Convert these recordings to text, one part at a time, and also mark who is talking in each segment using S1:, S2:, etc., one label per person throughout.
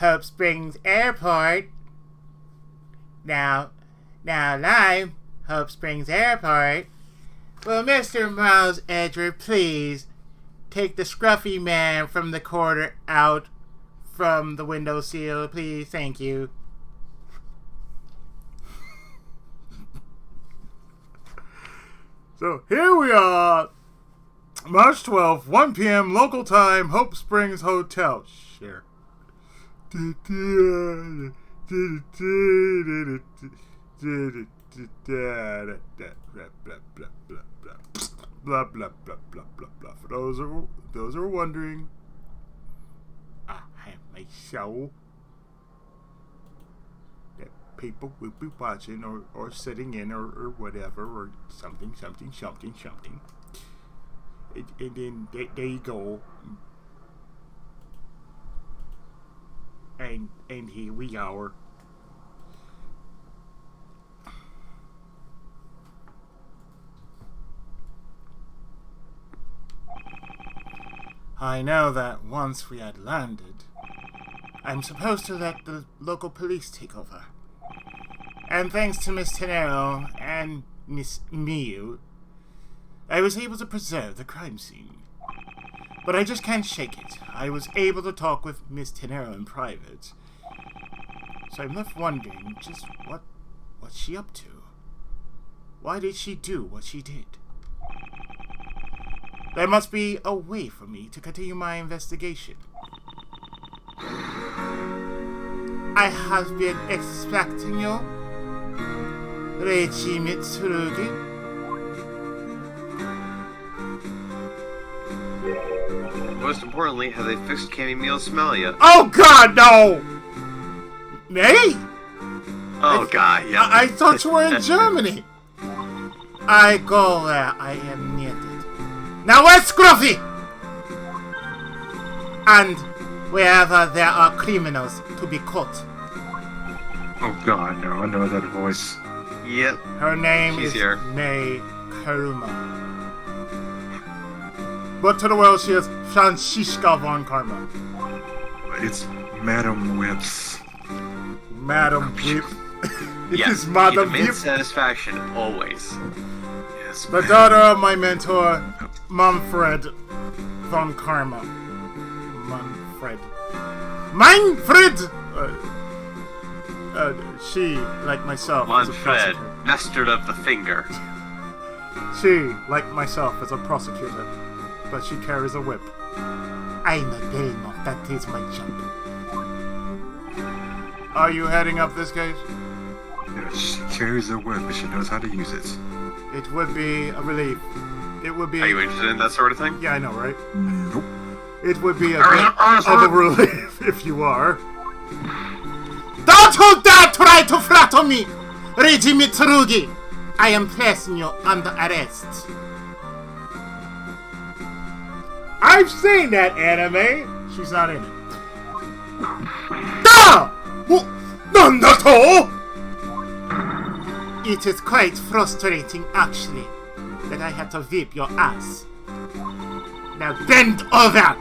S1: Hope Springs Airport. Now live, Hope Springs Airport. Will Mr. Miles Edgeworth please take the scruffy man from the corner out from the window sill, please? Thank you. So here we are, March 12th, 1 p.m. local time, Hope Springs Hotel. Share. Blah blah blah blah blah blah. For those who are wondering, I have my show that people will be watching or sitting in or whatever or something. And then there you go. And here we are. I know that once we had landed, I'm supposed to let the local police take over. And thanks to Miss Tenero and Miss Miu, I was able to preserve the crime scene. But I just can't shake it. I was able to talk with Miss Tenero in private. So I'm left wondering just what's she up to? Why did she do what she did? There must be a way for me to continue my investigation. I have been expecting you, Reiji Mitsurugi.
S2: Most importantly, have they fixed chamomile smell yet?
S1: Oh God, no! Me?
S2: Oh God, yeah.
S1: I thought you were in Germany. I go where I am needed. Now where's Scruffy? And wherever there are criminals to be caught.
S3: Oh God, no, I know that voice.
S2: Yep.
S1: Her name
S2: She's
S1: is
S2: here.
S1: May Karuma. But to the world she is Franziska von Karma.
S3: It's Madam Whips.
S1: Madam Whip. It
S2: Yes,
S1: is Madam
S2: demands
S1: Whip.
S2: satisfaction, always.
S3: Yes,
S1: The daughter of my mentor, Manfred von Karma. Manfred! She, like myself, is a
S2: Manfred,
S1: prosecutor.
S2: master of the finger.
S1: She, like myself, is a prosecutor, but she carries a whip. I'm a Belmo, that is my job. Are you heading up this case?
S3: yeah, she carries a whip, but she knows how to use it.
S1: It would be a relief. It would be...
S2: Are you interested in that sort of thing?
S1: Yeah, I know, right?
S3: Nope.
S1: It would be a bit of a relief if you are. Don't you dare try to flatter me, Reiji Mitsurugi! I am placing you under arrest. I've seen that anime. She's not in it. Ah! Nandato! It is quite frustrating, actually, that I had to whip your ass. Now bend over!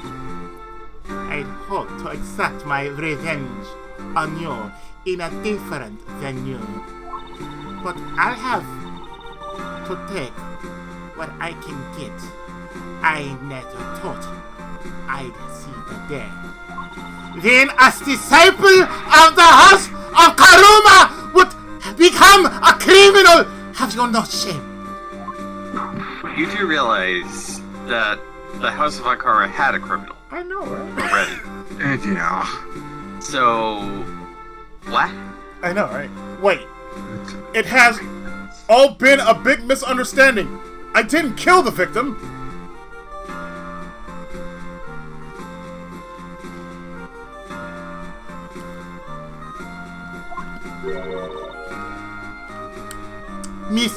S1: I hope to exact my revenge on you in a different venue. But I'll have to take what I can get. I never thought I'd see the day when a disciple of the house of Karuma would become a criminal. Have you no shame?
S2: You do realize that the House of Akara had a criminal
S1: I know, right?
S2: already.
S3: And yeah.
S2: So, what?
S1: I know, right? Wait, it has all been a big misunderstanding. I didn't kill the victim.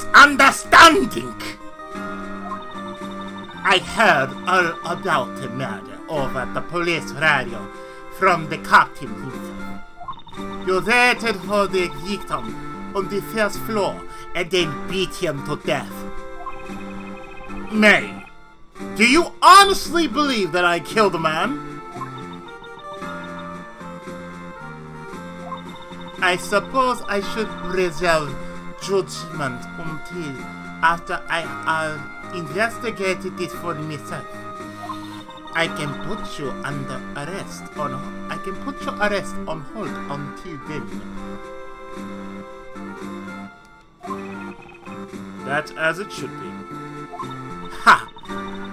S1: Misunderstanding. I heard all about the murder over the police radio from the captain himself. You waited for the victim on the first floor and then beat him to death. May, do you honestly believe that I killed a man? I suppose I should reserve judgment until after I have investigated it for myself. I can put you under arrest I can put your arrest on hold until then. That's as it should be. Ha!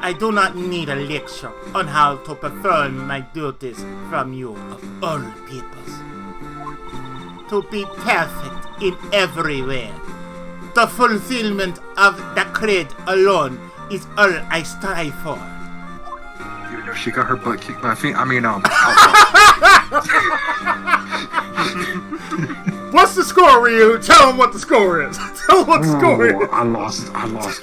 S1: I do not need a lecture on how to perform my duties from you of all peoples. To be perfect in every way. The fulfillment of the creed alone is all I strive for.
S3: You know, she got her butt kicked by feet.
S1: What's the score, Ryu? Tell him what the score is. Tell him what the score is.
S3: I lost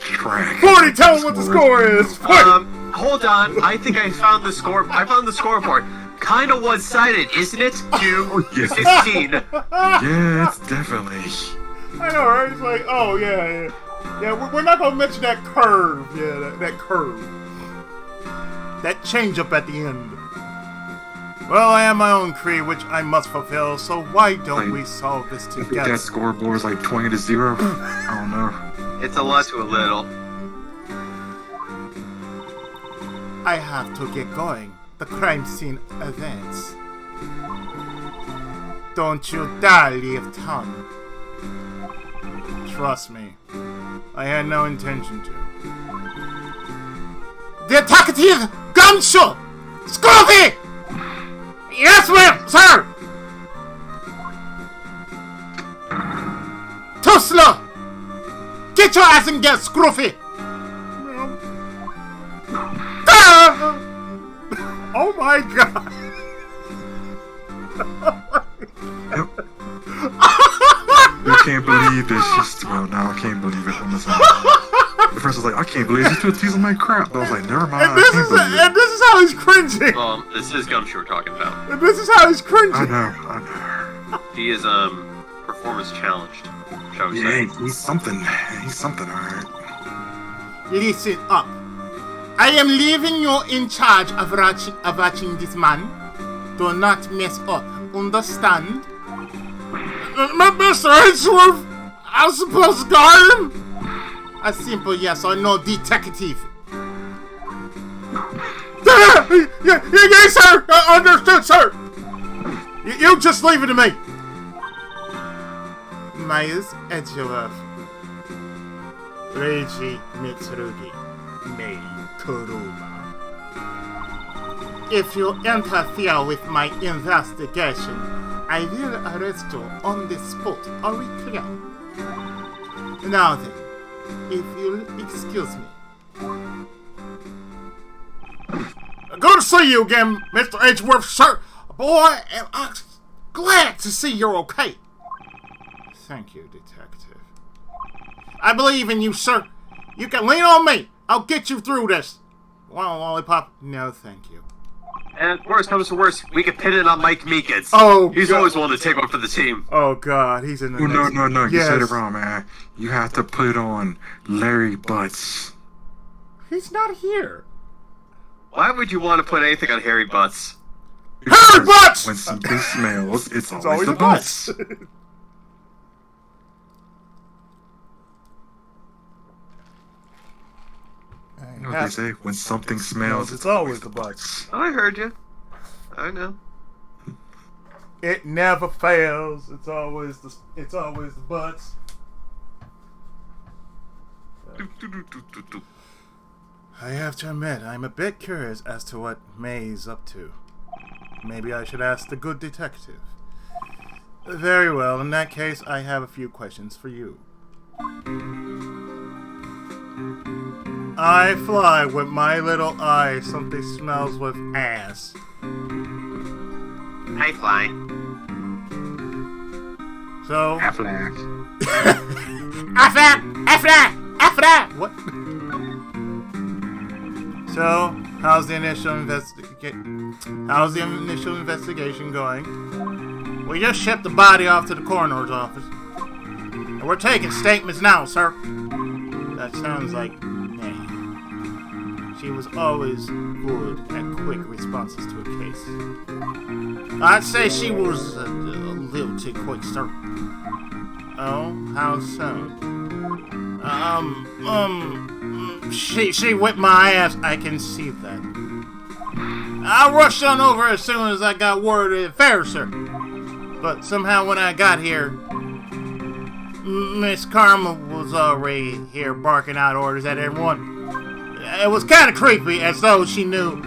S3: track.
S1: 40, tell him what the score is.
S2: Hold on. I think I found the score. I found the scoreboard. Kind of one-sided, isn't it? 2-16.
S3: Yeah, it's definitely.
S1: I know, right? It's like, oh, yeah. Yeah, we're not going to mention that curve. Yeah, that curve. That change up at the end. Well, I have my own creed which I must fulfill, so why don't we solve this
S3: I think
S1: together?
S3: that scoreboard is like 20-0. I don't know.
S2: It's a lot to a little.
S1: I have to get going. The crime scene events. Don't you dare leave town. Trust me, I had no intention to. Detective Gumshoe! Scruffy! Yes, ma'am, sir! Too slow! Get your ass and get Scruffy! Ah! Oh my god!
S3: I can't believe this. Well, now I can't believe it. The first was like, I can't believe he's using my crap. But I was like, never mind.
S1: And this is how he's cringing.
S2: Well, this is Gumshoe we're talking about.
S1: And this is how he's cringing.
S3: I know.
S2: He is performance challenged, shall we say?
S3: Yeah, he's something. He's something, alright.
S1: Listen up. I am leaving you in charge of watching this man. Do not mess up. Understand? Mr. Edgeworth, I'm supposed to guard him? A simple yes or no, detective. Yes, sir. Understood, sir. You just leave it to me. Miles Edgeworth. Reiji Mitsurugi. Mei Kuruma. If you interfere with my investigation, I will arrest you on the spot. Are we clear? Now then, if you'll excuse me. Good to see you again, Mr. Edgeworth, sir. Boy, am I glad to see you're okay. Thank you, detective. I believe in you, sir. You can lean on me. I'll get you through this. Want a lollipop? No, thank you.
S2: And worst comes to worst, we can pin it on Mike Meekins.
S1: Oh,
S2: he's
S1: God.
S2: always willing to take one for the team.
S1: Oh, God, he's in the
S3: No. You
S1: Yes.
S3: said it wrong, man. You have to put on Larry Butts.
S1: He's not here.
S2: Why would you want to put anything on Harry Butts?
S1: Harry Butts!
S3: When something smells, it's
S1: It's
S3: always the
S1: a
S3: butts. You know what they say? When something smells,
S1: It's always the butts.
S2: I heard you. I know.
S1: It never fails. It's always the butts. I have to admit, I'm a bit curious as to what May's up to. Maybe I should ask the good detective. Very well, in that case, I have a few questions for you. I fly with my little eye. Something smells with ass.
S2: I fly.
S1: So...
S3: Affleck.
S1: Affleck! What? So, how's the initial investigation going? We just shipped the body off to the coroner's office. And we're taking statements now, sir. That sounds like May. She was always good at quick responses to a case. I'd say she was a will take quick start. Oh, how so? She whipped my ass. I can see that. I rushed on over as soon as I got word of the affair, sir. But somehow when I got here, Miss Karma was already here barking out orders at everyone. It was kind of creepy, as though she knew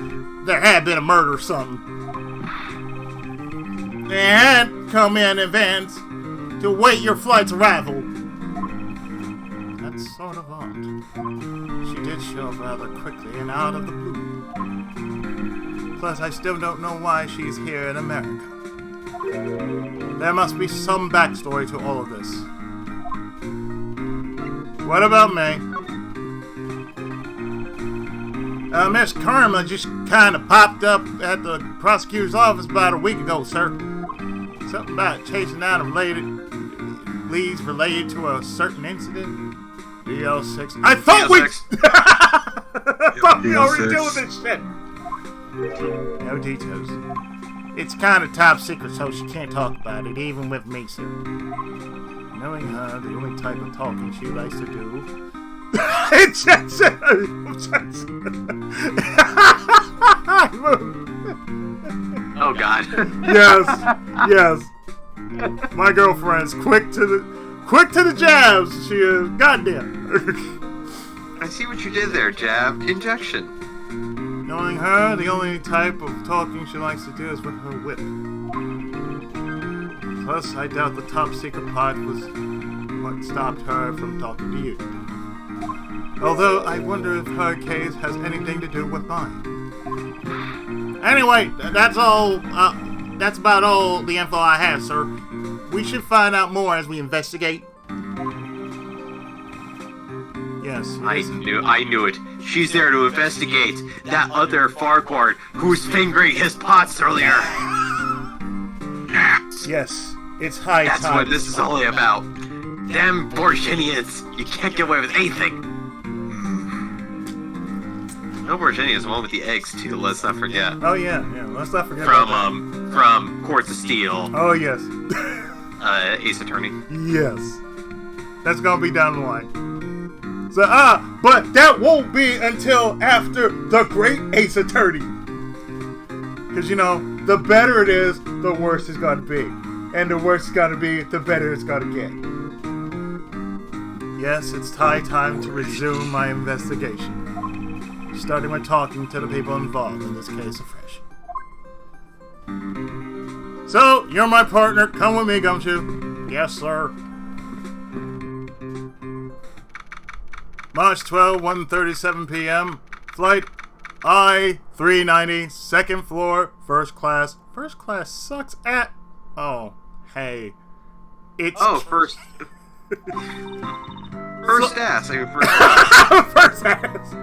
S1: there had been a murder or something. They had come in advance to wait your flight's arrival. That's sort of odd. She did show up rather quickly and out of the blue. Plus, I still don't know why she's here in America. There must be some backstory to all of this. What about me? Miss Karma just kind of popped up at the prosecutor's office about a week ago, sir. Something about chasing down leads related to a certain incident. DL6. I thought we already doing this shit. No details. It's kind of top secret, so she can't talk about it, even with me, sir. Knowing her, the only type of talking she likes to do.
S2: Oh God.
S1: Yes. My girlfriend's quick to the jabs. She is goddamn.
S2: I see what you did there, jab. Injection.
S1: Knowing her, the only type of talking she likes to do is with her whip. Plus, I doubt the top secret part was what stopped her from talking to you. Although, I wonder if her case has anything to do with mine. Anyway, that's all. That's about all the info I have, sir. We should find out more as we investigate. Yes.
S2: I knew it. She's there to investigate that other Farquhar who was fingering his pots earlier.
S1: Yes, it's high time.
S2: That's what this is all about. Them Borginians. You can't get away with anything. No, Borginia's the one with the eggs too. Let's not forget.
S1: Oh yeah. Let's not forget.
S2: From Courts of Steel.
S1: Oh yes.
S2: Ace Attorney.
S1: Yes. That's gonna be down the line. So, but that won't be until after the Great Ace Attorney. Because, you know, the better it is, the worse it's gonna be. And the worse it's gonna be, the better it's gonna get. Yes, it's high time to resume my investigation. Starting with talking to the people involved in this case afresh. So, you're my partner. Come with me, Gumshoe. Yes, sir. March 12, 1:37 p.m. Flight I-390, second floor, first class. First class sucks at... Oh, hey. It's...
S2: Oh, first... First ass. I mean, first ass.
S1: First ass.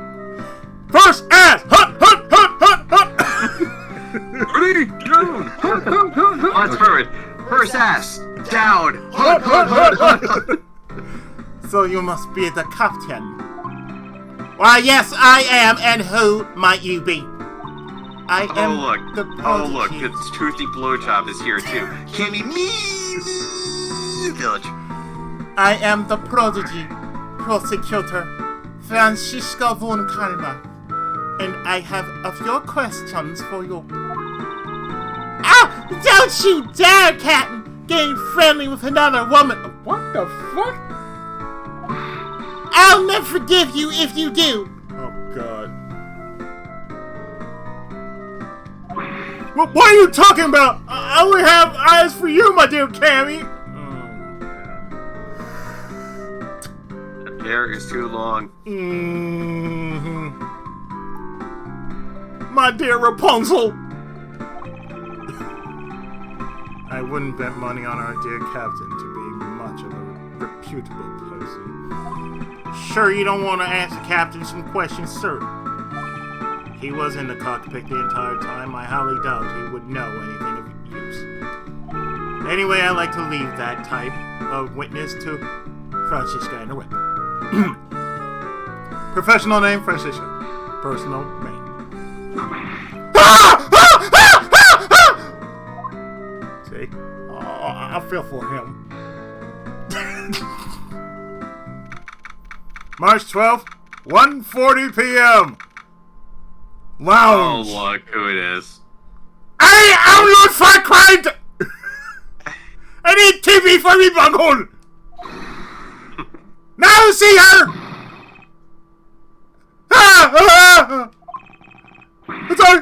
S1: First ass! Hut, hut, hut, hut, hut!
S2: That's perfect. First ass. Down. Hut, hut, hut, hut, hut.
S1: So you must be the captain. Why, yes, I am, and who might you be? I am the prodigy.
S2: Oh, look, it's Toothy Blowjob is here, too. Can be me, Village.
S1: I am the prodigy prosecutor, Francisco von Karma, and I have a few questions for you. Ah! Don't you dare, Captain, getting friendly with another woman. What the fuck? I'll never forgive you if you do. Oh, God. What are you talking about? I only have eyes for you, my dear Cammy.
S2: The hair is too long.
S1: My dear Rapunzel. I wouldn't bet money on our dear captain to be much of a reputable person. Sure, you don't want to ask the captain some questions, sir. He was in the cockpit the entire time. I highly doubt he would know anything of use. Anyway, I like to leave that type of witness to Francisca and her whip. Professional name, Francisca. Personal name. See? sorry. I feel for him. March 12th, 1:40 p.m. Lounge.
S2: Oh, look who it is.
S1: I am Lord Farquaad! I need TV for me bunghole! Now see her! Sorry!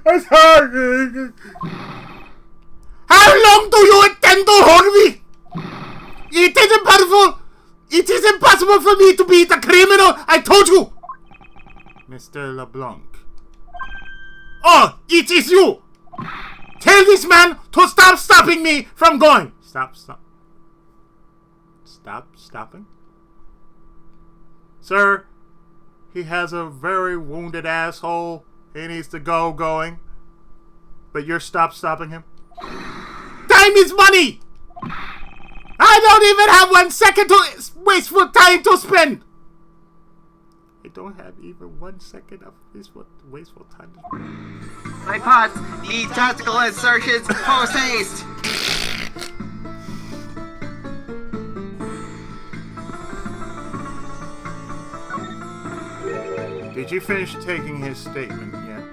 S1: I'm sorry! How long do you intend to hold me? It is impossible! It is impossible for me to be the criminal! I told you! Mr. LeBlanc. Oh, it is you! Tell this man to stop stopping me from going! Stop stopping? Sir, he has a very wounded asshole. He needs to go going. But you're stopping him? Time is money! I don't even have 1 second to wasteful time to spend! I don't have even 1 second of wasteful time to spend.
S2: My pots need tactical insertions post haste.
S1: Did you finish taking his statement yet?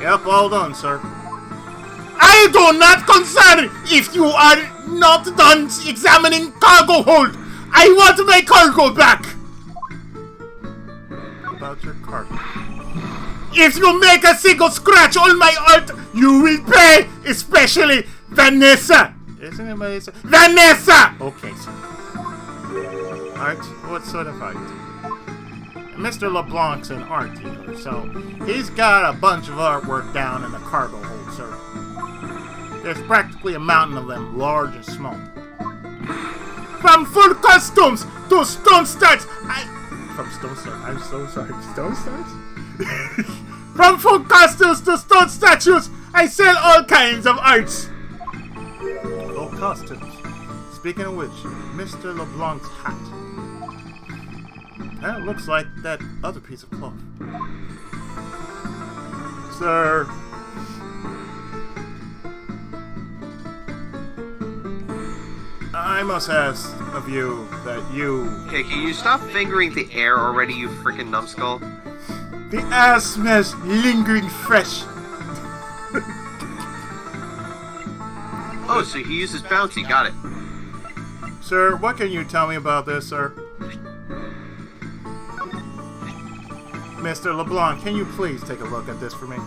S1: Yep, all done, sir. I do not concern if you are not done examining cargo hold. I want my cargo back. About your cargo. If you make a single scratch on my art, you will pay, especially Vanessa. Isn't it Vanessa? Vanessa! Okay, sir. Art? What sort of art? Mr. LeBlanc's an art dealer, so he's got a bunch of artwork down in the cargo hold, sir. There's practically a mountain of them, large and small. From full costumes to stone stars, From stone stars? I'm so sorry. Stone stars? From full costumes to stone statues, I sell all kinds of arts. Oh, costumes. Speaking of which, Mr. LeBlanc's hat. That looks like that other piece of cloth. Sir. I must ask of you that you...
S2: Okay, can you stop fingering the air already, you freaking numbskull?
S1: The air smells lingering fresh.
S2: Oh, so he uses bouncy, got it.
S1: Sir, what can you tell me about this, sir? Mr. LeBlanc, can you please take a look at this for me?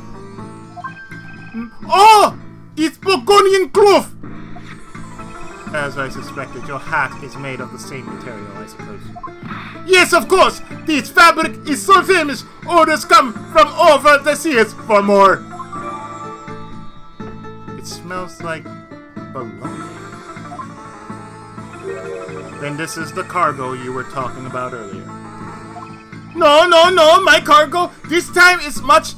S1: Oh! It's Burgundian cloth! As I suspected, your hat is made of the same material, I suppose. Yes, of course! This fabric is so famous, orders come from over the seas for more. It smells like bologna. Then this is the cargo you were talking about earlier. No, my cargo this time is much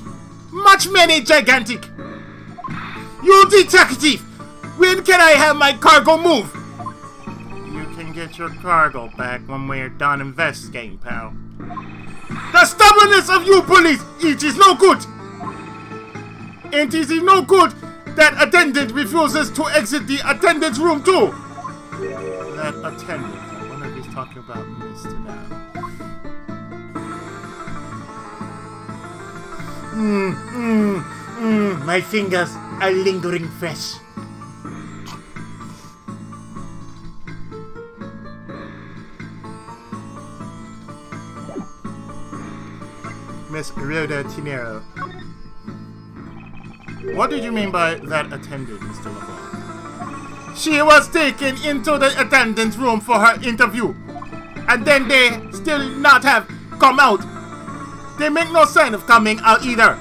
S1: many gigantic. You detective! When can I have my cargo move? You can get your cargo back when we're done investigating, pal. The stubbornness of you police, it is no good! And it is no good that attendant refuses to exit the attendant's room too! That attendant, I wonder if he's talking about Mr. Now. My fingers are lingering fresh. Miss Rhoda Tinero. What did you mean by that attendant, Mr. LeBlanc? She was taken into the attendant's room for her interview. And then they still not have come out. They make no sign of coming out either.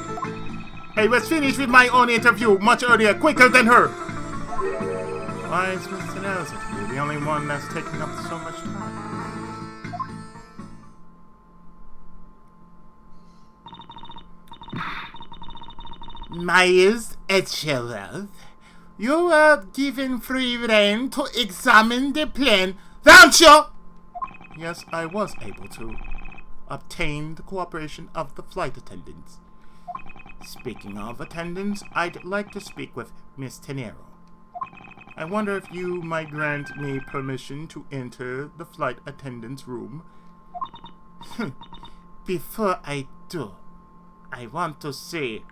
S1: I was finished with my own interview much earlier, quicker than her. Why is Mr. Nelson the only one that's taking up so much time? Miles Edgeworth, you were given free rein to examine the plane, weren't you? Yes, I was able to obtain the cooperation of the flight attendants. Speaking of attendants, I'd like to speak with Miss Tenero. I wonder if you might grant me permission to enter the flight attendant's room. Before I do, I want to say...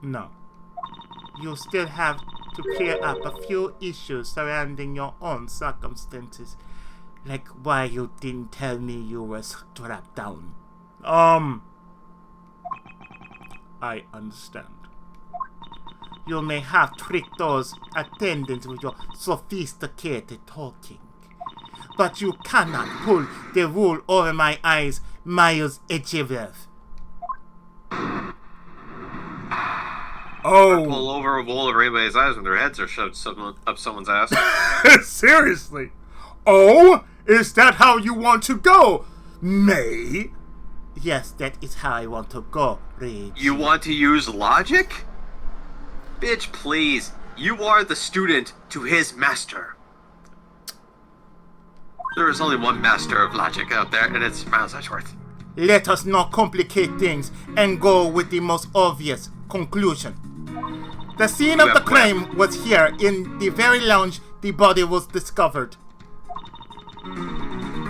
S1: No. You still have to clear up a few issues surrounding your own circumstances. Like why you didn't tell me you were strapped down. I understand. You may have tricked those attendants with your sophisticated talking. But you cannot pull the wool over my eyes, Miles Edgeworth.
S2: Oh. Pull over a wool over anybody's eyes when their heads are shoved up someone's ass.
S1: Seriously? Oh? Is that how you want to go, May? Yes, that is how I want to go, Reggie.
S2: You want to use logic? Bitch, please. You are the student to his master. There is only one master of logic out there, and it's Miles Edgeworth.
S1: Let us not complicate things and go with the most obvious conclusion. The scene of the crime was here, in the very lounge the body was discovered.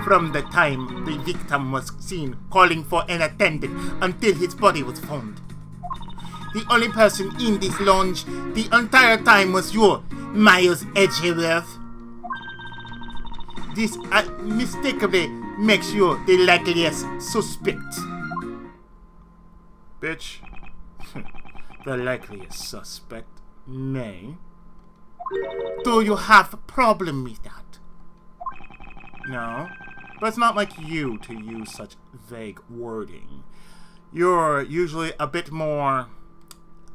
S1: From the time the victim was seen calling for an attendant until his body was found. The only person in this lounge the entire time was you, Miles Edgeworth. This unmistakably makes you the likeliest suspect. Bitch. The likeliest suspect, May. Do you have a problem with that? No, but it's not like you to use such vague wording. You're usually a bit more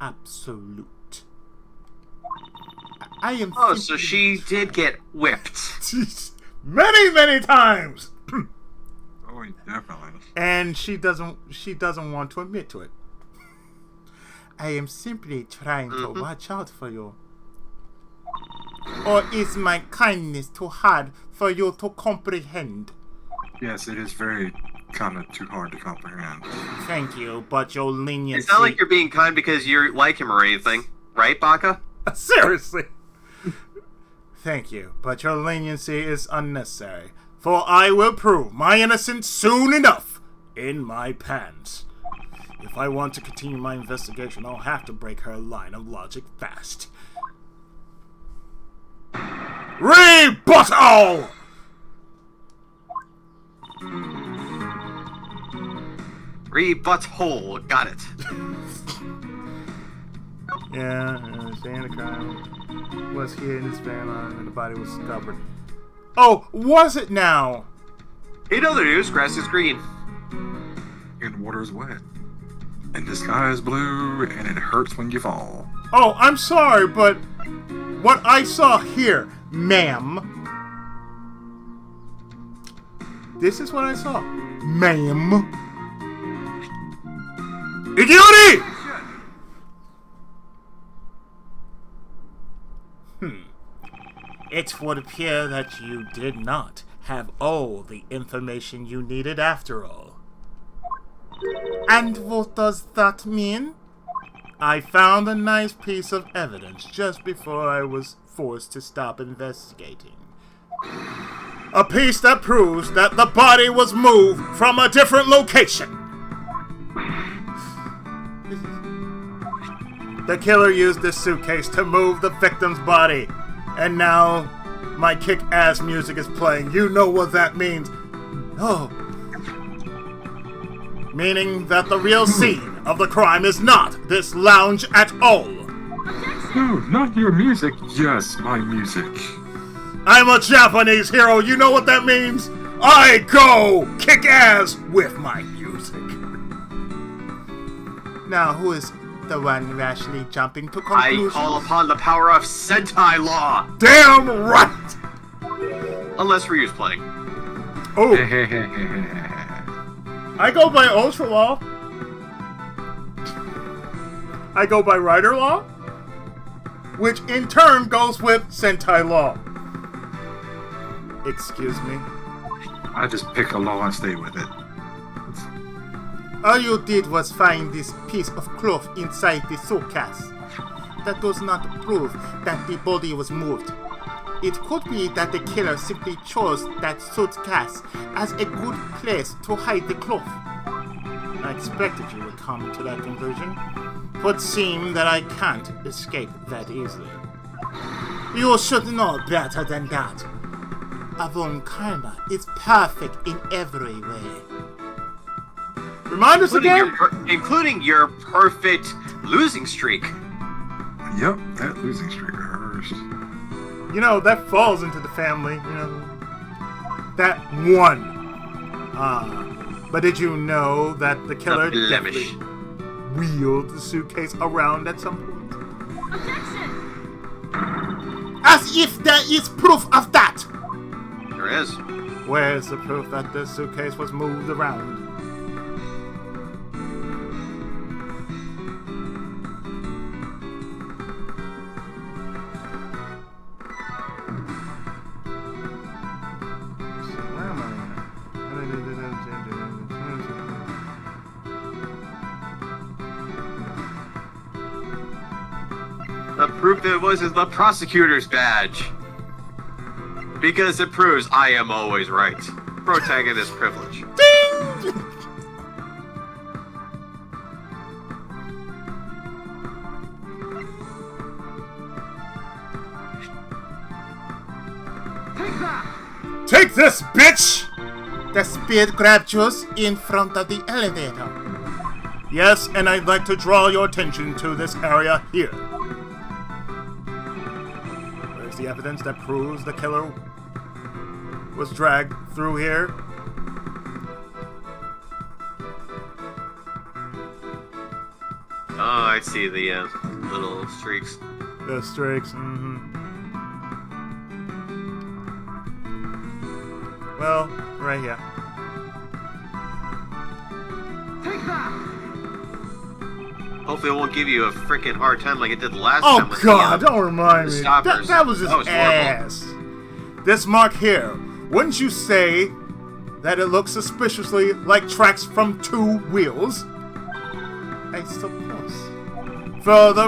S1: absolute. I am.
S2: Oh, so she did get whipped.
S1: Many, many times.
S3: Oh, definitely.
S1: And she doesn't want to admit to it. I am simply trying to watch out for you. Or is my kindness too hard for you to comprehend?
S3: Yes, it is very kind of too hard to comprehend.
S1: Thank you, but your leniency...
S2: It's not like you're being kind because you like him or anything. Right, Baka?
S1: Seriously. Thank you, but your leniency is unnecessary. For I will prove my innocence soon enough in my pants. If I want to continue my investigation, I'll have to break her line of logic fast. Rebuttal!
S2: Rebutthole, got it.
S1: Yeah, saying the crime was here in this van and the body was discovered. Oh, was it now?
S2: In other news, grass is green.
S3: And water's wet. And the sky is blue, and it hurts when you fall.
S1: Oh, I'm sorry, but what I saw here, ma'am. This is what I saw, ma'am. Idioti! It would appear that you did not have all the information you needed after all. And what does that mean? I found a nice piece of evidence just before I was forced to stop investigating. A piece that proves that the body was moved from a different location. The killer used this suitcase to move the victim's body. And now, my kick-ass music is playing. You know what that means. Oh. Meaning that the real scene of the crime is not this lounge at all.
S3: No, not your music. Yes, my music.
S1: I'm a Japanese hero. You know what that means? I go kick ass with my music. Now, who is the one rashly jumping to conclusions?
S2: I call upon the power of Sentai law.
S1: Damn right.
S2: Unless Ryu's playing.
S1: Oh. I go by Ultra Law. I go by Rider Law, which in turn goes with Sentai Law. Excuse me?
S3: I just pick a law and stay with it.
S1: All you did was find this piece of cloth inside the suitcase. That does not prove that the body was moved. It could be that the killer simply chose that suitcase as a good place to hide the cloth. I expected you would come to that conclusion, but it seems that I can't escape that easily. You should know better than that. Avon Karma is perfect in every way. Remind us again?
S2: Including your perfect losing streak.
S3: Yep, that losing streak of hers.
S1: You know, that falls into the family, you know. That one. But did you know that the killer definitely wheeled the suitcase around at some point?
S4: Objection!
S1: As if there is proof of that!
S2: There is.
S1: Where's the proof that the suitcase was moved around?
S2: The proof that it was is the prosecutor's badge. Because it proves I am always right. Protagonist privilege.
S1: Ding! Take this, bitch! The speed grabbed us in front of the elevator. Yes, and I'd like to draw your attention to this area here. Where's the evidence that proves the killer was dragged through here?
S2: Oh, I see the little streaks.
S1: The streaks, Well, right here.
S4: Take that!
S2: Hopefully it won't give you a freaking hard time like it did last
S1: Oh
S2: time with
S1: God!
S2: the,
S1: Don't remind me.
S2: stoppers.
S1: That was just
S2: That was horrible.
S1: ass. This mark here. Wouldn't you say that it looks suspiciously like tracks from two wheels? I suppose. Further,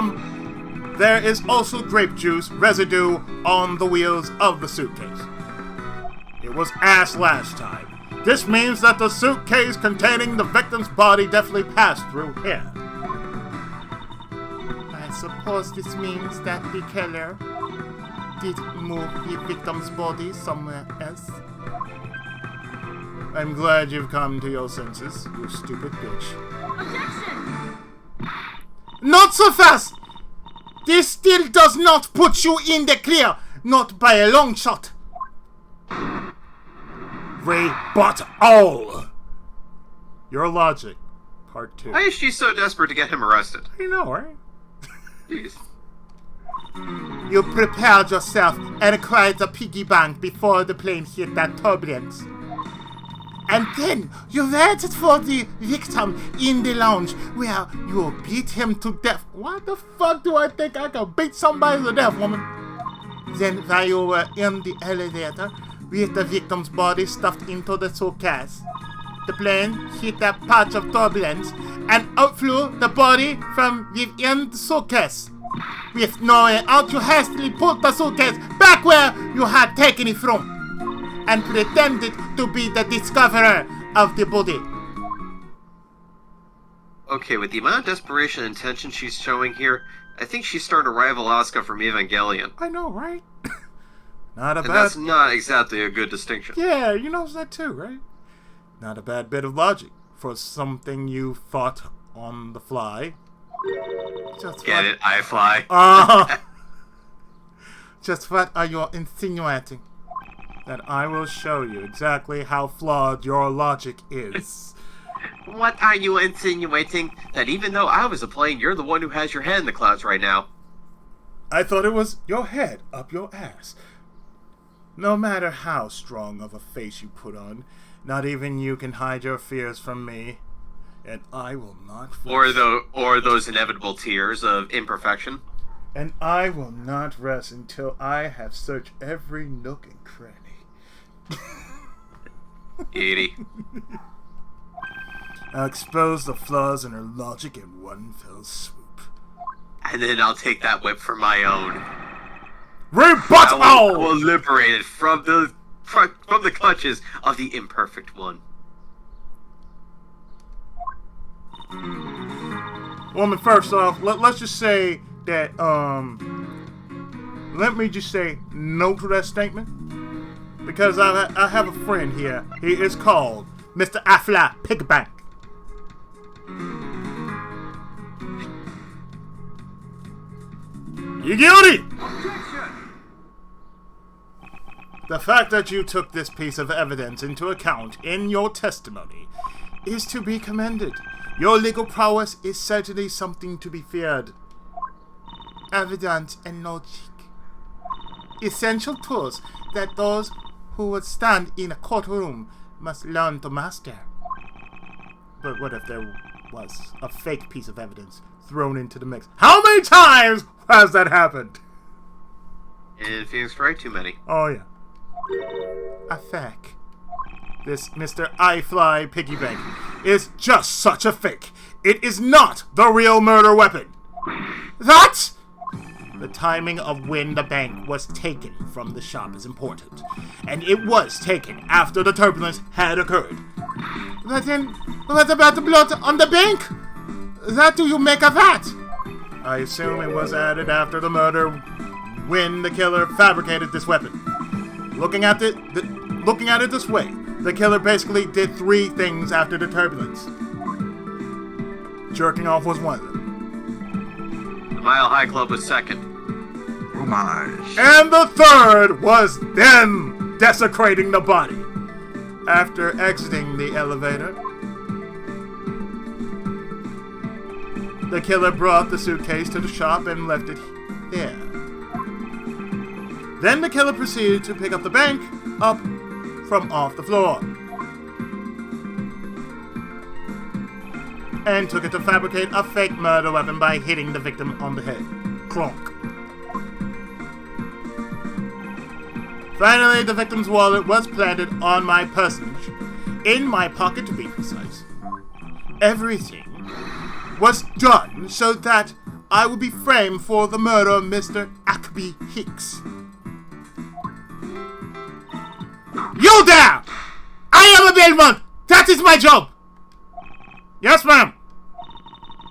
S1: there is also grape juice residue on the wheels of the suitcase. It was ass last time. This means that the suitcase containing the victim's body definitely passed through here. I suppose this means that the killer did move the victim's body somewhere else. I'm glad you've come to your senses, you stupid bitch.
S4: Objection!
S1: Not so fast! This still does not put you in the clear, not by a long shot. Rebut all! Your logic, part 2.
S2: Why is she so desperate to get him arrested?
S1: I know, right?
S2: Jeez.
S1: You prepared yourself and acquired the piggy bank before the plane hit that turbulence. And then you waited for the victim in the lounge where you beat him to death. What the fuck do I think I can beat somebody to death, woman? Then while you were in the elevator with the victim's body stuffed into the suitcase, the plane hit that patch of turbulence and out flew the body from within the suitcase. With no way out, you hastily put the suitcase back where you had taken it from and pretended to be the discoverer of the body.
S2: Okay, with the amount of desperation and tension she's showing here, I think she's starting to rival Asuka from Evangelion.
S1: I know, right? Not a
S2: And
S1: bad...
S2: that's not exactly a good distinction.
S1: Yeah, you know that too, right? Not a bad bit of logic for something you thought on the fly. Just
S2: Get it? I fly.
S1: Just what are you insinuating? That I will show you exactly how flawed your logic is.
S2: What are you insinuating? That even though I was a plane, you're the one who has your head in the clouds right now.
S1: I thought it was your head up your ass. No matter how strong of a face you put on, not even you can hide your fears from me. And I will not...
S2: Or those inevitable tears of imperfection.
S1: And I will not rest until I have searched every nook and cranny.
S2: Edie.
S1: I'll expose the flaws in her logic in one fell swoop.
S2: And then I'll take that whip for my own.
S1: Rebut
S2: I
S1: all!
S2: will liberate it from the clutches of the imperfect one.
S1: Woman, first off, let's just say that, let me just say no to that statement. Because I have a friend here. He is called Mr. Afla Pigbank. You guilty! The fact that you took this piece of evidence into account in your testimony is to be commended. Your legal prowess is certainly something to be feared. Evidence and logic. Essential tools that those who would stand in a courtroom must learn to master. But what if there was a fake piece of evidence thrown into the mix? How many times has that happened?
S2: In Phoenix Wright, too many.
S1: Oh yeah. A fake. This Mr. iFly piggy bank is just such a fake. It is not the real murder weapon. That? The timing of when the bank was taken from the shop is important. And it was taken after the turbulence had occurred. But then, what about the blood on the bank? What do you make of that? I assume it was added after the murder when the killer fabricated this weapon. Looking at it this way, the killer basically did 3 things after the turbulence. Jerking off was one of them.
S2: The Mile High Club was second.
S3: Oh my.
S1: And the third was them desecrating the body. After exiting the elevator, the killer brought the suitcase to the shop and left it there. Then the killer proceeded to pick up the bank up from off the floor and took it to fabricate a fake murder weapon by hitting the victim on the head. Clonk. Finally, the victim's wallet was planted on my personage, in my pocket to be precise. Everything was done so that I would be framed for the murder of Mr. Ackby Hicks. You there! I am a bailment! That is my job! Yes, ma'am!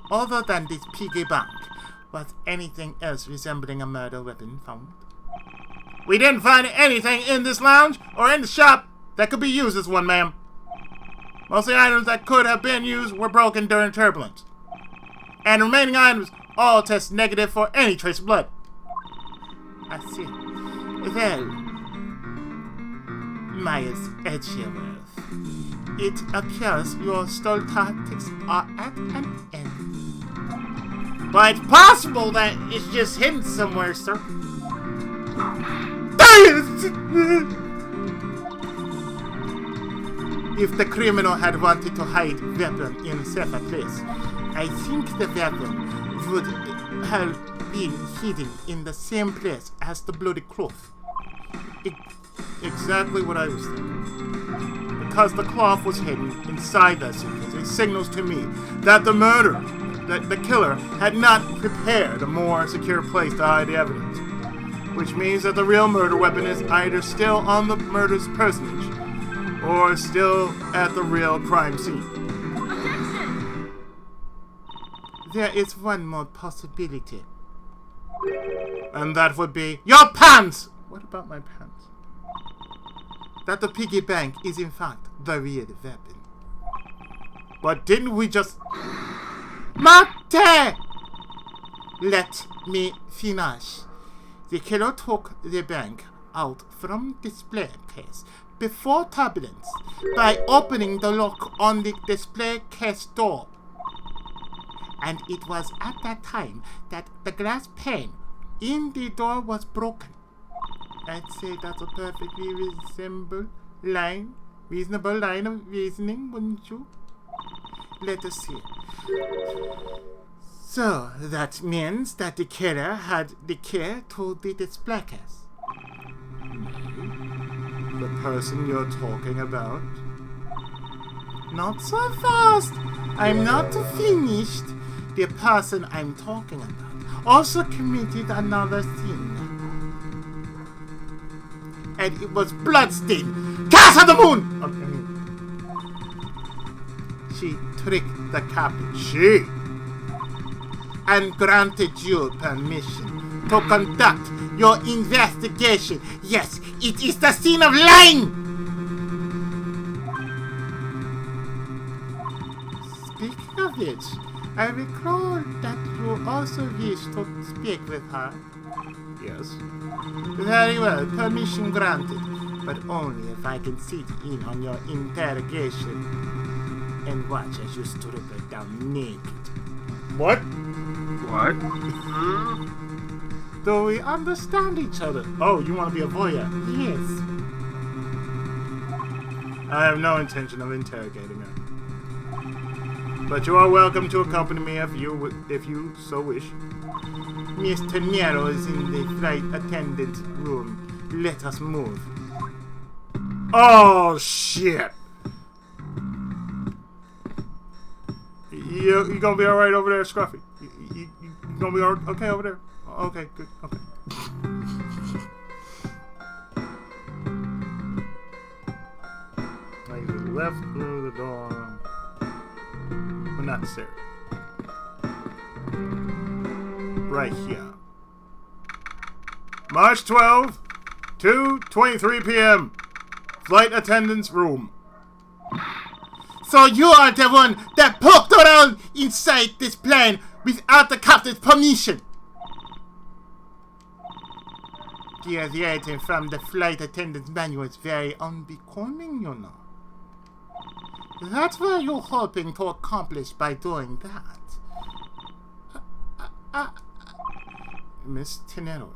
S1: Other than this piggy bank, was anything else resembling a murder weapon found? We didn't find anything in this lounge or in the shop that could be used as one, ma'am. Most of the items that could have been used were broken during turbulence. And the remaining items all test negative for any trace of blood. I see. Well, Myers Edgeworth, it appears your stole tactics are at an end. But it's possible that it's just hidden somewhere, sir. If the criminal had wanted to hide weapon in a safer place, I think the weapon would have been hidden in the same place as the bloody cloth. Exactly what I was thinking. Because the cloth was hidden inside that suitcase, it signals to me that the killer had not prepared a more secure place to hide the evidence. Which means that the real murder weapon is either still on the murder's personage, or still at the real crime scene.
S4: Objection!
S1: There is one more possibility. And that would be your pants! What about my pants? That the piggy bank is in fact the real weapon. But didn't we just... Mate! Let me finish. The killer took the bank out from display case before turbulence by opening the lock on the display case door. And it was at that time that the glass pane in the door was broken. I'd say that's a perfectly reasonable line of reasoning, wouldn't you? Let us see. So, that means that the killer had the key to the display case. The person you're talking about? Not so fast! I'm not finished. The person I'm talking about also committed another sin. And it was bloodstained. Curse of the moon! She tricked the captain. She? And granted you permission to conduct your investigation. Yes, it is the sin of lying! Speaking of which, I recall that you also wish to speak with her. Yes. Very well, permission granted. But only if I can sit in on your interrogation and watch as you strip her down naked. What?
S3: What?
S1: Do we understand each other? Oh, you want to be a voyeur? Yes. I have no intention of interrogating her. But you are welcome to accompany me if you so wish. Mr. Nero is in the flight attendant room. Let us move. Oh, shit. You gonna be alright over there, Scruffy? You gonna be okay over there? Okay, good, okay. I left through the door. But not there. Right here. March 12, 2:23 p.m. Flight attendant's room. So you are the one that poked around inside this plane without the captain's permission. Deviating from the flight attendant's manual is very unbecoming, you know. That's what you're hoping to accomplish by doing that. Miss Tenero.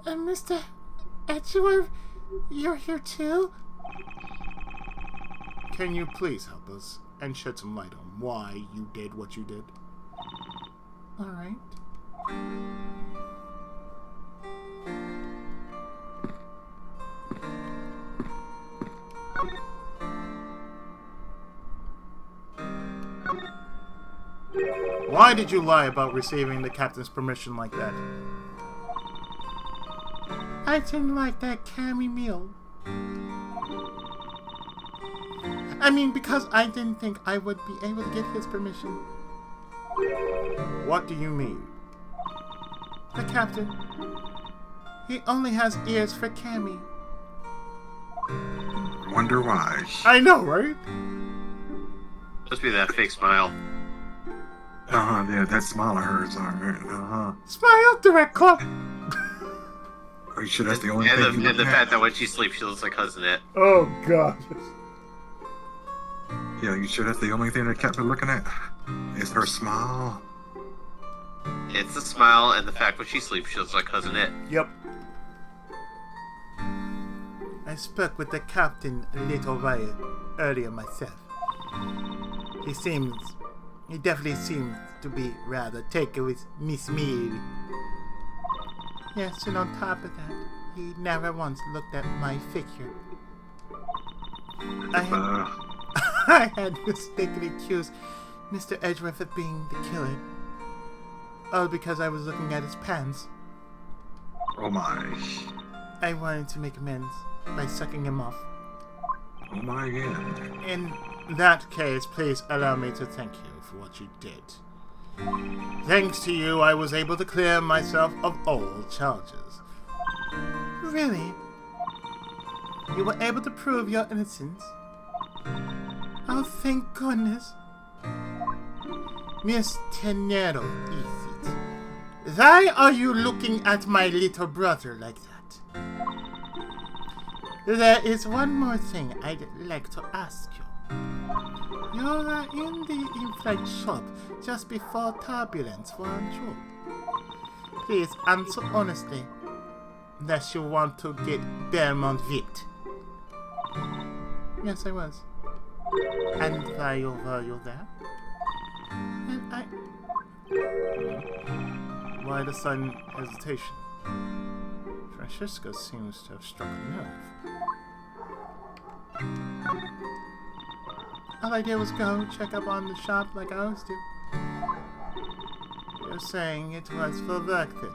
S1: Mr. Edgeworth, you're here too? Can you please help us and shed some light on why you did what you did? Alright. Why did you lie about receiving the captain's permission like that? I didn't like that Cammy meal. I mean, because I didn't think I would be able to get his permission. What do you mean? The captain. He only has ears for Cammy.
S3: Wonder why.
S1: I know, right?
S2: Must be that fake smile.
S3: Yeah, that smile of hers.
S1: Smile, direct club.
S3: Are you sure that's the only
S2: And
S3: thing?
S2: the fact that when she sleeps, she looks like Cousin It.
S1: Oh, God.
S3: Yeah, you sure that's the only thing that kept her looking at? Is her smile?
S2: It's the smile and the fact when she sleeps, she looks like Cousin It.
S1: Yep. I spoke with the captain a little while earlier myself. He definitely seems to be rather taken with Miss Mary. Yes, and on top of that, he never once looked at my figure. I had mistakenly accused Mr. Edgeworth of being the killer. All because I was looking at his pants.
S3: Oh my.
S1: I wanted to make amends by sucking him off.
S3: Oh my God.
S1: In that case, please allow me to thank you for what you did. Thanks to you, I was able to clear myself of all charges. Really? You were able to prove your innocence? Oh, thank goodness. Miss Tenero, is it? Why are you looking at my little brother like that? There is one more thing I'd like to ask you. You were in the in-flight shop just before turbulence, weren't you? Please answer honestly, unless you want to get Belmont whipped. Yes, I was. And why were you there? And I... Why the sudden hesitation? Francisco seems to have struck a nerve. all I did was go check up on the shop like I always do. You're saying it was for work then?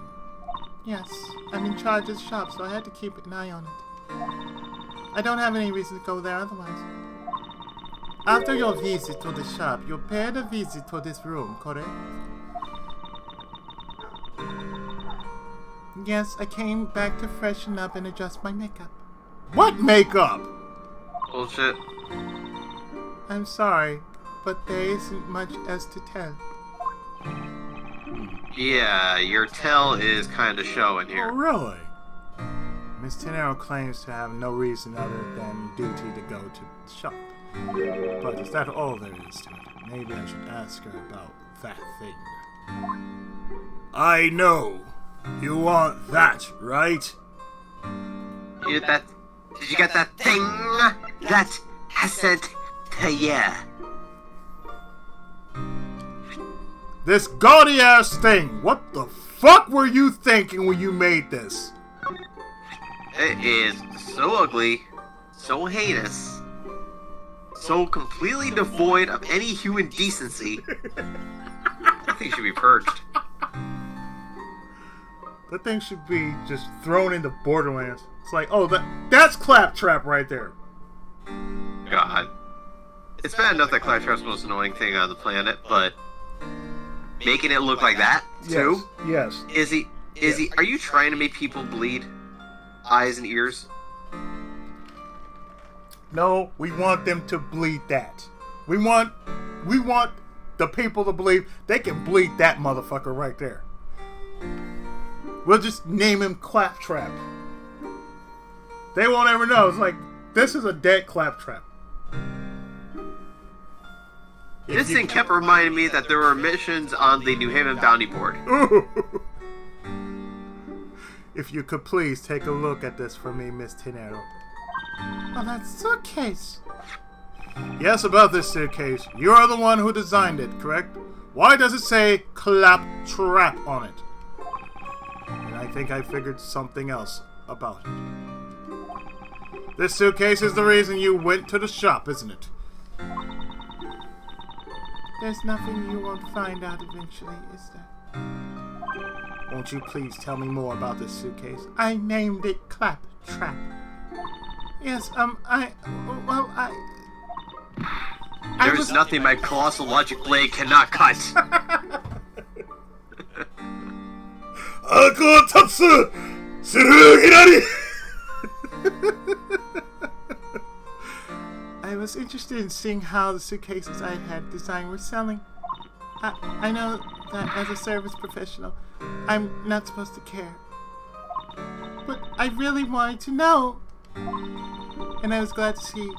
S1: Yes, I'm in charge of the shop, so I had to keep an eye on it. I don't have any reason to go there otherwise. After your visit to the shop, you paid a visit to this room, correct? Yes, I came back to freshen up and adjust my makeup. What makeup?
S2: Bullshit.
S1: I'm sorry, but there isn't much else to tell.
S2: Yeah, your tell is kind of showing
S1: Oh,
S2: here.
S1: really? Miss Tenero claims to have no reason other than duty to go to the shop. But is that all there is to it? Maybe I should ask her about that thing. I know. You want that, right?
S2: Did you get that thing that I sent to ya?
S1: This gaudy ass thing. What the fuck were you thinking when you made this?
S2: It is so ugly, so heinous, so completely devoid of any human decency. That thing should be purged.
S1: That thing should be just thrown into Borderlands. It's like, oh, that's Claptrap right there.
S2: God. It's bad enough that Claptrap's the most annoying thing on the planet, but making it look like that, too?
S1: Yes.
S2: Is he, are you trying to make people bleed? Eyes and ears?
S1: No, we want them to bleed that. We want the people to believe they can bleed that motherfucker right there. We'll just name him Claptrap. They won't ever know. It's like, this is a dead Claptrap.
S2: This thing kept reminding me that there were missions on the New Haven Bounty Board.
S1: If you could please take a look at this for me, Miss Tenero. Oh, that suitcase. Yes, about this suitcase. You are the one who designed it, correct? Why does it say Claptrap on it? And I think I figured something else about it. This suitcase is the reason you went to the shop, isn't it? There's nothing you won't find out eventually, is there? Won't you please tell me more about this suitcase? I named it Claptrap. Yes,
S2: There's nothing my colossal logic blade cannot cut.
S1: I was interested in seeing how the suitcases I had designed were selling. I know that as a service professional, I'm not supposed to care. But I really wanted to know. And I was glad to see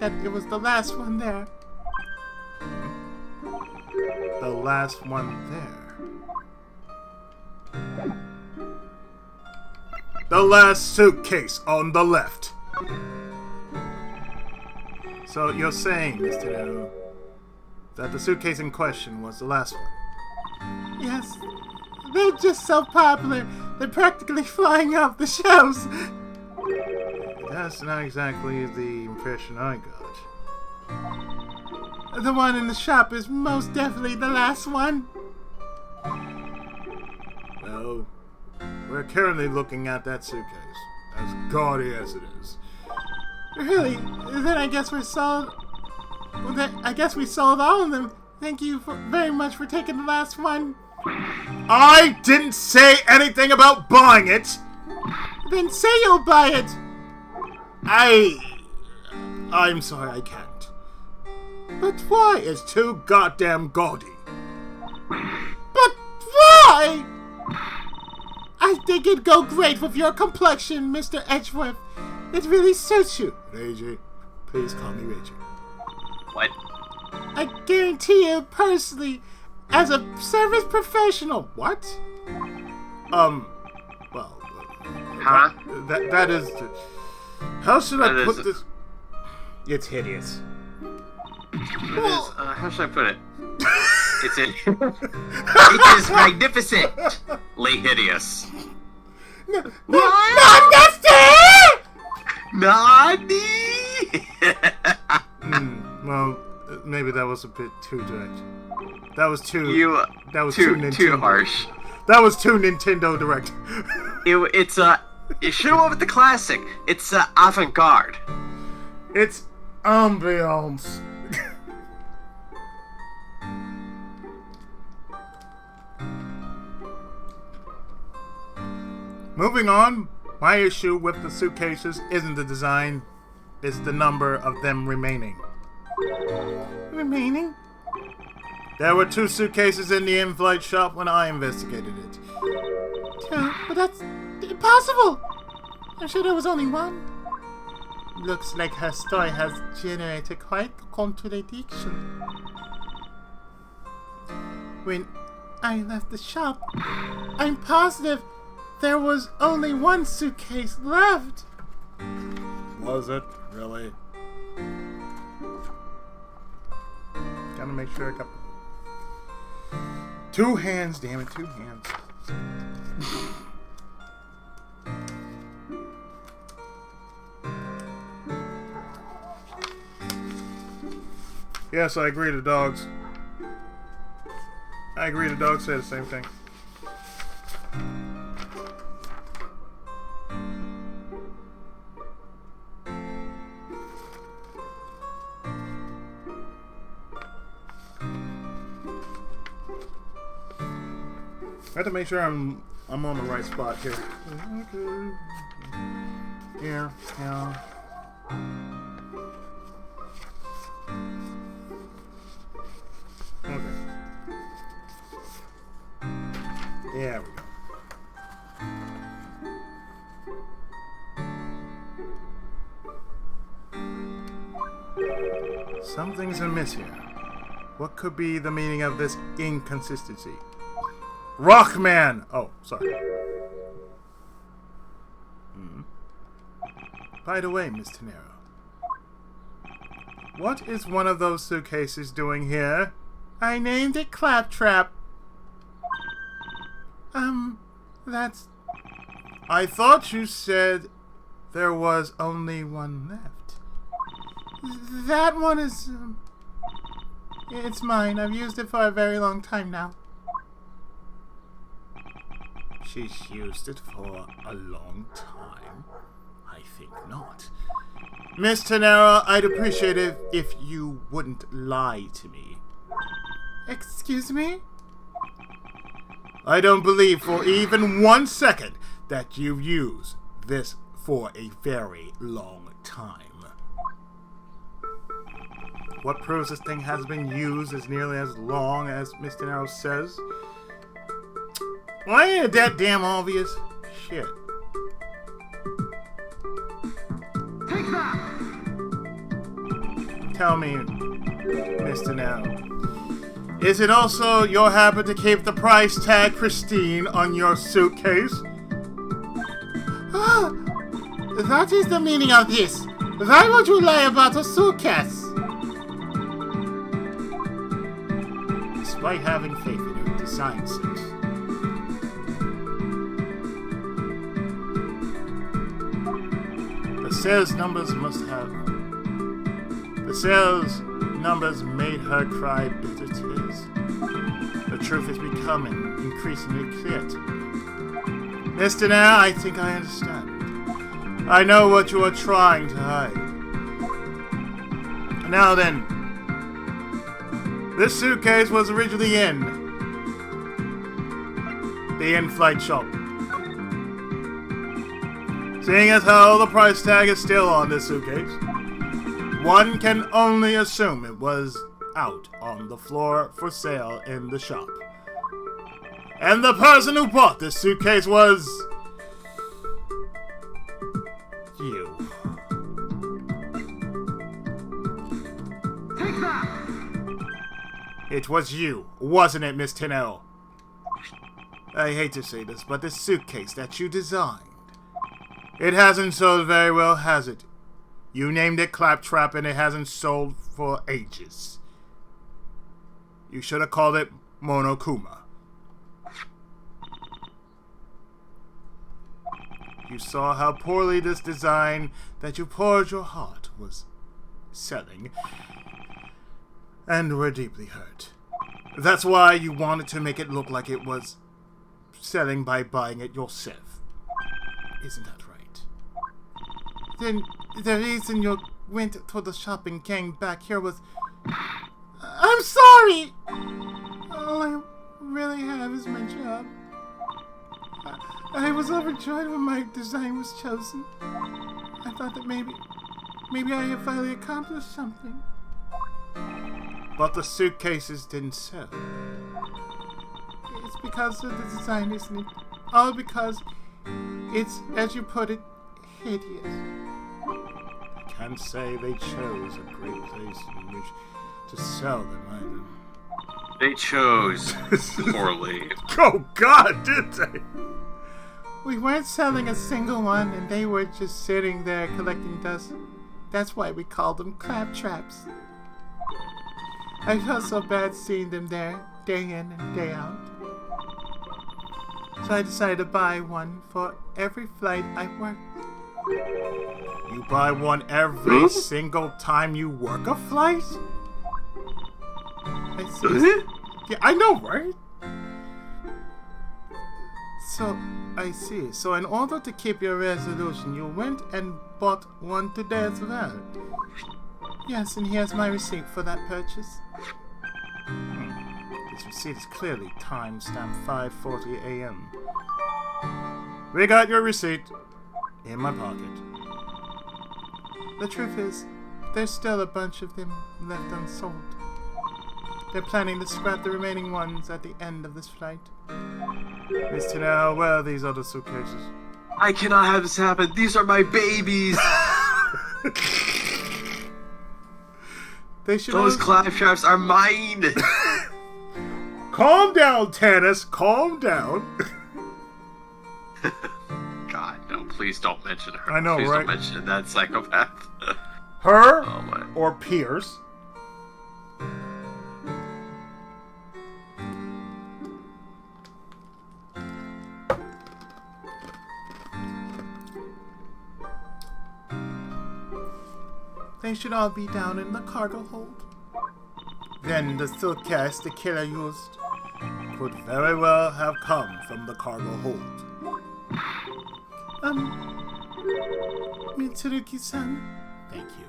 S1: that it was the last one there. The last one there. The last suitcase on the left. So you're saying, Mr. Arrow, that the suitcase in question was the last one? Yes. They're just so popular, they're practically flying off the shelves. That's not exactly the impression I got. The one in the shop is most definitely the last one. Well, we're currently looking at that suitcase, as gaudy as it is. Really? Then I guess we're sold. Well, then I guess we sold all of them. Thank you very much for taking the last one. I didn't say anything about buying it. Then say you'll buy it. I'm sorry, I can't. But why? It's too goddamn gaudy. But why? I think it'd go great with your complexion, Mr. Edgeworth. It really suits you. Reggie, please call me Reggie.
S2: What?
S1: I guarantee you personally, as a service professional. What? Well,
S2: Huh?
S1: that is. How should I
S2: That
S1: put
S2: is-
S1: this? It's hideous.
S2: It is, how should I put it? It is magnificent. Late hideous.
S1: Not
S2: Nani?
S1: Well, maybe that was a bit too direct. That was too.
S2: You
S1: That was too Nintendo.
S2: too harsh.
S1: That was too Nintendo Direct.
S2: It's you should have went with the classic. It's avant-garde.
S1: It's ambiance. Moving on, my issue with the suitcases isn't the design, it's the number of them remaining. Remaining? There were 2 suitcases in the in-flight shop when I investigated it. Yeah, but that's impossible! I'm sure there was only one. Looks like her story has generated quite a contradiction. When I left the shop, I'm positive there was only one suitcase left. Was it really? Gotta make sure I got 2 hands, damn it, 2 hands. Yes, I agree, the dogs. I agree, the dogs say the same thing. I have to make sure I'm on the right spot here. Okay. Here, yeah. Okay. There we go. Something's amiss here. What could be the meaning of this inconsistency? Rockman! Oh, sorry. By the way, Miss Tenero, what is one of those suitcases doing here? I named it Claptrap. That's... I thought you said there was only one left. That one is... it's mine. I've used it for a very long time now. She's used it for a long time? I think not. Miss Tenera, I'd appreciate it if you wouldn't lie to me. Excuse me? I don't believe for even 1 second that you've used this for a very long time. What proves this thing has been used as nearly as long as Miss Tenera says? Why ain't it that damn obvious? Shit.
S5: Take that!
S1: Tell me, Mr. Now, is it also your habit to keep the price tag pristine on your suitcase? Ah, that is the meaning of this. Why would you lie about a suitcase? Despite having faith in your design sense. The sales numbers made her cry bitter tears. The truth is becoming increasingly clear to me. Mr. Nair, I think I understand. I know what you are trying to hide. Now then, this suitcase was originally in the in-flight shop. Seeing as how the price tag is still on this suitcase, one can only assume it was out on the floor for sale in the shop. And the person who bought this suitcase was... you.
S5: Take that!
S1: It was you, wasn't it, Miss Tenero? I hate to say this, but the suitcase that you designed, it hasn't sold very well, has it? You named it Claptrap and it hasn't sold for ages. You should have called it Monokuma. You saw how poorly this design that you poured your heart was selling. and were deeply hurt. That's why you wanted to make it look like it was selling by buying it yourself. Isn't that right? Then the reason you went to the shop and came back here was... I'm sorry! All I really have is my job. I was overjoyed when my design was chosen. I thought that maybe I have finally accomplished something. But the suitcases didn't sell. It's because of the design, isn't it? All because it's, as you put it, hideous. I can't say they chose a great place in which to sell them either.
S2: They chose poorly.
S1: Oh God, did they? We weren't selling a single one, and they were just sitting there collecting dust. That's why we called them claptraps. I felt so bad seeing them there, day in and day out. So I decided to buy one for every flight I work. You buy one every single time you work a flight? I see. Yeah, I know, right? So, I see. So in order to keep your resolution, you went and bought one today as well. Yes, and here's my receipt for that purchase. This receipt is clearly timestamped 5:40 a.m. We got your receipt. In my pocket. The truth is, there's still a bunch of them left unsold. They're planning to scrap the remaining ones at the end of this flight. Mr. Now, where are these other suitcases?
S2: I cannot have this happen. These are my babies.
S1: They should
S2: Those claptraps are mine.
S1: Calm down, Tannis. Calm down.
S2: God, no, please don't mention her.
S1: I know,
S2: please
S1: right?
S2: Don't mention that psychopath.
S1: Her
S2: Oh my.
S1: or Pierce. They should all be down in the cargo hold. Then the suitcase the killer used could very well have come from the cargo hold. Mitsurugi-san, thank you.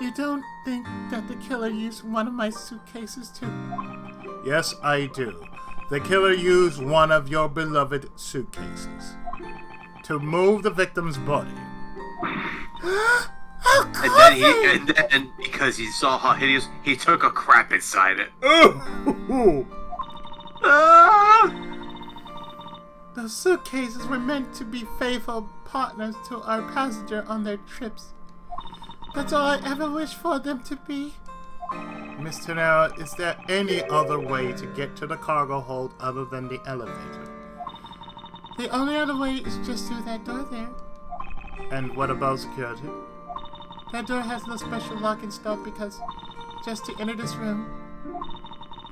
S1: You don't think that the killer used one of my suitcases too? Yes, I do. The killer used one of your beloved suitcases to move the victim's body.
S2: And then because he saw how hideous, he took a crap inside it.
S1: Ooh.
S2: Ah!
S1: Those suitcases were meant to be faithful partners to our passenger on their trips. That's all I ever wished for them to be. Mr. Nara, is there any other way to get to the cargo hold other than the elevator? The only other way is just through that door there. And what about security? That door has no special lock installed because just to enter this room,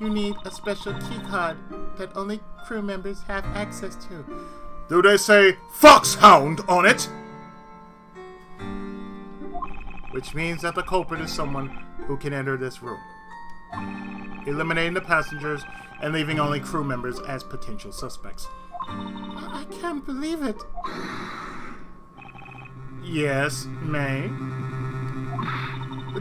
S1: you need a special key card that only crew members have access to. Do they say Foxhound on it? Which means that the culprit is someone who can enter this room, eliminating the passengers and leaving only crew members as potential suspects. I can't believe it. Yes, May?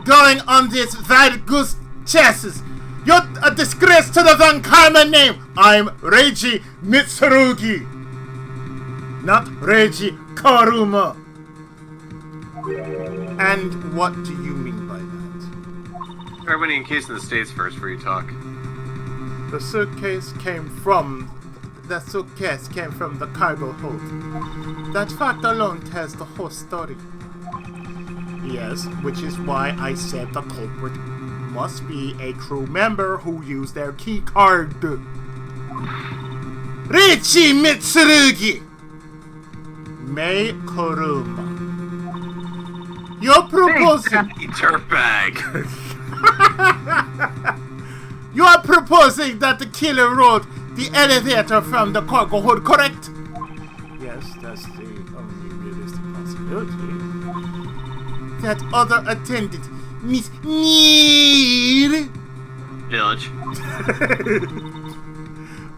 S1: Going on this wild goose chassis. You're a disgrace to the Von Karma name. I'm Reiji Mitsurugi, not Reiji Karuma. And what do you mean by that?
S2: Everybody in case in the States first before you talk.
S1: The suitcase came from the cargo hold. That fact alone tells the whole story. Yes, which is why I said the culprit must be a crew member who used their key card. Reichi Mitsurugi! Mei Kuruma. You're proposing...
S2: Big dirtbag!
S1: You are proposing that the killer rode the elevator from the cargo hold, correct? Yes, that's the only realistic possibility. That other attendant, Miss Neil,
S2: Village.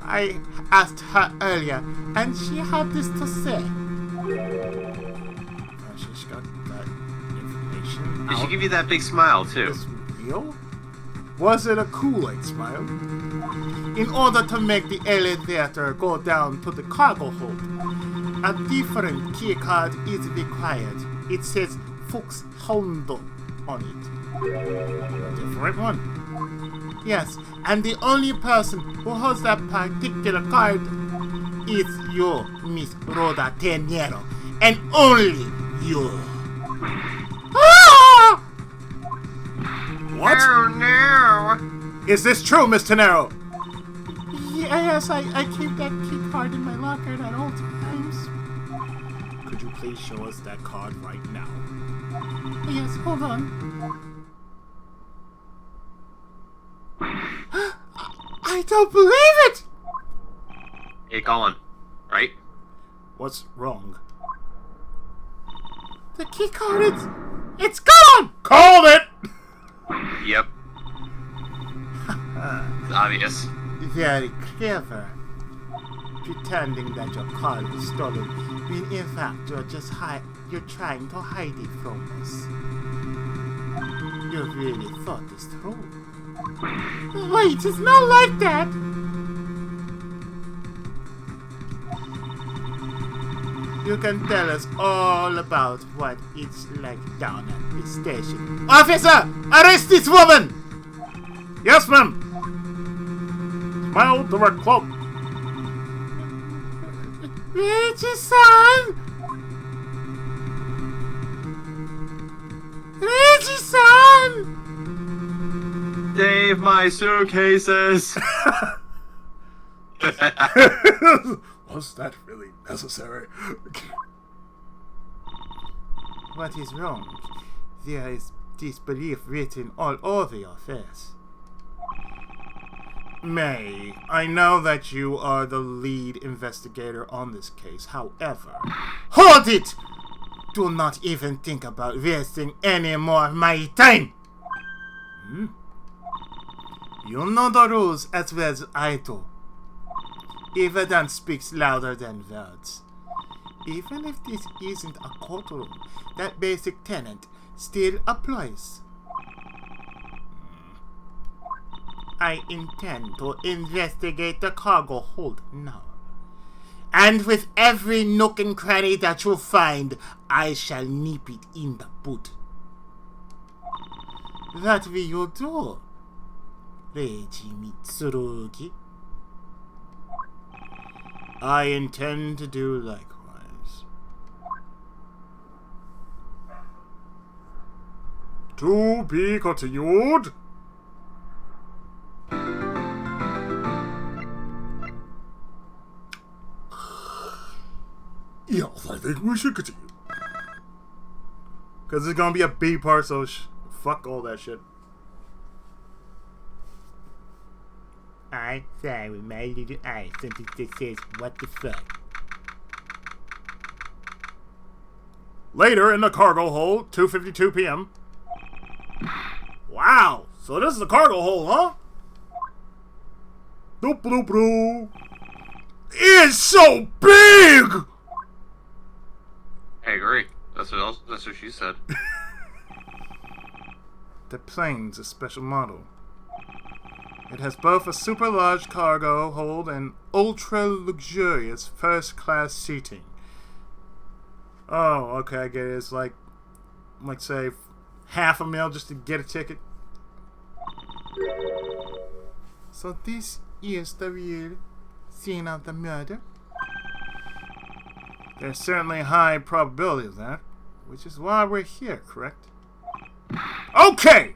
S1: I asked her earlier, and she had this to say. She got that information.
S2: Did she
S1: out.
S2: give you that big smile, too?
S1: This real? Was it a Kool-Aid smile? In order to make the elevator go down to the cargo hold, a different keycard is required. It says Fox Hondo on it. A different one. Yes, and the only person who holds that particular card is you, Miss Rhoda Tenero, and only you. Ah! What?
S2: Oh, no.
S1: Is this true, Miss Tenero? Yes, I keep that key card in my locker at all times. Could you please show us that card right now? Yes, hold on. I don't believe it!
S2: Hey, Colin. Right?
S1: What's wrong? The key card, it's gone! Called it!
S2: Yep. It's obvious.
S1: Very clever. Pretending that your card was stolen when in fact you're trying to hide it from us. You really thought this through. Wait, it's not like that! You can tell us all about what it's like down at the station. Officer! Arrest this woman! Yes, ma'am! Smile direct club. Reggie-san! Reggie-san!
S2: Save my suitcases!
S1: Was that really necessary? What is wrong? There is disbelief written all over your face. May, I know that you are the lead investigator on this case. However, hold it! Do not even think about wasting any more of my time! You know the rules as well as I do. Evidence speaks louder than words. Even if this isn't a courtroom, that basic tenet still applies. I intend to investigate the cargo hold now. And with every nook and cranny that you find, I shall nip it in the bud. What will you do, Reiji Mitsurugi? I intend to do likewise. To be continued. Yes, I think we should continue. Because it's going to be a B part, so fuck all that shit. I say with my little eyes something that says, what the fuck? Later in the cargo hold, 2:52 p.m. Wow, so this is the cargo hold, huh? Doop doop doop. It's so big!
S2: I agree. That's what she said.
S1: The plane's a special model. It has both a super large cargo hold and ultra luxurious first class seating. Oh, okay, I get it. It's like say, $500,000 just to get a ticket. So this is the real scene of the murder? There's certainly a high probability of that, which is why we're here, correct? Okay!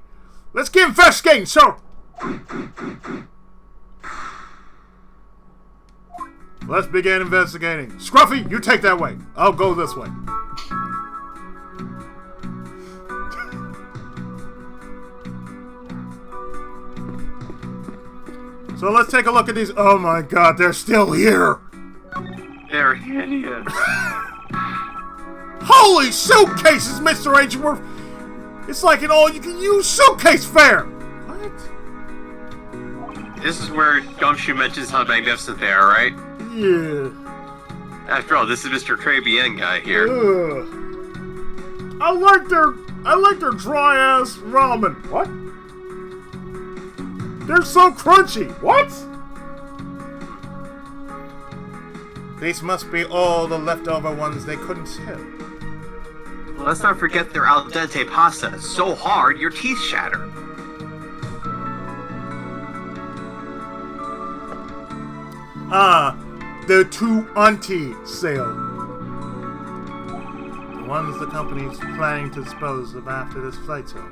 S1: Let's get investigating, sir! Let's begin investigating. Scruffy, you take that way. I'll go this way. So let's take a look at these. Oh my god, they're still here!
S2: They're hideous.
S1: Holy suitcases, Mr. Agenworth! It's like an all-you-can-use suitcase fair! What?
S2: This is where Gumshoe mentions how magnificent they are, right?
S1: Yeah.
S2: After all, this is Mr. Trebien guy here.
S1: I like their dry ass ramen. What? They're so crunchy. What? These must be all the leftover ones they couldn't sell.
S2: Let's not forget their al dente pasta. It's so hard, your teeth shatter.
S1: Ah, the two auntie sale. The ones the company's planning to dispose of after this flight's over.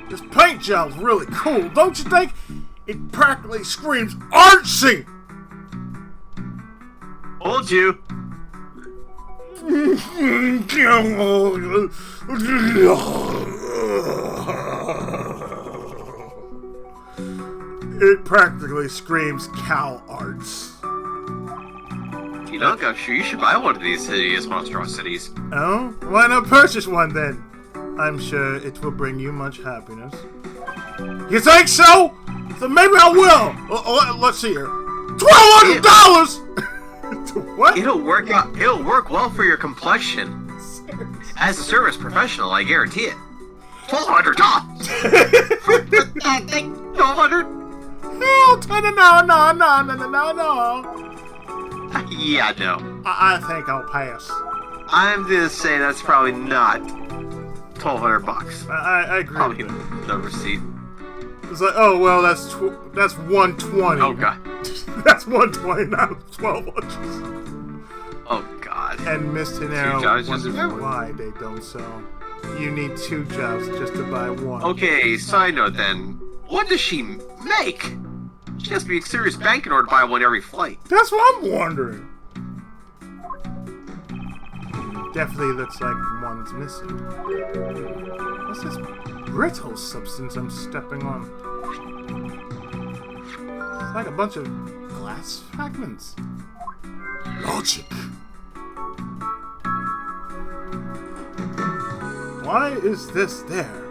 S1: This paint gel's really cool, don't you think? It practically screams artsy!
S2: Told you.
S1: It practically screams cow arts.
S2: You know, Gumshoe, you should buy one of these hideous monstrosities.
S1: Oh? Why not purchase one then? I'm sure it will bring you much happiness. You think so? So maybe I will. Let's see here. $1,200! What?
S2: It'll work out. It'll work well for your complexion. As a service professional, I guarantee it. $1,200. $1,200.
S1: Hell, no.
S2: Yeah, no.
S1: I think I'll pass.
S2: I'm gonna say that's probably not $1,200.
S1: I agree.
S2: Probably
S1: with it.
S2: the receipt.
S1: It's like, oh well, that's 120.
S2: Oh god.
S1: That's 120, not 1200.
S2: Oh god.
S1: And Miss Tenero
S2: jobs
S1: wonders
S2: just remember.
S1: why they don't sell. You need 2 jobs just to buy one.
S2: Okay, side note then. What does she make? She has to be a serious bank in order to buy one every flight.
S1: That's what I'm wondering. Definitely looks like one's missing. What's this brittle substance I'm stepping on? It's like a bunch of glass fragments. Logic. Why is this there?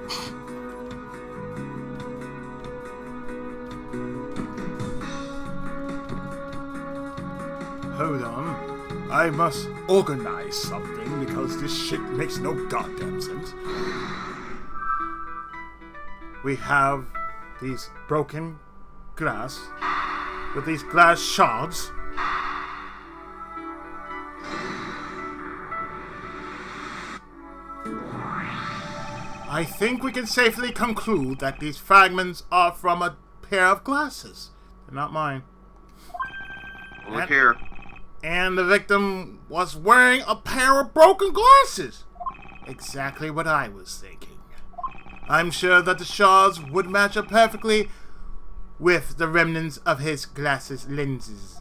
S1: Hold on. I must organize something because this shit makes no goddamn sense. We have these broken glass with these glass shards. I think we can safely conclude that these fragments are from a pair of glasses. They're not mine.
S2: Look here.
S1: And the victim was wearing a pair of broken glasses. Exactly what I was thinking. I'm sure that the shards would match up perfectly with the remnants of his glasses lenses.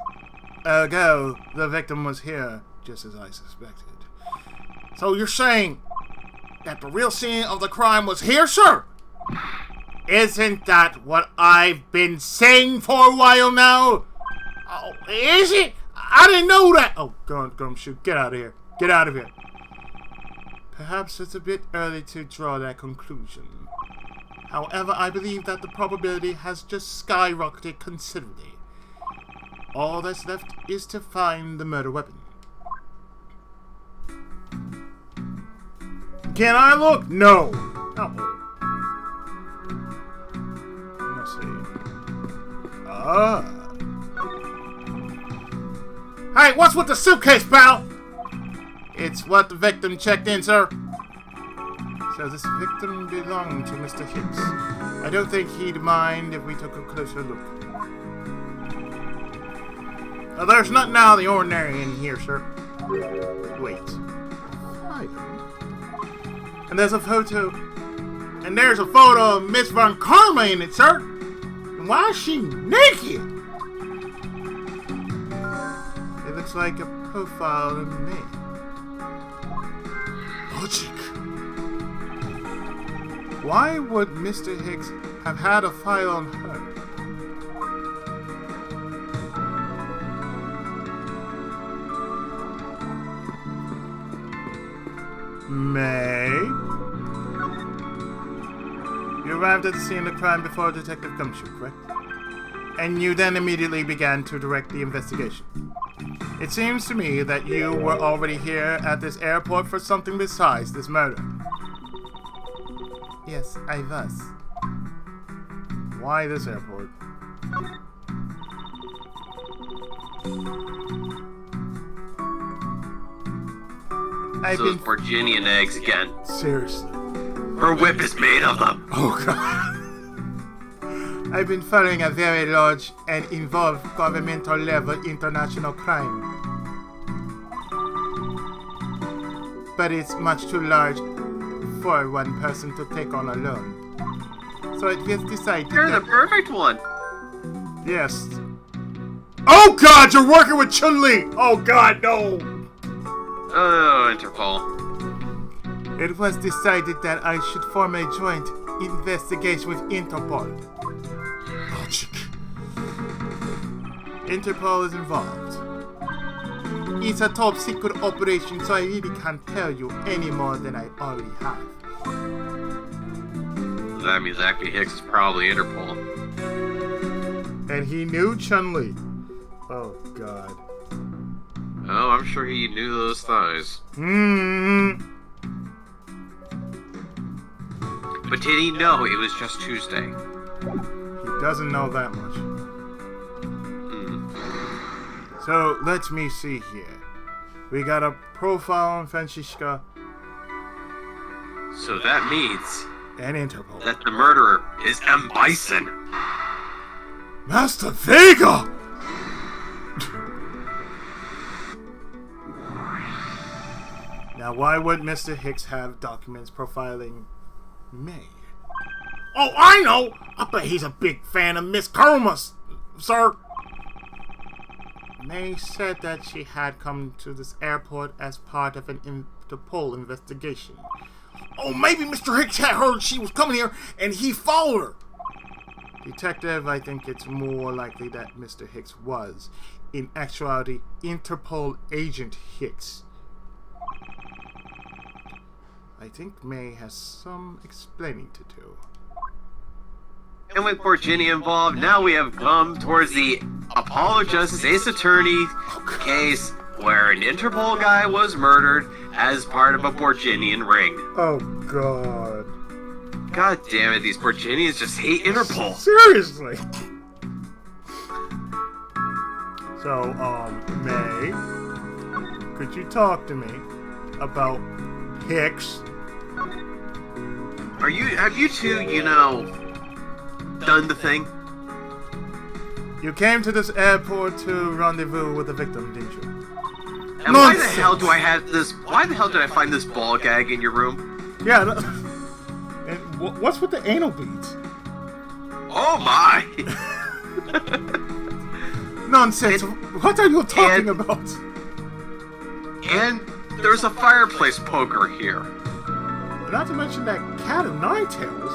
S1: Ergo, the victim was here, just as I suspected. So you're saying that the real scene of the crime was here, sir? Isn't that what I've been saying for a while now? Oh, is it? I didn't know that! Oh, Gumshoe, get out of here. Get out of here. Perhaps it's a bit early to draw that conclusion. However, I believe that the probability has just skyrocketed considerably. All that's left is to find the murder weapon. Can I look? No. Oh. Let's see. Hey, what's with the suitcase, pal? It's what the victim checked in, sir. So this victim belonged to Mr. Hicks. I don't think he'd mind if we took a closer look. There's nothing out of the ordinary in here, sir. Wait. And there's a photo. And there's a photo of Miss Von Karma in it, sir. And why is she naked? It looks like a profile of me. Logic. Why would Mr. Hicks have had a file on her? May? You arrived at the scene of the crime before Detective Gumshoe, correct? and you then immediately began to direct the investigation. It seems to me that you were already here at this airport for something besides this murder. Yes, I was. Why this airport? I've
S2: Those
S1: been...
S2: Virginian eggs again.
S1: Seriously.
S2: Her whip is made of them.
S1: Oh god. I've been following a very large and involved governmental level international crime. But it's much too large for one person to take on alone. So it was decided
S2: You're the
S1: that...
S2: perfect one.
S1: Yes. Oh god, you're working with Chun-Li! Oh god, no!
S2: Oh, Interpol.
S1: It was decided that I should form a joint investigation with Interpol. Logic. Interpol is involved. It's a top secret operation, so I really can't tell you any more than I already have.
S2: That means Zachary Hicks is probably Interpol.
S1: And he knew Chun-Li. Oh god.
S2: Oh, I'm sure he knew those thighs. But did he know it was just Tuesday?
S1: He doesn't know that much.
S2: Hmm.
S1: So, let me see here. We got a profile on Francisca
S2: So that means
S1: and Interpol.
S2: that the murderer is M. Bison.
S1: Master Vega! Now, why would Mr. Hicks have documents profiling May? Oh, I know! I bet he's a big fan of Miss Karma, sir. May said that she had come to this airport as part of an Interpol investigation. Oh, maybe Mr. Hicks had heard she was coming here and he followed her. Detective, I think it's more likely that Mr. Hicks was, in actuality, Interpol agent Hicks. I think May has some explaining to do.
S2: And with Virginia involved, now we have come towards the Apollo Justice Ace Attorney case where an Interpol guy was murdered as part of a Borginian ring.
S1: Oh, God.
S2: God damn it, these Borginians just hate Interpol.
S1: Seriously? So, May, could you talk to me about Hicks?
S2: Have you two, done the thing?
S1: You came to this airport to rendezvous with the victim, didn't you?
S2: And why the hell do I have this? Why the hell did I find this ball gag in your room?
S1: Yeah. And what's with the anal beads?
S2: Oh my!
S1: Nonsense. What are you talking about?
S2: And there's a fireplace poker here.
S1: Not to mention that cat of nine tails.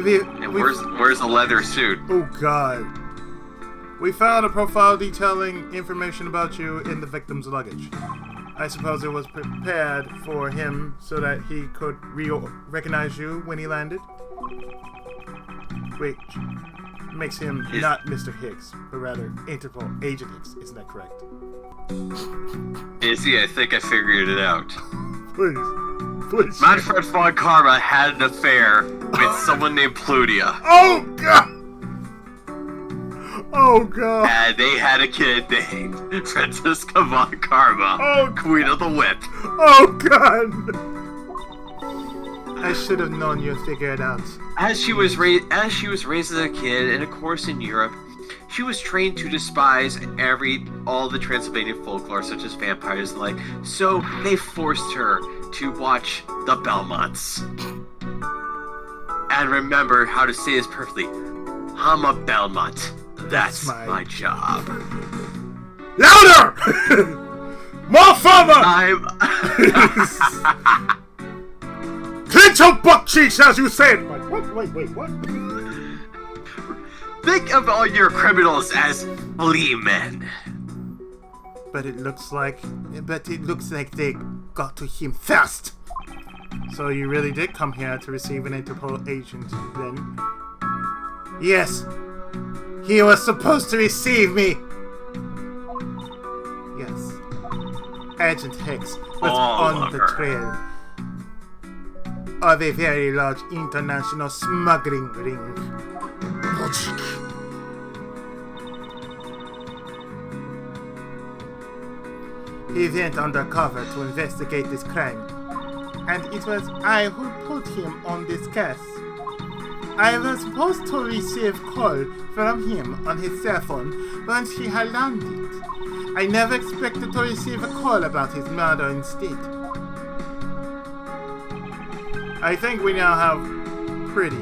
S2: And where's the leather suit?
S1: Oh god. We found a profile detailing information about you in the victim's luggage. I suppose it was prepared for him so that he could recognize you when he landed. Which makes him not Mr. Hicks, but rather Interpol Agent Hicks. Isn't that correct?
S2: I think I figured it out.
S1: Please.
S2: Manfred von Karma had an affair with someone named Plutia.
S1: Oh god! Oh god!
S2: And they had a kid named Francisca von Karma, Queen of the Whip.
S1: Oh god! I should have known you'd figure it out.
S2: As she was raised as a kid, and of course in Europe, she was trained to despise all the Transylvanian folklore, such as vampires and the like. So they forced her to watch the Belmonts and remember how to say this perfectly. I'm a Belmont. That's my job.
S1: Louder! More father! Clench your butt cheeks as you said. Like, what? Wait, what?
S2: Think of all your criminals as flea men.
S1: But it looks like they got to him fast. So you really did come here to receive an Interpol agent, then? Yes. He was supposed to receive me. Yes. Agent Hicks was on the trail of a very large international smuggling ring. He went undercover to investigate this crime, and it was I who put him on this case. I was supposed to receive call from him on his cell phone once he had landed. I never expected to receive a call about his murder instead. I think we now have pretty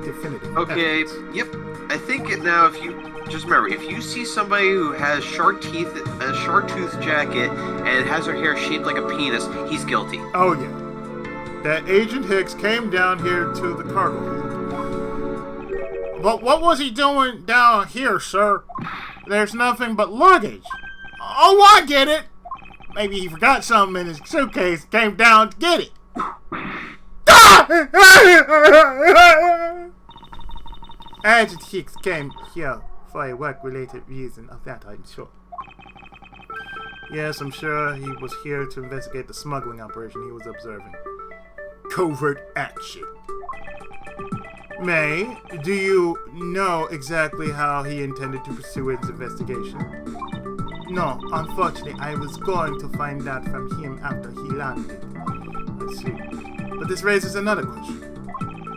S1: definitive
S2: Okay,
S1: evidence.
S2: yep. I think now if you just remember, if you see somebody who has shark teeth, a shark tooth jacket, and has her hair shaped like a penis, he's guilty.
S1: Oh yeah. That Agent Hicks came down here to the cargo hold. But what was he doing down here, sir? There's nothing but luggage. Oh, I get it. Maybe he forgot something in his suitcase, came down to get it. Agent Hicks came here for a work-related reason, of that I'm sure. Yes, I'm sure he was here to investigate the smuggling operation he was observing. Covert action. May, do you know exactly how he intended to pursue his investigation? No, unfortunately, I was going to find out from him after he landed. I see. But this raises another question.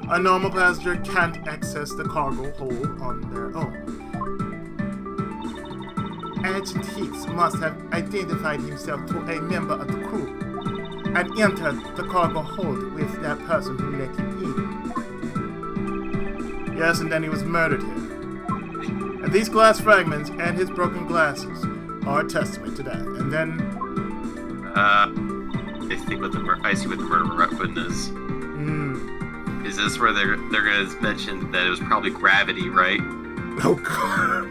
S1: A normal passenger can't access the cargo hold on their own. Agent Hicks must have identified himself to a member of the crew and entered the cargo hold with that person who let him in. Yes, and then he was murdered here. And these glass fragments and his broken glasses are a testament to that. And then...
S2: I see what the murder weapon is. Is this where they're gonna mention that it was probably gravity, right?
S1: Oh god.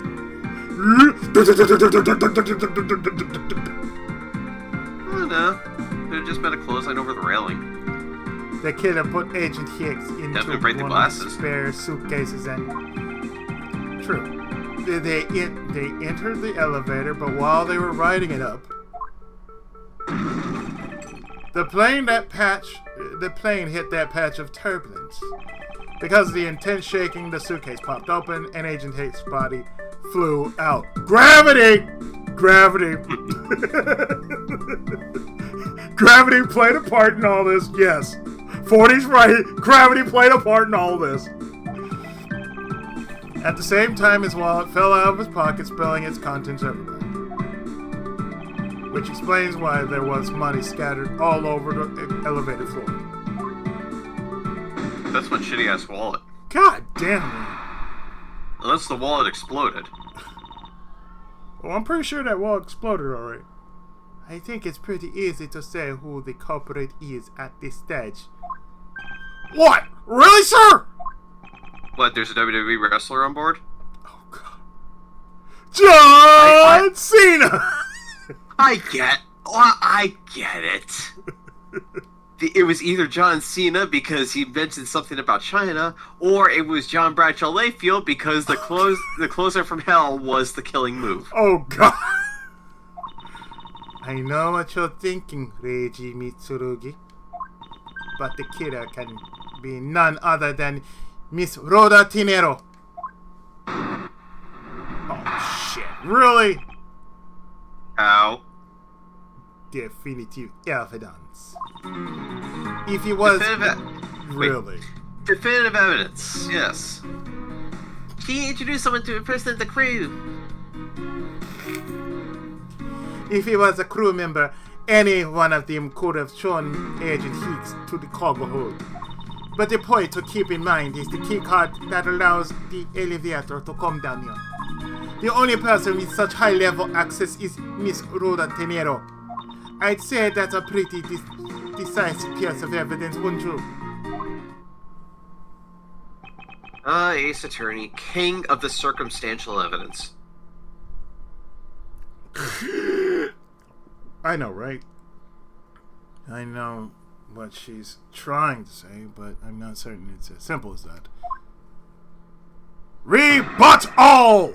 S2: Oh no. Could have just been a clothesline over the railing.
S1: The killer put Agent Hicks into
S2: Definitely break the
S1: one
S2: glasses.
S1: of the spare suitcases and... True. They entered the elevator, but while they were riding it up, the plane hit that patch of turbulence. Because of the intense shaking, the suitcase popped open and Agent Hicks' body flew out. Gravity! Gravity. Gravity played a part in all this, yes. 40's right, gravity played a part in all this. At the same time, his wallet fell out of his pocket, spilling its contents everywhere. Which explains why there was money scattered all over the elevator floor.
S2: That's one shitty ass wallet.
S1: God damn it.
S2: Unless the wallet exploded.
S1: Well, I'm pretty sure that wall exploded alright. I think it's pretty easy to say who the culprit is at this stage. What? Really, sir?
S2: What, there's a WWE wrestler on board?
S1: Oh, God. John Cena!
S2: I get it. It was either John Cena because he mentioned something about China, or it was John Bradshaw Layfield because the closer from hell was the killing move.
S1: Oh, God. I know what you're thinking, Reiji Mitsurugi. But the killer can be none other than Miss Rhoda Tinero. Oh, shit. Really?
S2: How?
S1: Definitive evidence. If he was... Really?
S2: Definitive evidence, yes. He introduced someone to a person in the crew.
S1: If he was a crew member, any one of them could have shown Agent Hicks to the cargo hold. But the point to keep in mind is the key card that allows the elevator to come down here. The only person with such high-level access is Miss Rhoda Tenero. I'd say that's a pretty decisive piece of evidence, wouldn't you?
S2: Ace Attorney, king of the circumstantial evidence.
S1: I know, right? I know what she's trying to say, but I'm not certain it's as simple as that. Rebut all!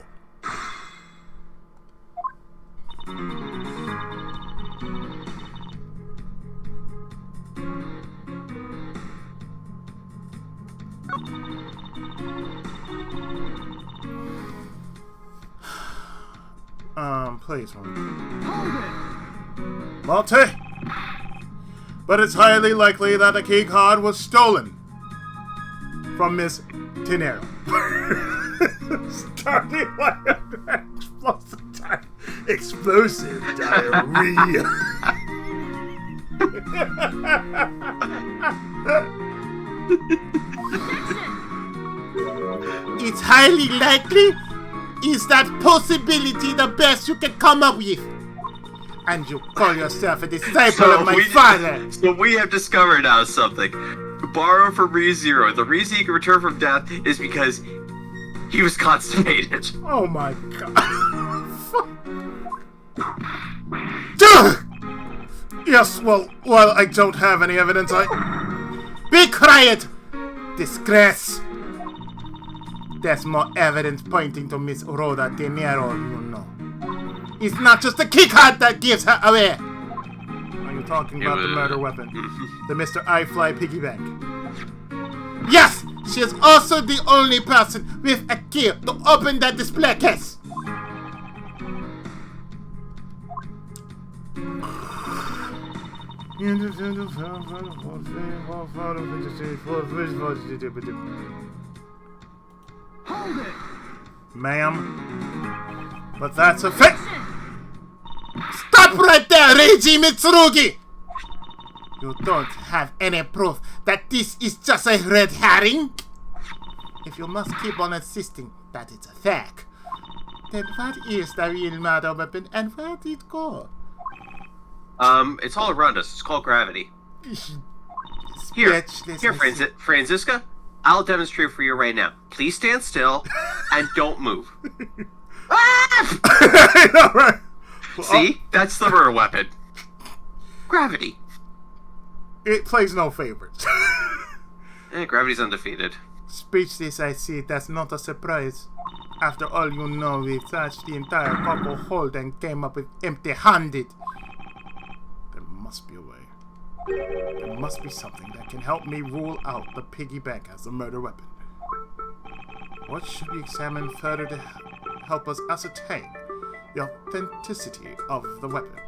S1: Please, Multi! But it's highly likely that the key card was stolen from Miss Tenero. Starting like explosive diarrhea. It's highly likely. Is that possibility the best you can come up with? And you call yourself a disciple of my father.
S2: So we have discovered now something. To borrow from ReZero, the reason he can return from death is because he was constipated.
S1: Oh my god. Yes, well, I don't have any evidence. Be quiet! Disgrace! There's more evidence pointing to Miss Rhoda De Niro, you know. It's not just the key card that gives her away! Are you talking about the murder weapon? The Mr. I-Fly piggy bank? Yes! She is also the only person with a key to open that display case!
S5: Hold it!
S1: Ma'am. But that's a fake. Stop right there, Reiji Mitsurugi! You don't have any proof that this is just a red herring? If you must keep on insisting that it's a fake, then what is the real murder weapon and where did it go?
S2: It's all around us. It's called gravity. Here, Franziska. I'll demonstrate for you right now. Please stand still and don't move. See? That's the murder weapon. Gravity.
S1: It plays no favorites.
S2: Gravity's undefeated.
S1: Speechless, I see. That's not a surprise. After all, you know, we searched the entire cocoa hold and came up with empty-handed. There must be a way. There must be something that can help me rule out the piggy bank as a murder weapon. What should we examine further to help us ascertain the authenticity of the weapon?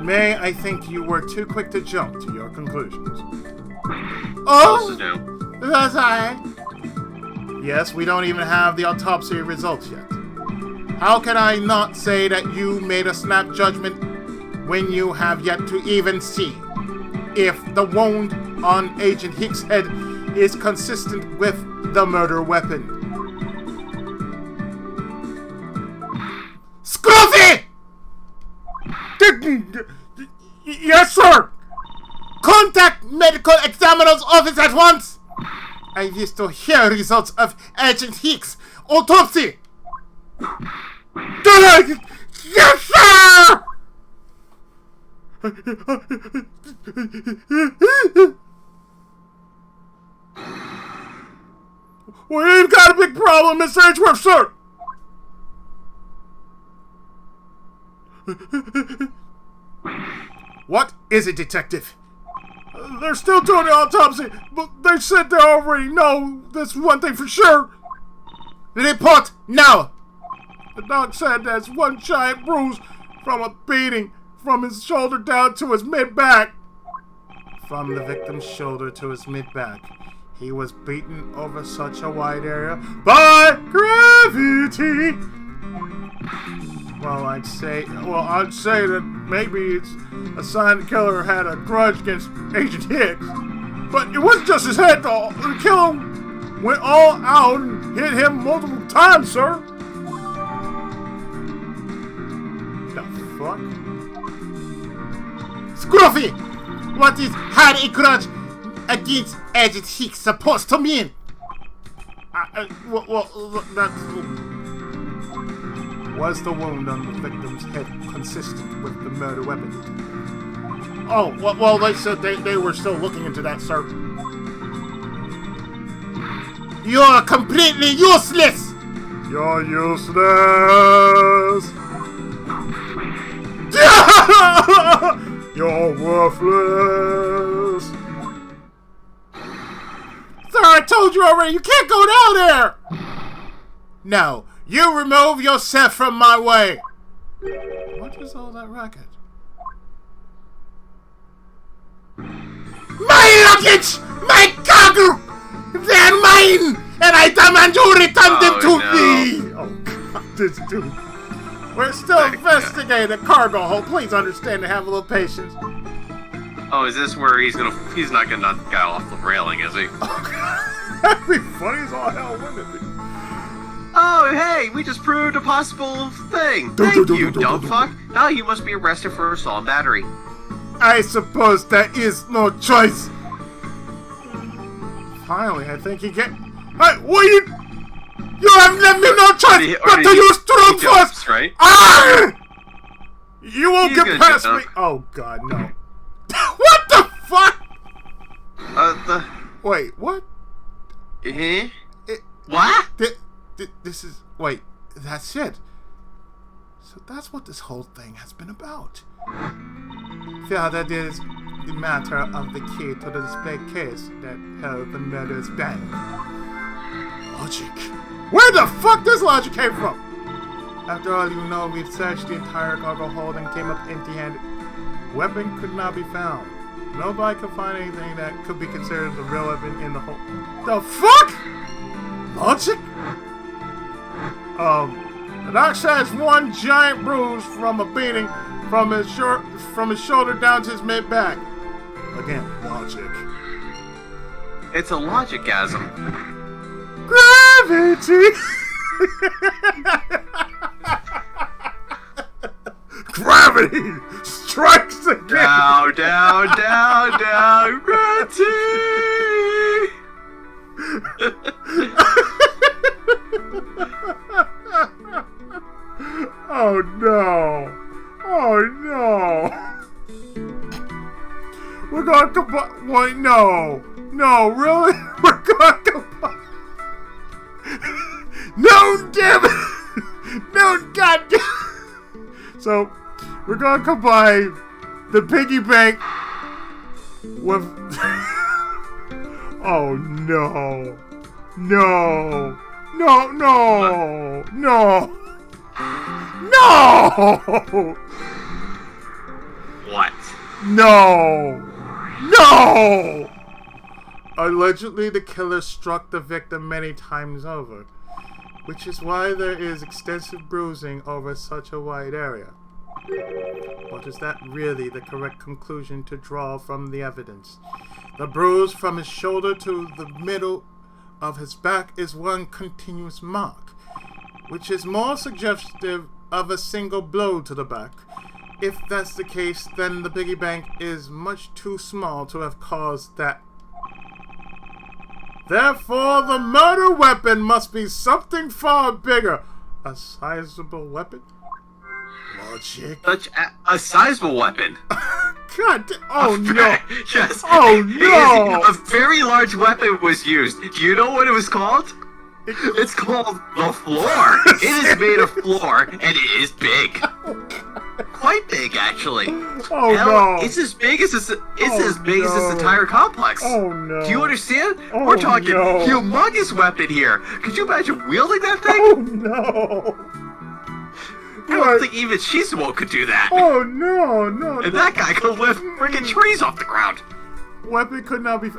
S1: May, I think you were too quick to jump to your conclusions. Oh! Was I? Yes, we don't even have the autopsy results yet. How can I not say that you made a snap judgment when you have yet to even see if the wound on Agent Hicks' head is consistent with the murder weapon? Scruffy! Yes, sir! Contact medical examiner's office at once! I wish to hear results of Agent Hicks' autopsy! Yes, sir! We've got a big problem, Mr. Edgeworth, sir! What is it, Detective? They're still doing the autopsy, but they said they already know this one thing for sure. Report now! The doc said there's one giant bruise from a beating from his shoulder down to his mid-back. From the victim's shoulder to his mid-back. He was beaten over such a wide area by gravity. Well, I'd say that maybe it's a sign the killer had a grudge against Agent Hicks. But it wasn't just his head, though. The killer went all out and hit him multiple times, sir. The fuck? Scruffy! What is had a grudge against Agent Hicks supposed to mean? Well, that's... Was the wound on the victim's head consistent with the murder weapon? Oh, well, they said they were still looking into that, sir. You're completely useless! You're useless! You're worthless! Sir, I told you already, you can't go down there! No, you remove yourself from my way! What is all that racket? My luggage! My cargo! They're mine! And I demand you return them to me! Oh god, this dude. We're still investigating the cargo hold. Please understand and have a little patience.
S2: Oh, is this where he's not gonna knock the guy off the railing, is he?
S1: That'd be funny as all hell, wouldn't it be?
S2: Oh, hey, we just proved a possible thing. Thank you, dumb fuck. Now you must be arrested for assault and battery.
S1: I suppose there is no choice. Finally, I think he get. Hey, what you? You have left me no choice but to use strong force,
S2: right?
S1: Ah! You won't
S2: He's
S1: get past
S2: gonna
S1: me. Oh God, no! What the fuck? Wait, what?
S2: What?
S1: This is. Wait, that's it. So that's what this whole thing has been about. Yeah, that is the matter of the key to the display case that held the murder's bank. Logic. Where the fuck does logic came from? After all, you know, we've searched the entire cargo hold and came up empty-handed. Weapon could not be found. Nobody could find anything that could be considered the real weapon in the hold. The fuck? Logic? The doctor has one giant bruise from a beating from his shoulder down to his mid-back. Again, logic.
S2: It's a logic-gasm.
S1: Gravity! Gravity strikes again!
S2: Down, down, down, down, gravity!
S1: Oh no! Oh no! We're gonna combine. Wait, no! No, really? We're gonna combine. No, damn it! No, goddamn! So, we're gonna combine the piggy bank with. Oh no! No! No! No! No! No!
S2: What?
S1: No! No! Allegedly, the killer struck the victim many times over, which is why there is extensive bruising over such a wide area. But is that really the correct conclusion to draw from the evidence? The bruise from his shoulder to the middle of his back is one continuous mark, which is more suggestive of a single blow to the back. If that's the case, then the piggy bank is much too small to have caused that. Therefore, the murder weapon must be something far bigger. A sizable weapon? Logic.
S2: Such a sizable weapon.
S1: God, oh no.
S2: Yes.
S1: Oh no.
S2: A very large weapon was used. Do you know what it was called? It's called the floor. It is made of floor, and it is big. Quite big, actually.
S1: Oh
S2: Hell,
S1: no.
S2: it's as big as this
S1: no.
S2: entire complex.
S1: Oh no.
S2: Do you understand?
S1: Oh,
S2: We're talking
S1: no.
S2: humongous weapon here. Could you imagine wielding that thing?
S1: Oh no.
S2: I don't think even Shizuo could do that.
S1: Oh no, no.
S2: And that guy could lift freaking trees off the ground.
S1: Weapon could not be.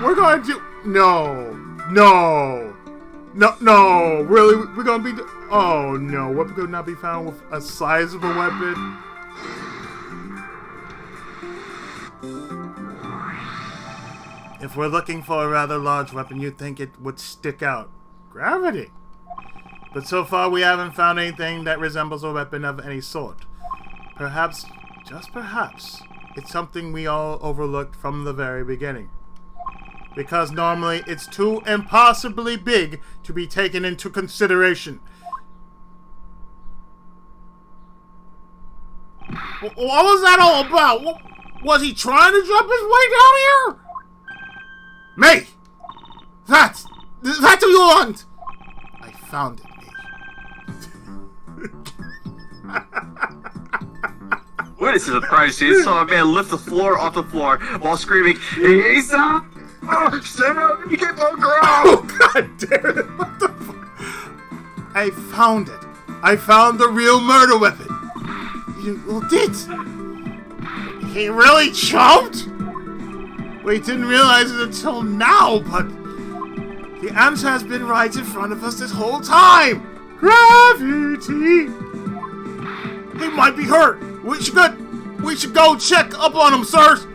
S1: We're going to. No. No. No, no, really? We're gonna be. Oh no, weapon could not be found with a sizable weapon. If we're looking for a rather large weapon, you'd think it would stick out. Gravity. But so far, we haven't found anything that resembles a weapon of any sort. Perhaps, just perhaps, it's something we all overlooked from the very beginning. because normally it's too impossibly big to be taken into consideration. What was that all about? Was he trying to jump his way down here? May! That's what you want! I found it, May.
S2: Witnesses of the crime scene saw a man lift the floor off the floor while screaming, "Hey, stop! Oh, stand up! You get on ground!"
S1: Oh, god damn it! What the fuck? I found it. I found the real murder weapon. You did? He really jumped? We didn't realize it until now, but the answer has been right in front of us this whole time. Gravity. He might be hurt. We should go check up on him, sirs.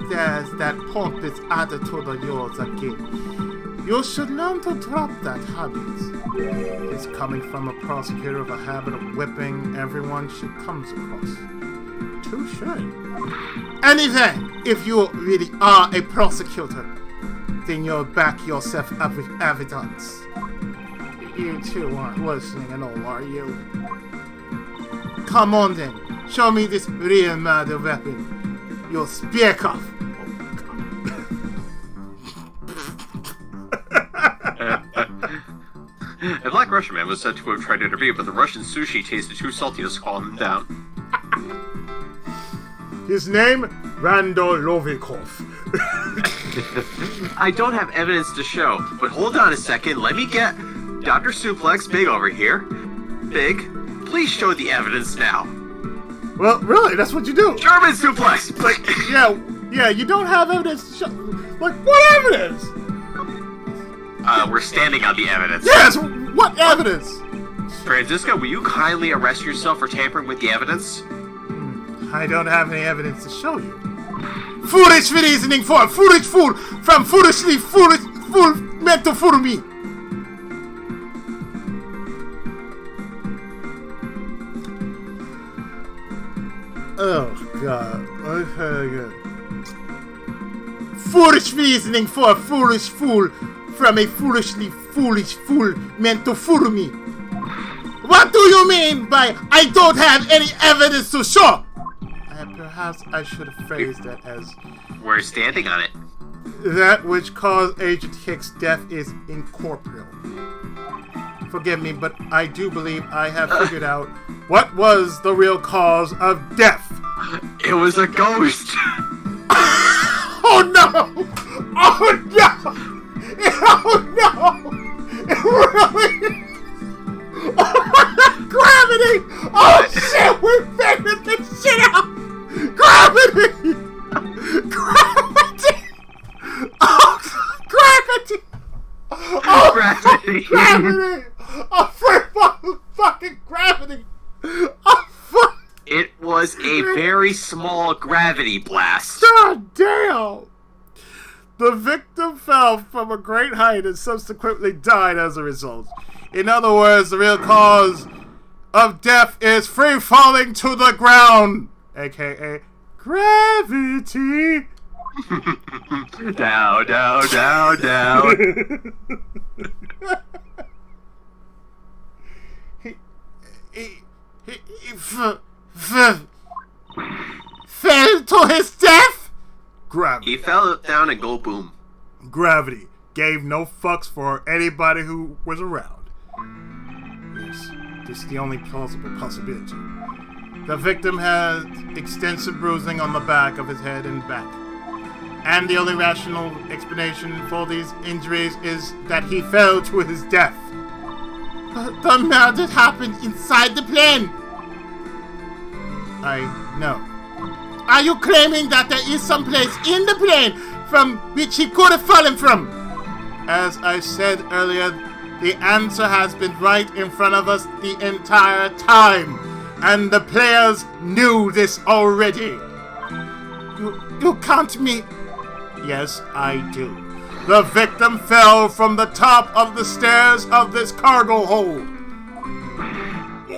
S1: There's that pompous attitude of yours again. You should learn to drop that habit. It's coming from a prosecutor of a habit of whipping everyone she comes across. Touché. Anything, if you really are a prosecutor, then you'll back yourself up with evidence. You two aren't listening at all, are you? Come on then, show me this real murder weapon. Your spear cuff.
S2: A black Russian man was said to have tried to intervene, but the Russian sushi tasted too salty to calm him down.
S1: His name, Randall Lovikov.
S2: I don't have evidence to show, but hold on a second. Let me get Dr. Suplex Big over here. Big, please show the evidence now.
S1: Well, really, that's what you do.
S2: German Suplex!
S1: Like, yeah, you don't have evidence to show. Like, what evidence?
S2: We're standing on the evidence.
S1: Yes, what evidence?
S2: Francisco, will you kindly arrest yourself for tampering with the evidence?
S1: I don't have any evidence to show you. Foolish reasoning for a foolish fool from foolishly fool meant to fool me. Oh, God. Okay, good. Foolish reasoning for a foolish fool from a foolishly foolish fool meant to fool me. What do you mean by I don't have any evidence to show? Perhaps I should have phrased that as
S2: We're standing on it.
S1: that which caused Agent Hicks' death is incorporeal. Forgive me, but I do believe I have figured out what was the real cause of death.
S2: It was a ghost.
S1: Oh no! Oh no! Oh no! It really? Gravity! Oh shit! We're figuring this shit out! Gravity! Gravity! Oh, gravity! Oh,
S2: Gravity.
S1: Gravity! Oh, fucking gravity! Oh, fuck!
S2: It was a very small gravity blast.
S1: God damn! The victim fell from a great height and subsequently died as a result. In other words, the real cause of death is free falling to the ground, aka gravity.
S2: Down, down, down, down.
S1: He fell to his death? Gravity.
S2: He fell down and go boom.
S1: Gravity gave no fucks for anybody who was around. Yes, this is the only plausible possibility. The victim had extensive bruising on the back of his head and back. And the only rational explanation for these injuries is that he fell to his death. But the murder happened inside the plane. I know. Are you claiming that there is some place in the plane from which he could have fallen from? As I said earlier, the answer has been right in front of us the entire time. And the players knew this already. You count me? Yes, I do. The victim fell from the top of the stairs of this cargo hold.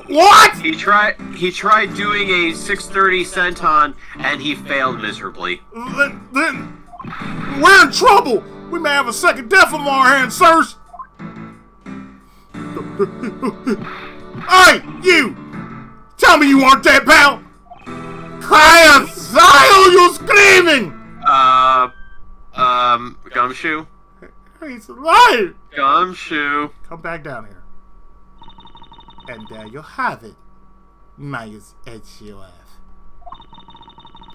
S1: What?
S2: He tried doing a 630 senton and he failed miserably.
S1: We're in trouble! We may have a second death on our hands, sirs! Hey, you! Tell me you aren't dead, pal! Kyle, you screaming!
S2: Gumshoe?
S1: He's alive!
S2: Gumshoe.
S1: Come back down here. And there you have it, Myers HUF.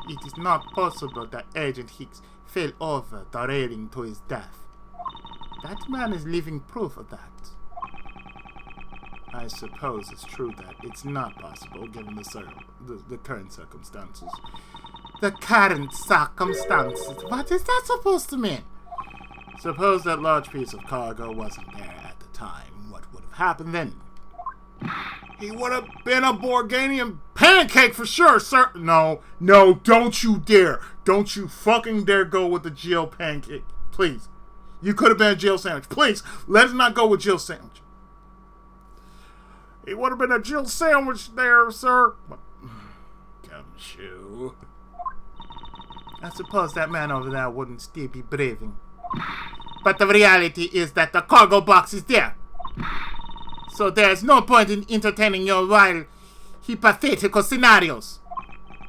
S1: It is not possible that Agent Hicks fell over the railing to his death. That man is living proof of that. I suppose it's true that it's not possible given the current circumstances. The current circumstances? What is that supposed to mean? Suppose that large piece of cargo wasn't there at the time. What would have happened then? He would have been a Borganian pancake for sure, sir. No, don't you dare. Don't you fucking dare go with the Jill pancake. Please. You could have been a Jill sandwich. Please, let's not go with Jill sandwich. It would have been a Jill sandwich there, sir. Gumshoe. I suppose that man over there wouldn't still be breathing. But the reality is that the cargo box is there. So there's no point in entertaining your wild, hypothetical scenarios.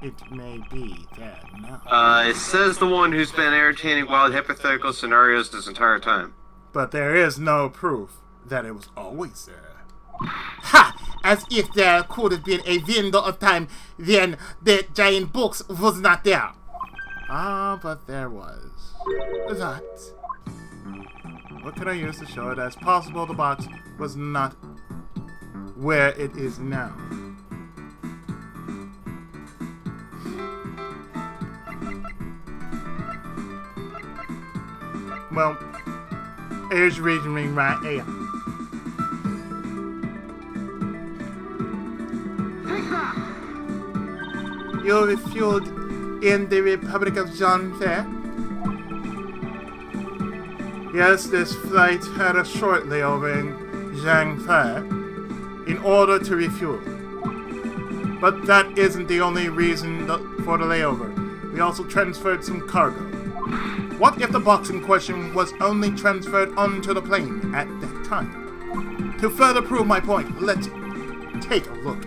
S1: It may be there now.
S2: It says the one who's been entertaining wild hypothetical scenarios this entire time.
S1: But there is no proof that it was always there. Ha! As if there could have been a window of time when the giant box was not there. Ah, but there was. That. What can I use to show it as possible the box was not where it is now? Well, here's reasoning right here.
S5: Take that!
S1: You refueled in the Republic of Zhangfei? Yes, this flight had a short layover in Zhangfei in order to refuel. But that isn't the only reason for the layover. We also transferred some cargo. What if the box in question was only transferred onto the plane at that time? To further prove my point, let's take a look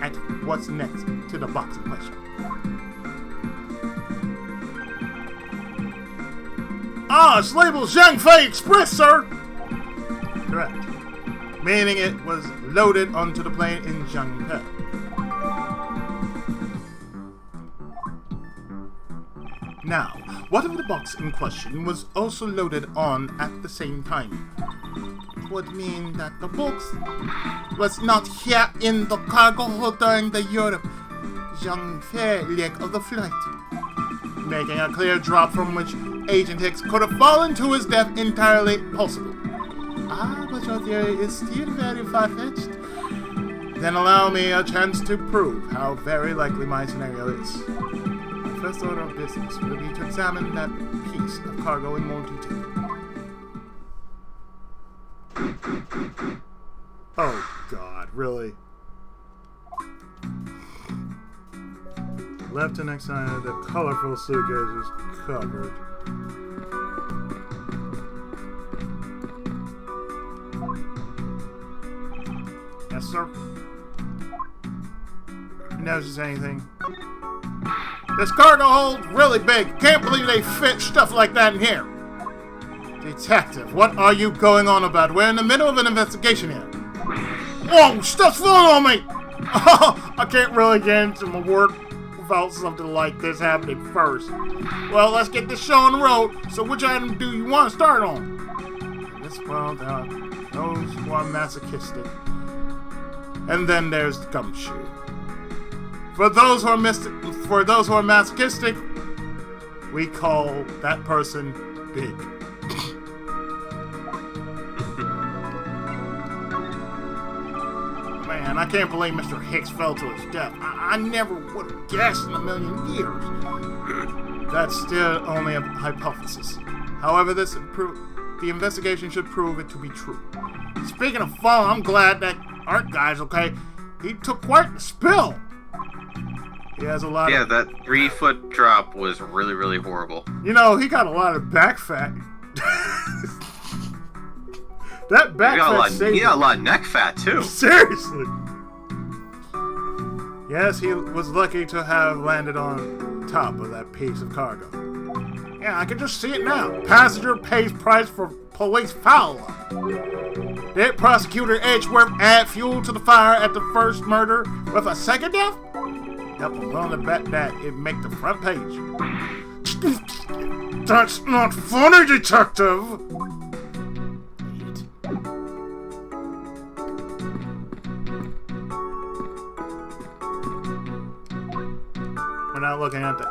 S1: at what's next to the box in question. Ah, it's labeled Zhangfei Express, sir! Correct. Meaning it was loaded onto the plane in Zhangfei. Now, what if the box in question was also loaded on at the same time? It would mean that the box was not here in the cargo hold during the Europe-Zhangfei leg of the flight, making a clear drop from which Agent Hicks could have fallen to his death entirely possible. Ah, but your theory is still very far-fetched. Then allow me a chance to prove how very likely my scenario is. My first order of business will be to examine that piece of cargo in more detail. Oh God, really? Left to next side, the colorful suitcase is covered. Yes, sir? Notice anything? This cargo hold's really big. Can't believe they fit stuff like that in here. Detective, what are you going on about? We're in the middle of an investigation here. Whoa, stuff's falling on me! Oh, I can't really get into my work without something like this happening first. Well, let's get this show on the road. So which item do you want to start on? In this world, there are those who are masochistic. And then there's the Gumshoe. For those who are masochistic, we call that person big. Man, I can't believe Mr. Hicks fell to his death. I never would have guessed in a million years. That's still only a hypothesis. However, the investigation should prove it to be true. Speaking of falling, I'm glad that Art guy's okay. He took quite the spill. He has a lot
S2: Yeah,
S1: of...
S2: that 3-foot drop was really, really horrible.
S1: You know, he got a lot of back fat. That back fat saved
S2: He got a
S1: him.
S2: lot of neck fat, too.
S1: Seriously. Yes, he was lucky to have landed on top of that piece of cargo. Yeah, I can just see it now. Passenger pays price for police foul. Did Prosecutor Edgeworth add fuel to the fire at the first murder with a second death? Yep, I'm willing to bet that it make the front page. That's not funny, detective! We're not looking at that.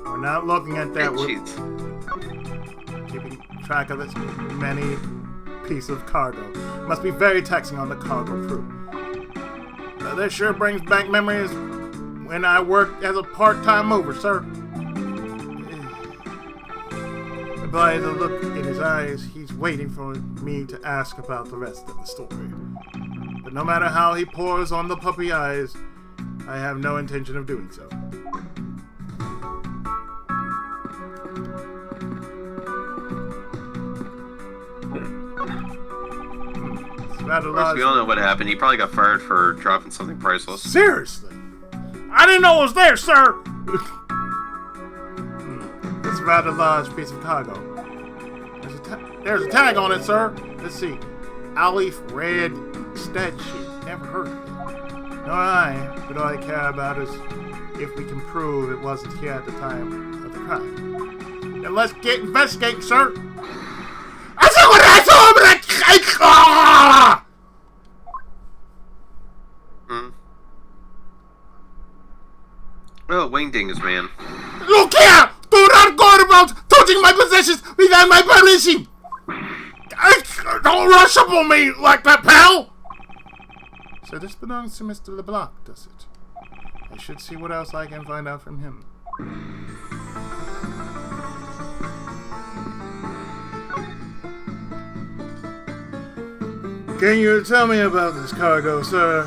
S1: We're not looking at that. We're
S2: Cheats.
S1: keeping track of this many piece of cargo. Must be very taxing on the cargo crew. This sure brings back memories when I worked as a part-time mover, sir. By the look in his eyes, he's waiting for me to ask about the rest of the story. But no matter how he pours on the puppy eyes, I have no intention of doing so. It's rather
S2: Of course, we
S1: large.
S2: all know what happened. He probably got fired for dropping something priceless.
S1: Seriously? I didn't know it was there, sir! It's a rather large piece of cargo. There's a tag on it, sir. Let's see. Alif Red Stat Sheet. Never heard of it. No, but all I care about is if we can prove it wasn't here at the time of the crime. Then let's get investigating, sir. I said what I told him!
S2: Oh, Wing Dingus, man.
S1: Look here! Do not go about touching my possessions without my permission! Don't rush up on me like that, pal! So this belongs to Mr. LeBlanc, does it? I should see what else I can find out from him. Can you tell me about this cargo, sir?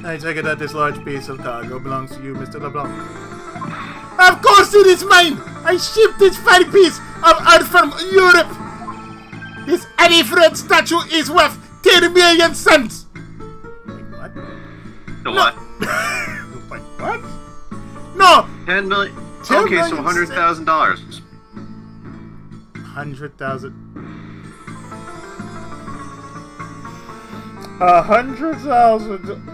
S1: I take it that this large piece of cargo belongs to you, Mr. LeBlanc. Of course it is mine! I shipped this fatty piece of art from Europe! This Alfred statue is worth 10 million cents! Wait, what?
S2: The what?
S1: Wait, what? No!
S2: 10 million.
S1: 10
S2: Okay, so
S1: million
S2: $100,000.
S1: 100,000. 100,000.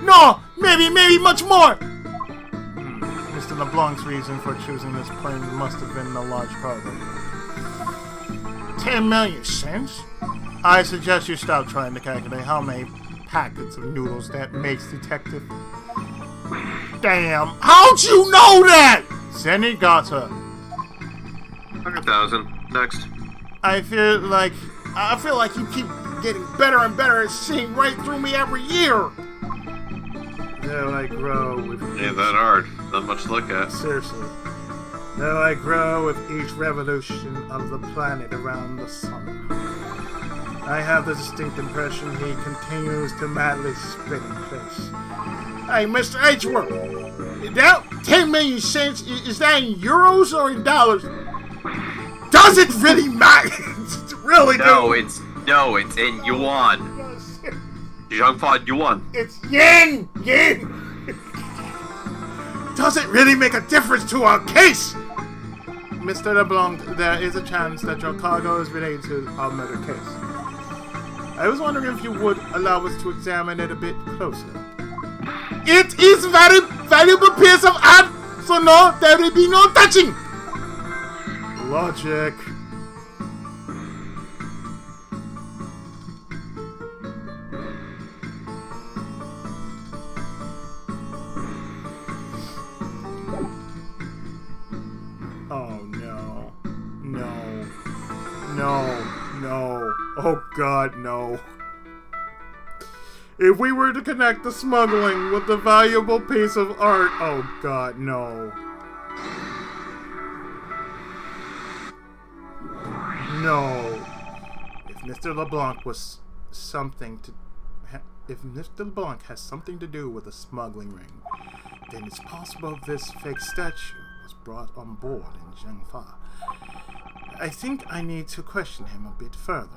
S1: No! Maybe much more! Mr. LeBlanc's reason for choosing this plane must have been the large cargo. 10 million cents? I suggest you stop trying to calculate how many packets of noodles that makes, detective. Damn, how'd you know that? Zenigata.
S2: 100,000. Next.
S1: I feel like you keep getting better and better at seeing right through me every year. Though I grow with
S2: Ain't that hard. Not much to look at.
S1: seriously. Though I grow with each revolution of the planet around the sun. I have the distinct impression he continues to madly spin in place. Hey, Mr. Edgeworth, that 10 million cents, is that in euros or in dollars? Does it really matter? Really?
S2: No, it's in yuan. Jean-Claude Yuan.
S1: It's yen! Yen! Does it really make a difference to our case? Mr. LeBlanc, there is a chance that your cargo is related to our murder case. I was wondering if you would allow us to examine it a bit closer. It is very valuable piece of art, so no, there will be no touching! Logic. Oh no. No. No. No. Oh god, no. If we were to connect the smuggling with the valuable piece of art, oh god, no. No. Mr. LeBlanc was something to... If Mr. LeBlanc has something to do with a smuggling ring, then it's possible this fake statue was brought on board in Zhengfa. I think I need to question him a bit further.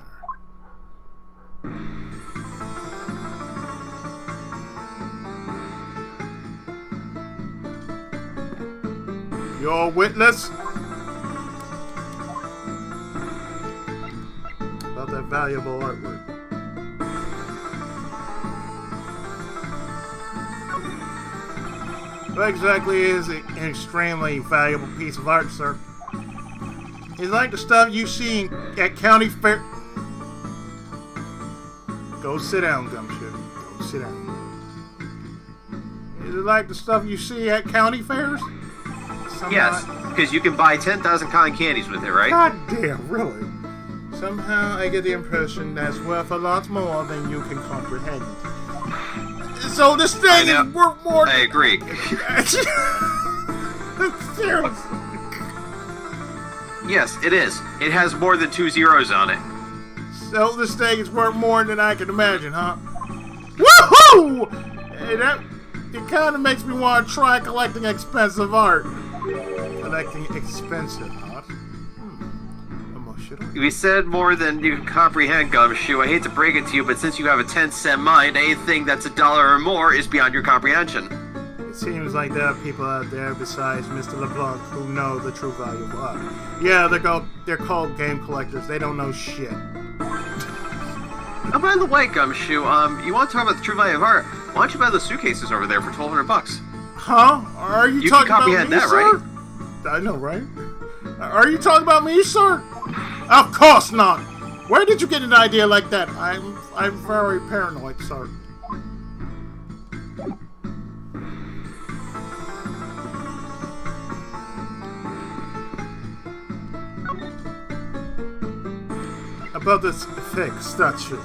S1: Your witness? About that valuable artwork. What exactly is an extremely valuable piece of art, sir? It's like the stuff you see at county fair. Go sit down, Gumshoe. Go sit down. Is it like the stuff you see at county fairs? Somehow
S2: Yes, because you can buy 10,000 cotton candies with it, right?
S1: God damn, really? Somehow I get the impression that's worth a lot more than you can comprehend. So this thing is worth more.
S2: I agree.
S1: Seriously.
S2: Yes, it is. It has more than 2 zeros on it.
S1: So this thing is worth more than I can imagine, huh? Woohoo! Hey, it kind of makes me want to try collecting expensive art. Collecting expensive art? Should I?
S2: We said more than you can comprehend, Gumshoe. I hate to break it to you, but since you have a 10-cent mind, anything that's $1 or more is beyond your comprehension.
S1: It seems like there are people out there besides Mr. LeBlanc who know the true value of art. Yeah, they're called game collectors. They don't know shit.
S2: Oh, by the way, Gumshoe, you want to talk about the true value of art? Why don't you buy the suitcases over there for $1,200?
S1: Huh? Are you talking about me,
S2: that,
S1: sir?
S2: right?
S1: I know, right? Are you talking about me, sir? Of course not! Where did you get an idea like that? I'm very paranoid, sir. About this fake statue.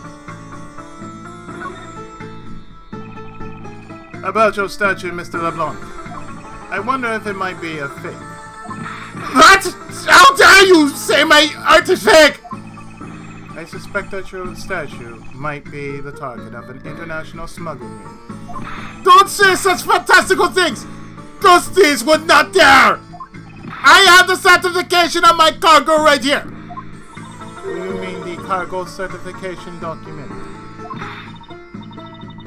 S1: About your statue, Mr. LeBlanc. I wonder if it might be a fake. What? How dare you say my artifact? I suspect that your statue might be the target of an international smuggling ring. Don't say such fantastical things! Those things would not dare! I have the certification of my cargo right here! You mean the cargo certification document?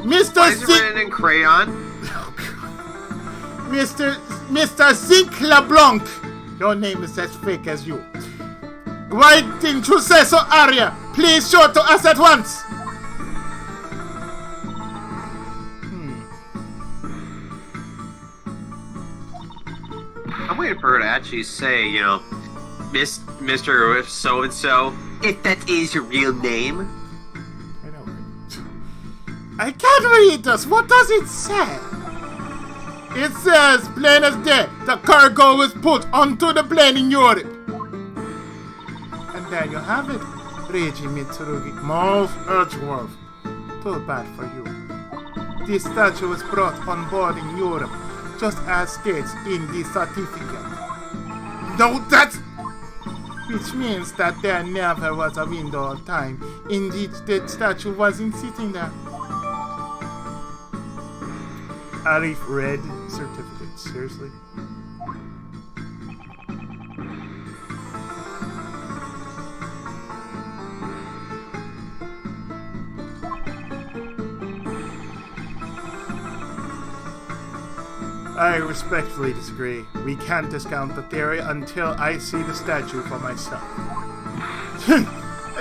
S1: Mr.
S2: Why is it written in crayon?
S1: Mr. Zinc LeBlanc! Your name is as fake as you. Why didn't you say so, Arya? Please show it to us at once!
S2: I'm waiting for her to actually say, you know, Mr. So-and-so, if that is your real name.
S1: I know, right? I can't read this. What does it say? It says, plain as day, the cargo was put onto the plane in Europe. And there you have it, Reggie Mitsurugi, Most Edgeworth. Too bad for you. This statue was brought on board in Europe, just as states in the certificate. No, that's... Which means that there never was a window of time in which the statue wasn't sitting there. Arif Red certificate, seriously? I respectfully disagree. We can't discount the theory until I see the statue for myself.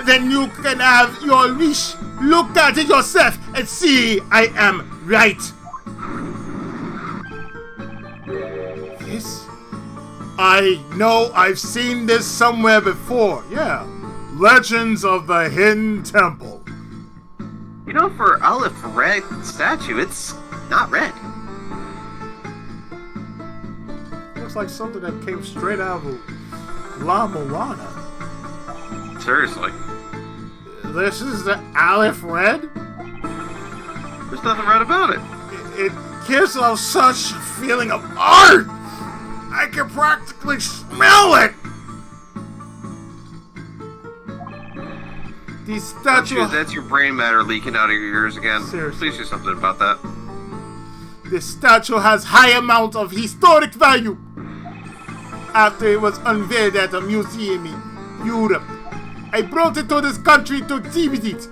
S1: Then you can have your wish. Look at it yourself and see I am right. This? I know I've seen this somewhere before. Yeah. Legends of the Hidden Temple.
S2: You know, for Olive Red statue, it's not red.
S1: Looks like something that came straight out of La Moana.
S2: Seriously.
S1: This is the Aleph Red?
S2: There's nothing red about it.
S1: It gives off such a feeling of art! I can practically smell it! The statue...
S2: That's your brain matter leaking out of your ears again.
S1: Seriously.
S2: Please do something about that.
S1: The statue has high amount of historic value. After it was unveiled at a museum in Europe, I brought it to this country to exhibit it.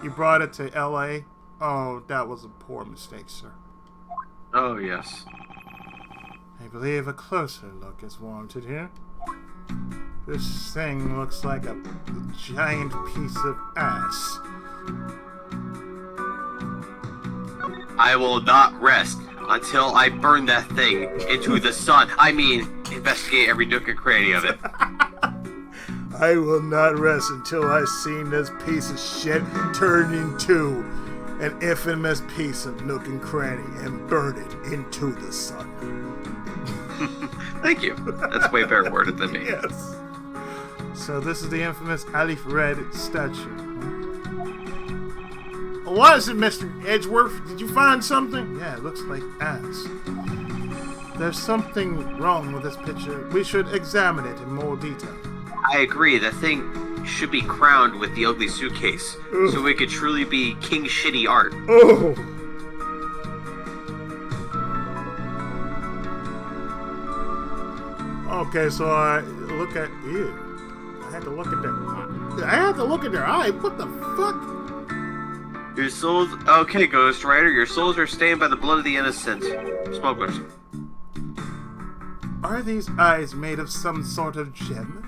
S1: You brought it to L.A.? Oh, that was a poor mistake, sir.
S2: Oh, yes.
S1: I believe a closer look is warranted here. This thing looks like a giant piece of ass.
S2: I will not rest until I burn that thing into the sun. I mean, investigate every nook and cranny of it.
S1: I will not rest until I've seen this piece of shit turn into an infamous piece of nook and cranny and burn it into the sun.
S2: Thank you. That's way better worded than me.
S1: Yes. So this is the infamous Alif Red statue. What is it, Mr. Edgeworth? Did you find something? Yeah, it looks like ass. There's something wrong with this picture. We should examine it in more detail.
S2: I agree. The thing should be crowned with the ugly suitcase, so it could truly be king shitty art.
S1: Oh. Okay, so I look at you. I had to look at their. I had to look at their eye. What the fuck?
S2: Your souls. Okay, Ghost Rider. Your souls are stained by the blood of the innocent. Smokers.
S1: Are these eyes made of some sort of gem?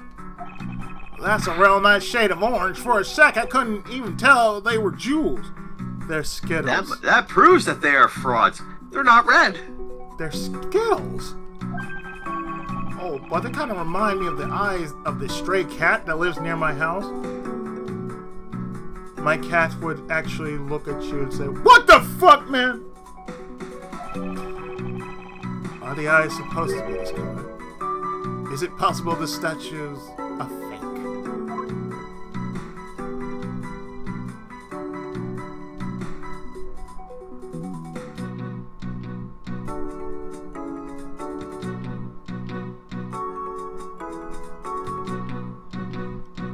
S1: That's a real nice shade of orange. For a sec, I couldn't even tell they were jewels. They're Skittles.
S2: That proves that they are frauds. They're not red.
S1: They're Skittles. Oh, but they kind of remind me of the eyes of the stray cat that lives near my house. My cat would actually look at you and say, "What the fuck, man?" Are the eyes supposed to be this color? Is it possible the statue's a fake?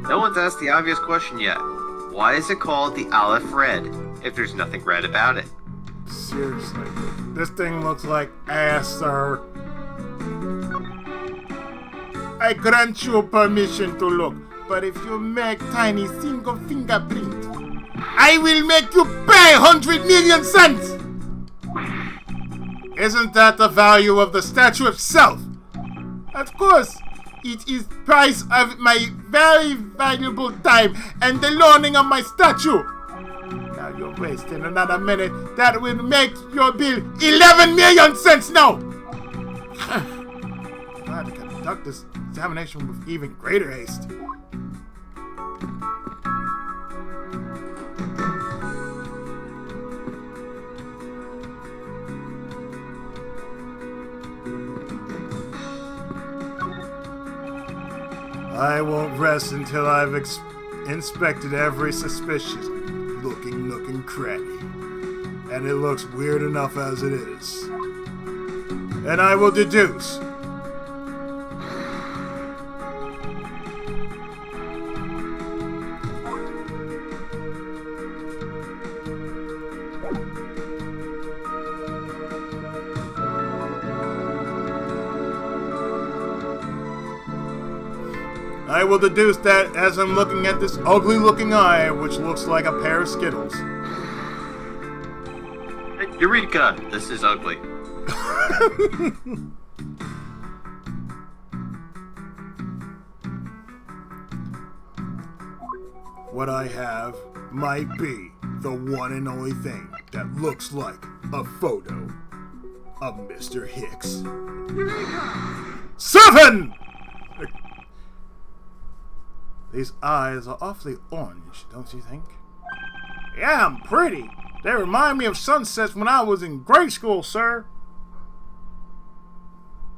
S2: No one's asked the obvious question yet. Why is it called the Aleph Red, if there's nothing red about it?
S1: Seriously, this thing looks like ass, sir. I grant you permission to look, but if you make tiny single fingerprint, I will make you pay 100 million cents! Isn't that the value of the statue itself? Of course, it is price of my very valuable time and the loaning of my statue. Now you're wasting another minute. That will make your bill 11 million cents now. I have to conduct this examination with even greater haste. I won't rest until I've inspected every suspicious looking nook and cranny. And it looks weird enough as it is. And I will deduce. I will deduce that as I'm looking at this ugly-looking eye, which looks like a pair of Skittles.
S2: Eureka! This is ugly.
S1: What I have might be the one and only thing that looks like a photo of Mr. Hicks.
S5: Eureka!
S1: 7! These eyes are awfully orange, don't you think? Yeah, I'm pretty. They remind me of sunsets when I was in grade school, sir.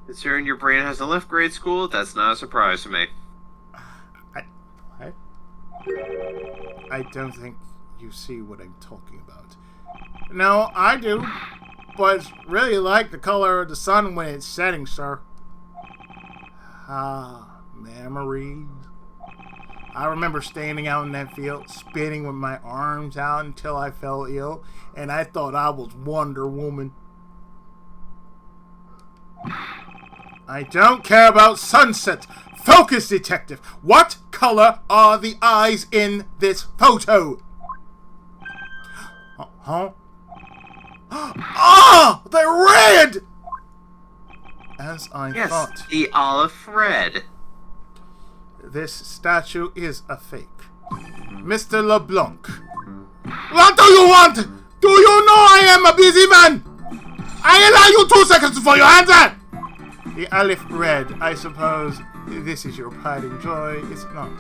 S2: Considering your brain hasn't left grade school, that's not a surprise to me.
S1: I don't think you see what I'm talking about. No, I do. But it's really like the color of the sun when it's setting, sir. Ah, memories. I remember standing out in that field, spinning with my arms out until I fell ill, and I thought I was Wonder Woman. I don't care about sunsets. Focus, detective. What color are the eyes in this photo? Huh? Oh, they're red! As I
S2: Yes,
S1: thought.
S2: the olive red.
S1: This statue is a fake. Mr. LeBlanc. What do you want? Do you know I am a busy man? I allow you 2 seconds to throw your hands up! The olive red, I suppose this is your pride and joy, is it not?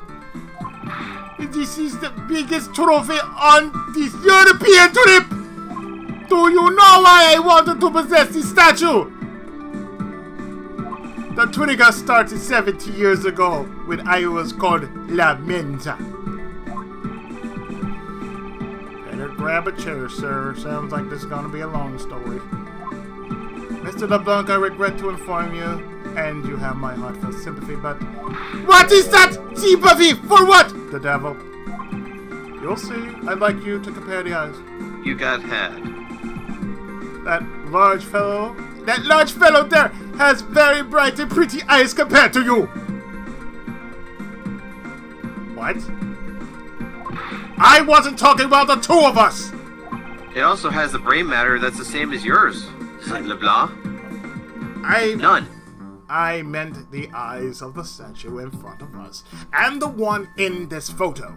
S1: This is the biggest trophy on this European trip! Do you know why I wanted to possess this statue? The trigger started 70 years ago when I was called La Menza. Better grab a chair, sir. Sounds like this is gonna be a long story. Mr. LeBlanc, I regret to inform you, and you have my heartfelt sympathy, but... What is that? Sympathy? For what? The devil. You'll see. I'd like you to compare the eyes.
S2: You got had.
S1: That large fellow there has very bright and pretty eyes compared to you. What? I wasn't talking about the 2 of us.
S2: It also has the brain matter that's the same as yours, LeBlanc. None.
S1: I meant the eyes of the statue in front of us, and the one in this photo.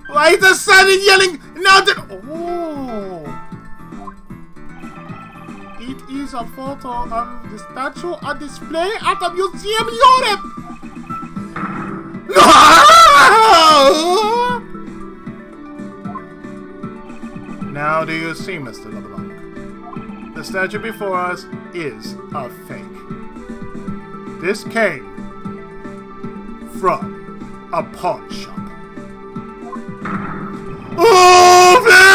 S1: Why is the sun yelling? Now that... Oh... It is a photo of the statue on display at the Museum Europe! No! Now do you see, Mr. LeBlanc? The statue before us is a fake. This came from a pawn shop. Oh, fake!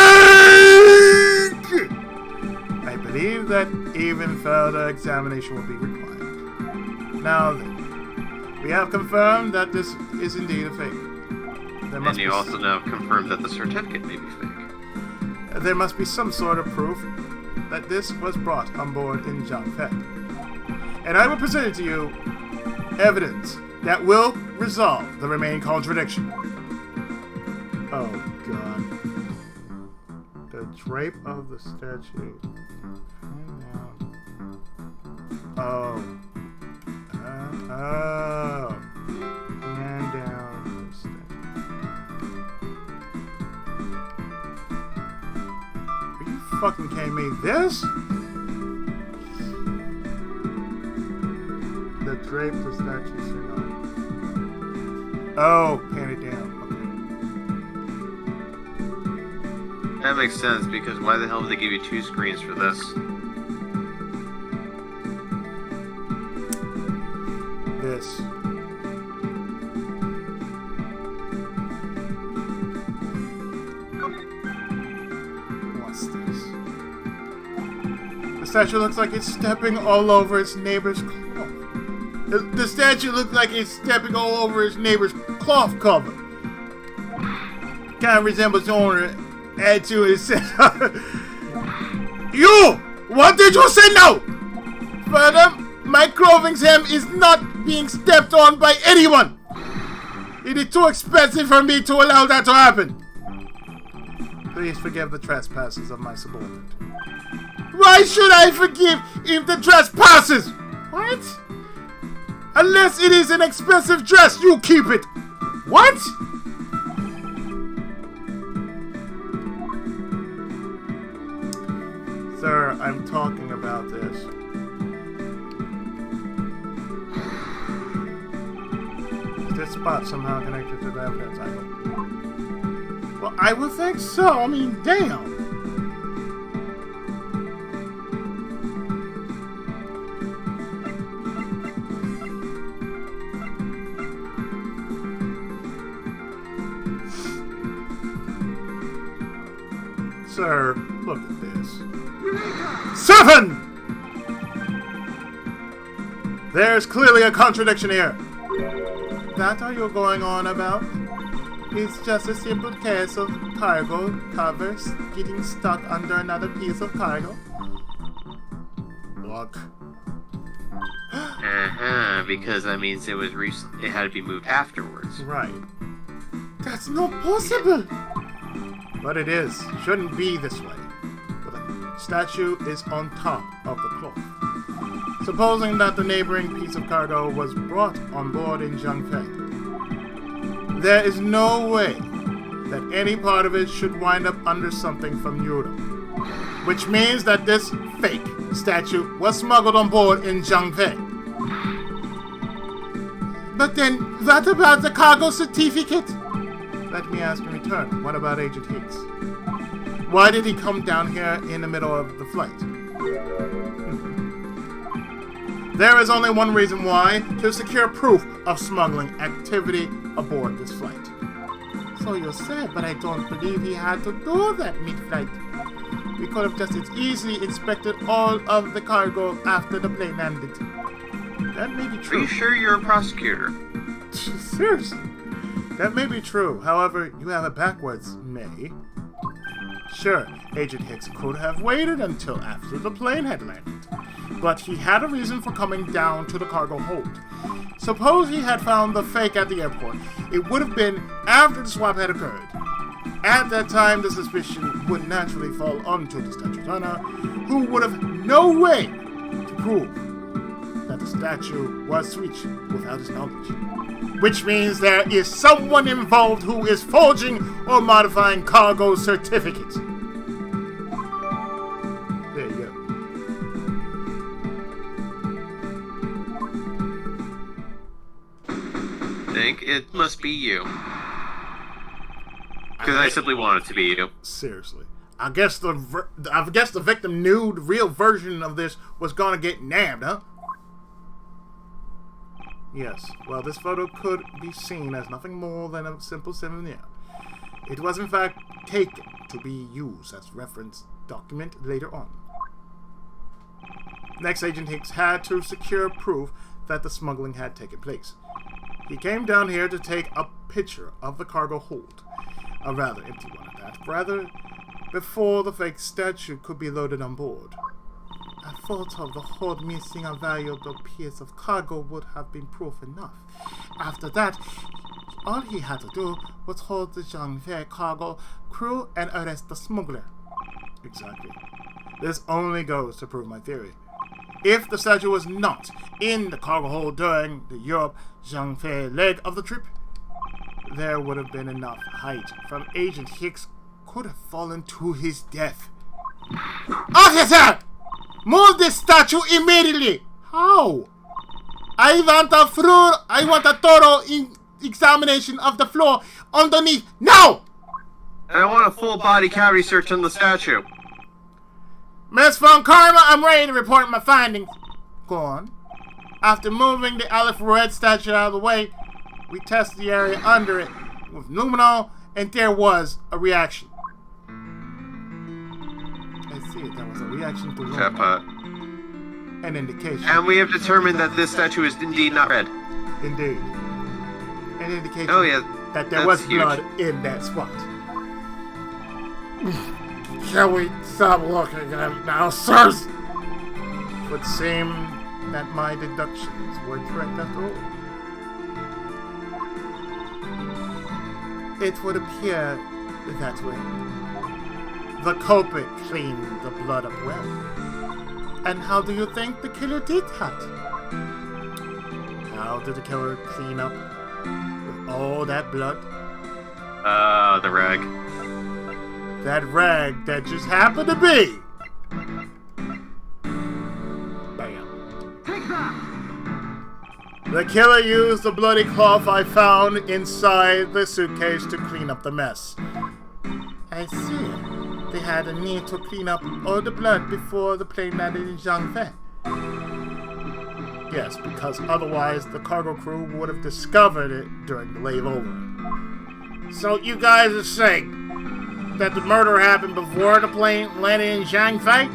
S1: I believe that even further examination will be required. Now then, we have confirmed that this is indeed a fake.
S2: And you also now confirmed that the certificate may be fake.
S1: There must be some sort of proof that this was brought on board in Jean Fett. And I will present to you evidence that will resolve the remaining contradiction. Oh, God. The drape of the statue. Oh. And down the statue. Are you fucking kidding me? This? The drape the statue sit on. Oh, pan it down. Okay.
S2: That makes sense, because why the hell did they give you 2 screens for this?
S1: This. What's this? The statue looks like it's stepping all over its neighbor's cloth. The statue looks like it's stepping all over its neighbor's cloth cover. Kind of resembles the owner. Add to it says, You! What did you say now? Further, my clothing's hem is not being stepped on by anyone. It is too expensive for me to allow that to happen. Please forgive the trespasses of my subordinate. Why should I forgive if the trespasses? What? Unless it is an expensive dress, you keep it. What? Sir, I'm talking about this. Is this spot somehow connected to the evidence angle? Well, I would think so. I mean, damn. Sir, look at this. 7! There's clearly a contradiction here. That are you going on about? It's just a simple case of cargo covers getting stuck under another piece of cargo. Look.
S2: Because that means it was it had to be moved afterwards.
S1: Right. That's not possible! But it is. Shouldn't be this way. But the statue is on top of the cloth. Supposing that the neighboring piece of cargo was brought on board in Zhangfei, there is no way that any part of it should wind up under something from Europe. Which means that this fake statue was smuggled on board in Zhangfei. But then, what about the cargo certificate? Let me ask in return, what about Agent Hicks? Why did he come down here in the middle of the flight? There is only one reason why, to secure proof of smuggling activity aboard this flight. So you said, but I don't believe he had to do that mid-flight. We could have just as easily inspected all of the cargo after the plane landed. That may be
S2: Are
S1: true.
S2: you sure you're a prosecutor?
S1: Seriously. That may be true. However, you have it backwards, May. Sure, Agent Hicks could have waited until after the plane had landed. But he had a reason for coming down to the cargo hold. Suppose he had found the fake at the airport. It would have been after the swap had occurred. At that time, the suspicion would naturally fall onto the statue's owner, who would have no way to prove that the statue was switched without his knowledge. Which means there is someone involved who is forging or modifying cargo certificates. There you go.
S2: Think it must be you. Because I simply want it to be you.
S1: Seriously. I guess the victim knew the real version of this was gonna get nabbed, huh? Yes. Well, this photo could be seen as nothing more than a simple souvenir. It was in fact taken to be used as reference document later on. Next, Agent Hicks had to secure proof that the smuggling had taken place. He came down here to take a picture of the cargo hold. A rather empty one at that. Rather, before the fake statue could be loaded on board. A photo of the hold missing a valuable piece of cargo would have been proof enough. After that, all he had to do was hold the Zhangfei cargo crew and arrest the smuggler. Exactly. This only goes to prove my theory. If the statue was not in the cargo hold during the Europe-Zhangfei leg of the trip, there would have been enough height from Agent Hicks could have fallen to his death. Officer! Move this statue immediately! How? I want a thorough examination of the floor underneath now!
S2: I want a full body cavity search on the statue.
S1: Miss Von Karma, I'm ready to report my findings. Go on. After moving the Aleph Red statue out of the way, we tested the area under it with luminol, and there was a reaction. I see it. That was a reaction to luminol. An indication.
S2: And we have determined that this statue is indeed not red.
S1: Indeed. An indication that there
S2: that's
S1: was
S2: huge.
S1: blood in that spot. Shall we stop looking at it now, sirs? It would seem that my deductions were correct after all. It would appear that way. The culprit cleaned the blood up well. And how do you think the killer did that? How did the killer clean up with all that blood?
S2: The rag.
S1: That rag that just happened to be. Bam.
S5: Take that!
S1: The killer used the bloody cloth I found inside the suitcase to clean up the mess. I see. They had a need to clean up all the blood before the plane landed in Zhangfei. Yes, because otherwise the cargo crew would have discovered it during the layover. So you guys are saying that the murder happened before the plane landed in Zhangfei?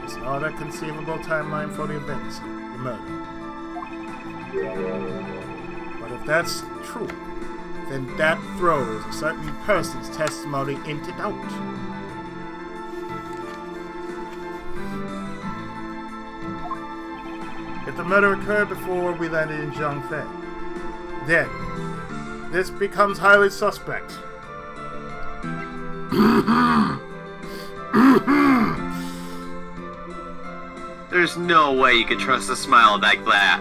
S1: It's not a conceivable timeline for the events. The murder. that's true, then that throws a certain person's testimony into doubt. If the murder occurred before we landed in Zhangfei, then this becomes highly suspect.
S2: There's no way you can trust a smile like that.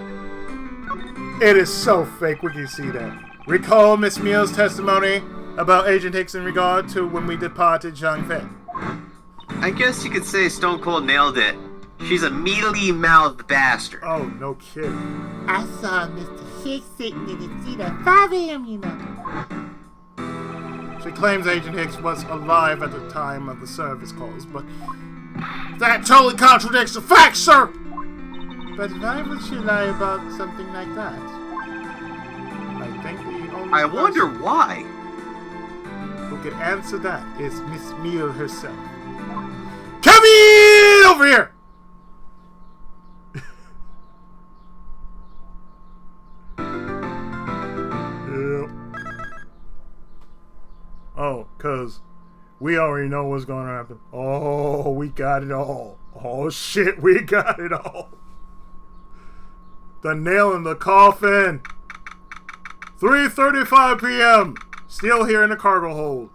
S1: It is so fake, we can see that. Recall Miss Meal's testimony about Agent Hicks in regard to when we departed Zhangfei.
S2: I guess you could say Stone Cold nailed it. She's a mealy-mouthed bastard.
S1: Oh, no kidding.
S6: I saw Mr. Hicks sitting in his seat at 5 a.m., you know.
S1: She claims Agent Hicks was alive at the time of the service calls, but that totally contradicts the facts, sir!
S6: But why would she lie about something like that?
S1: I think the only
S2: I wonder
S1: person
S2: why.
S1: who could answer that is Miss Meal herself. Come in over here! Yep. Oh, 'cause we already know what's gonna happen. Oh, we got it all. Oh shit, we got it all. The nail in the coffin. 3:35 p.m. Still here in the cargo hold.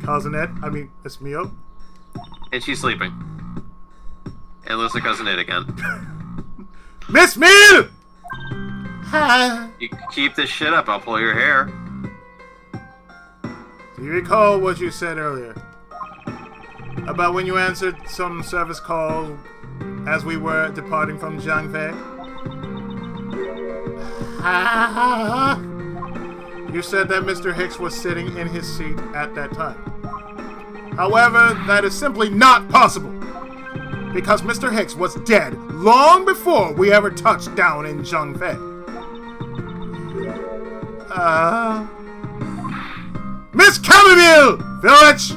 S1: Cousin Ed, Miss Mio.
S2: And she's sleeping. And looks like Cousin Ed again.
S1: Miss Meal!
S6: Huh?
S2: You keep this shit up, I'll pull your hair.
S1: Do you recall what you said earlier? About when you answered some service call as we were departing from Zhangfei? You said that Mr. Hicks was sitting in his seat at that time. However, that is simply not possible. Because Mr. Hicks was dead long before we ever touched down in Zhangfei. Miss Chamomile! Village!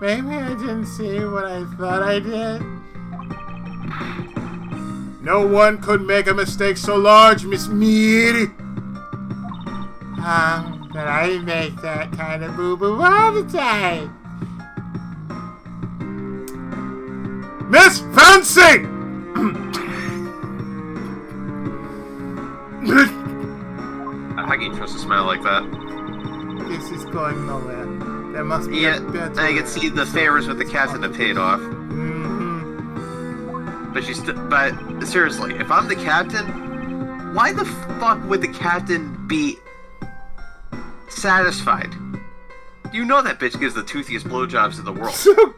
S6: Maybe I didn't see what I thought I did.
S1: No one could make a mistake so large, Miss Mead.
S6: But I make that kind of boo-boo all the time.
S1: Miss Fancy!
S2: How can you trust a smile like that?
S1: This is going nowhere. There must be
S2: Yeah,
S1: a better
S2: I can see the favors with the captain have paid off.
S1: Mm-hmm.
S2: But but seriously, if I'm the captain, why the fuck would the captain be satisfied? You know that bitch gives the toothiest blowjobs in the world.
S1: So,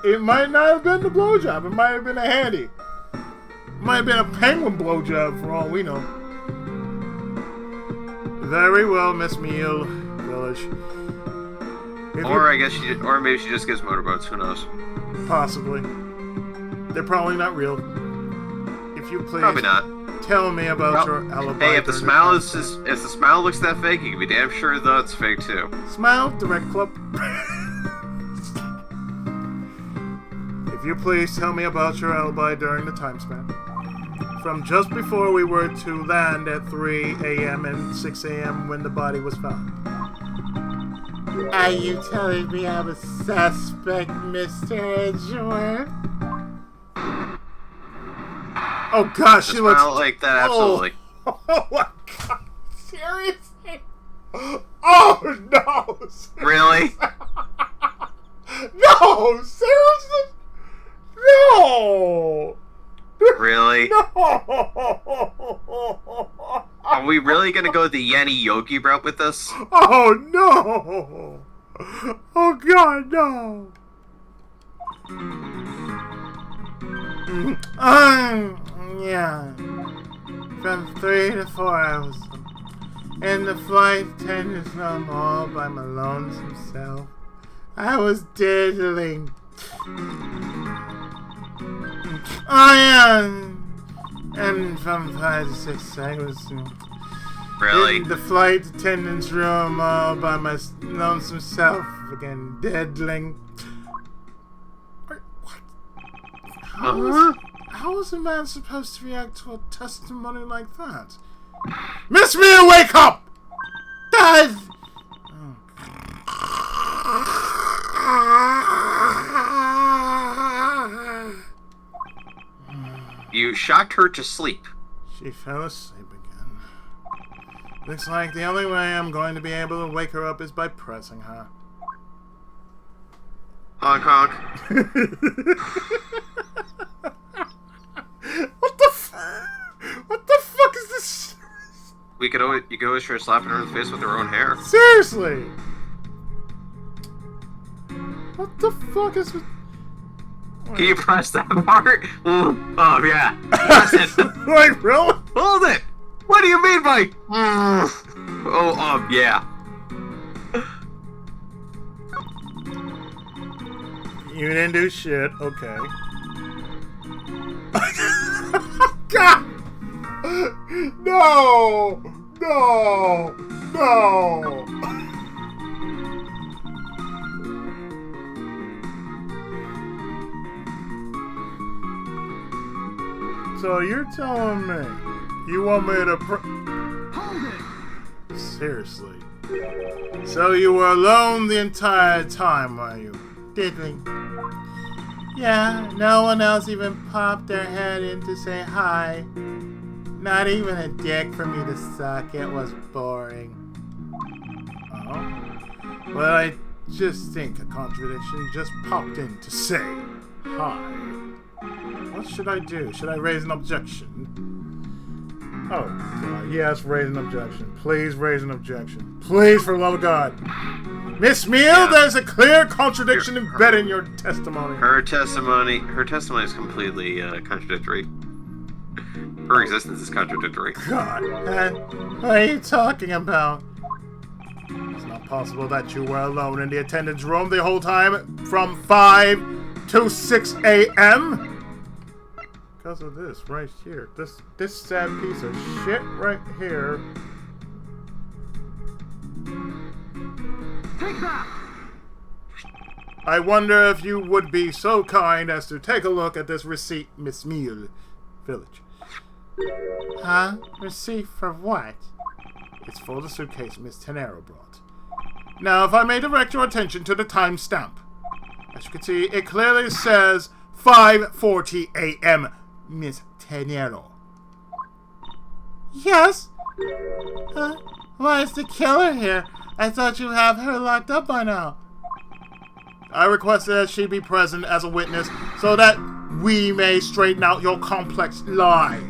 S1: it might not have been the blowjob. It might have been a handy. It might have been a penguin blowjob for all we know. Very well, Miss Meal. Village.
S2: Or I guess or maybe she just gives motorboats. Who knows?
S1: Possibly. They're probably not real. If you please,
S2: Probably not.
S1: tell me about your alibi.
S2: Hey, if the
S1: during
S2: smile
S1: contest.
S2: is if the smile looks that fake, you can be damn sure though it's fake too.
S1: Smile, Direct Club. If you please tell me about your alibi during the time span. From just before we were to land at 3 a.m. and 6 a.m. when the body was found.
S6: Are you telling me I'm a suspect, Mr. Edgeworth?
S1: Oh gosh,
S2: A
S1: she looks...
S2: smile like that, absolutely.
S1: Oh my god, seriously? Oh no!
S2: Really?
S1: No, seriously? No!
S2: Really?
S1: No!
S2: Are we really gonna go the Yanni Yogi route with this?
S1: Oh no! Oh god, no! Yeah. From 3 to 4 hours. And the flight attendants room all by my lonesome self. I was diddling. Oh yeah. And from 5 to 6 I was
S2: Really?
S1: in the flight attendant's room all by my lonesome self again, diddling. How
S6: how is a man supposed to react to a testimony like that? Miss Mia, wake up! God!
S2: You shocked her to sleep.
S6: She fell asleep again. Looks like the only way I'm going to be able to wake her up is by pressing her.
S2: Honk honk.
S6: What the fuck is this?
S2: You could always try slapping her in the face with her own hair.
S6: Seriously! What the fuck is with...
S2: Can you press that part? Oh yeah. Press it.
S6: Like, really?
S2: Hold it. What do you mean by? Yeah.
S6: You didn't do shit. Okay. God! No! No! No! So you're telling me you want me to
S5: Hold it!
S6: Seriously. So you were alone the entire time, were you? Did we? Yeah, no one else even popped their head in to say hi. Not even a dick for me to suck. It was boring. Oh? Well, I just think a contradiction just popped in to say hi. What should I do? Should I raise an objection? Oh, God. Yes, raise an objection. Please raise an objection. Please, for the love of God. Miss Meal, there's a clear contradiction embedded in your testimony.
S2: Her testimony is completely contradictory. Her existence is contradictory.
S6: God, what are you talking about? It's not possible that you were alone in the attendance room the whole time from 5 to 6 a.m.? Because of this right here. This sad piece of shit right here.
S5: Take that!
S6: I wonder if you would be so kind as to take a look at this receipt, Miss Meal Village. Huh? Receipt for what? It's for the suitcase Miss Tenero brought. Now, if I may direct your attention to the timestamp. As you can see, it clearly says 5:40 a.m. Miss Tenero. Yes? Huh? Why is the killer here? I thought you have her locked up by now. I requested that she be present as a witness so that we may straighten out your complex lie.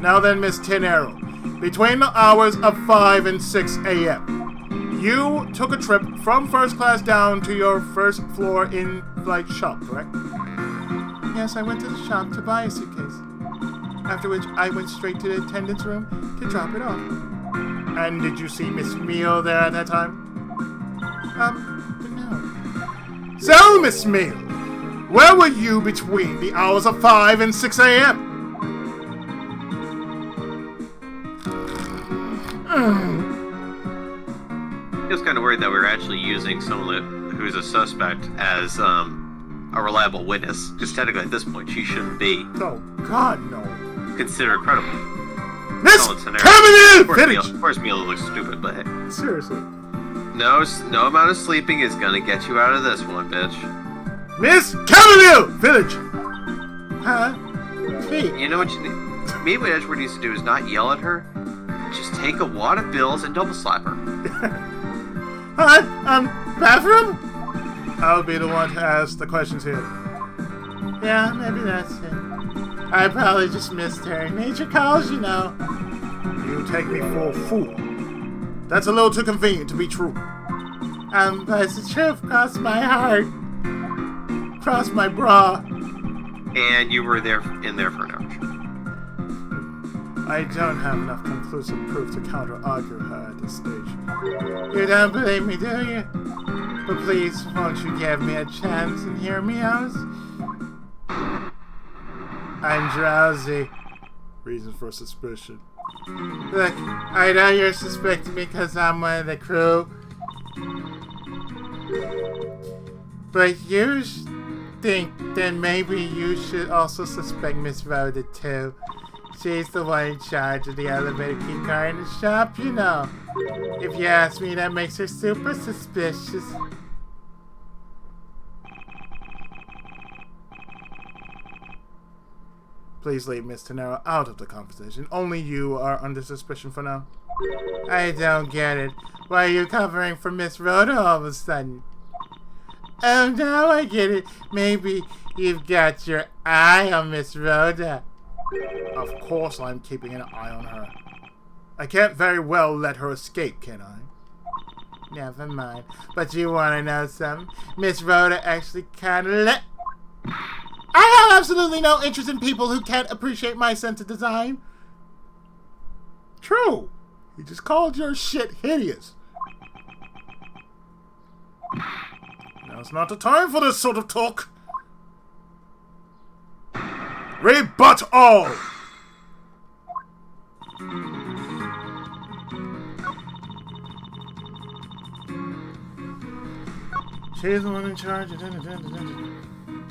S6: Now then, Miss Tenero, between the hours of 5 and 6 a.m., you took a trip from first class down to your first floor in-flight shop, correct? Yes, I went to the shop to buy a suitcase. After which, I went straight to the attendance room to drop it off. And did you see Miss Meal there at that time? No. So, Miss Meal, where were you between the hours of 5 and 6 a.m.?
S2: I was kind of worried that we were actually using someone who's a suspect as a reliable witness. Because technically, at this point, she shouldn't be
S6: Oh, God, no.
S2: considered credible.
S6: Miss
S2: Solid scenario.
S6: Cavalier!
S2: Of course, Mila looks stupid, but hey.
S6: Seriously.
S2: No amount of sleeping is gonna get you out of this one, bitch.
S6: Miss Cavalier Village! Huh? Hey,
S2: You know what you need? Maybe what Edgeworth needs to do is not yell at her. Just take a wad of bills and double slap her.
S6: Bathroom? I'll be the one to ask the questions here. Yeah, maybe that's it. I probably just missed her. Nature calls, you know. You take me for a fool. That's a little too convenient to be true. But it's the truth. Cross my heart. Cross my bra.
S2: And you were in there for an hour.
S6: I don't have enough conclusive proof to counter-argue her at this stage. You don't believe me, do you? But please, won't you give me a chance and hear me out? I'm drowsy. Reason for suspicion. Look, I know you're suspecting me because I'm one of the crew. But think then maybe you should also suspect Miss Rhoda too. She's the one in charge of the elevator key card in the shop, you know. If you ask me, that makes her super suspicious. Please leave Miss Tenero out of the conversation. Only you are under suspicion for now. I don't get it. Why are you covering for Miss Rhoda all of a sudden? Oh, now I get it. Maybe you've got your eye on Miss Rhoda. Of course I'm keeping an eye on her. I can't very well let her escape, can I? Never mind. But you want to know something? Miss Rhoda actually kind of I have absolutely no interest in people who can't appreciate my sense of design. True. He just called your shit hideous. Now it's not the time for this sort of talk. Rebut all! She's the one in charge.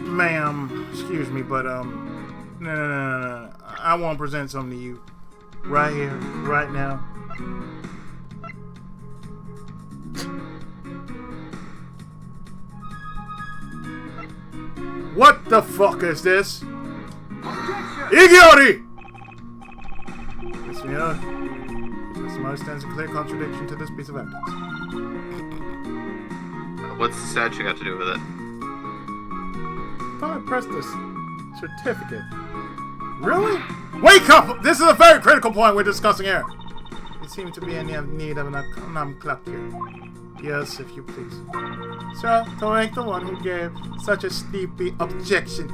S6: Ma'am, excuse me, but no. I want to present something to you. Right here, right now. What the fuck is this? Igiori! Miss Mia, this testimony stands in clear contradiction to this piece of evidence.
S2: What's the statue got to do with it?
S6: I thought I pressed this certificate. Really? Wake up! This is a very critical point we're discussing here. You seem to be in need of an clock here. Yes, if you please. Sir, correct the one who gave such a sleepy objection.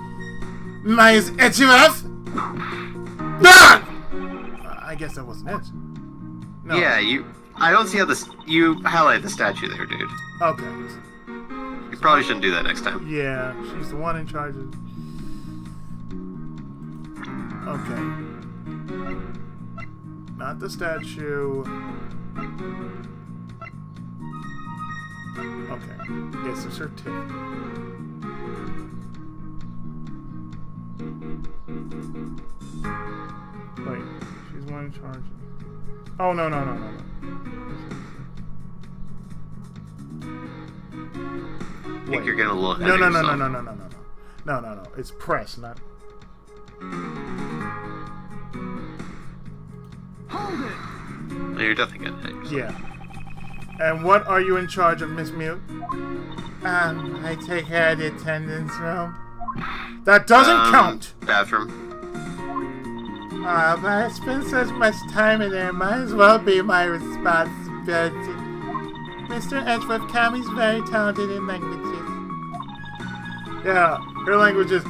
S6: Miles Etchereff? I guess that wasn't it. No.
S2: Yeah, I don't see how you highlight the statue there, dude.
S6: Okay.
S2: You probably shouldn't do that next time.
S6: Yeah, she's the one in charge of... Okay. Not the statue. Okay. It's a certificate. Wait, she's the one in charge of... Oh, no.
S2: I think you're getting a little ahead
S6: No.
S2: of yourself.
S6: No. It's press, not...
S5: Hold it!
S2: No, you're definitely getting ahead of yourself.
S6: Yeah. And what are you in charge of, Miss Mute? I take care of the attendance room. That doesn't count!
S2: Bathroom.
S6: But I spend such much time in there, might as well be my responsibility. Mr. Edgeworth Kami's very talented in languages. Yeah, her language is...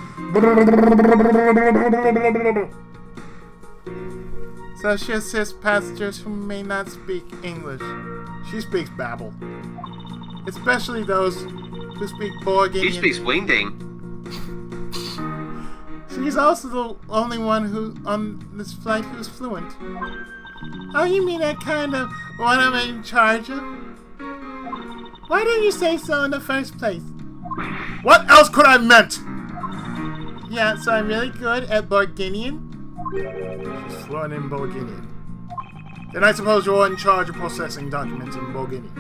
S6: So she assists passengers who may not speak English. She speaks Babel. Especially those who speak Borginian.
S2: She speaks Wingding.
S6: She's also the only one who on this flight who's fluent. Oh, you mean that kind of what I'm in charge of? Why didn't you say so in the first place? What else could I meant? Yeah, so I'm really good at Borginian? She's fluent in Borginian. Then I suppose you're in charge of processing documents in Borginian.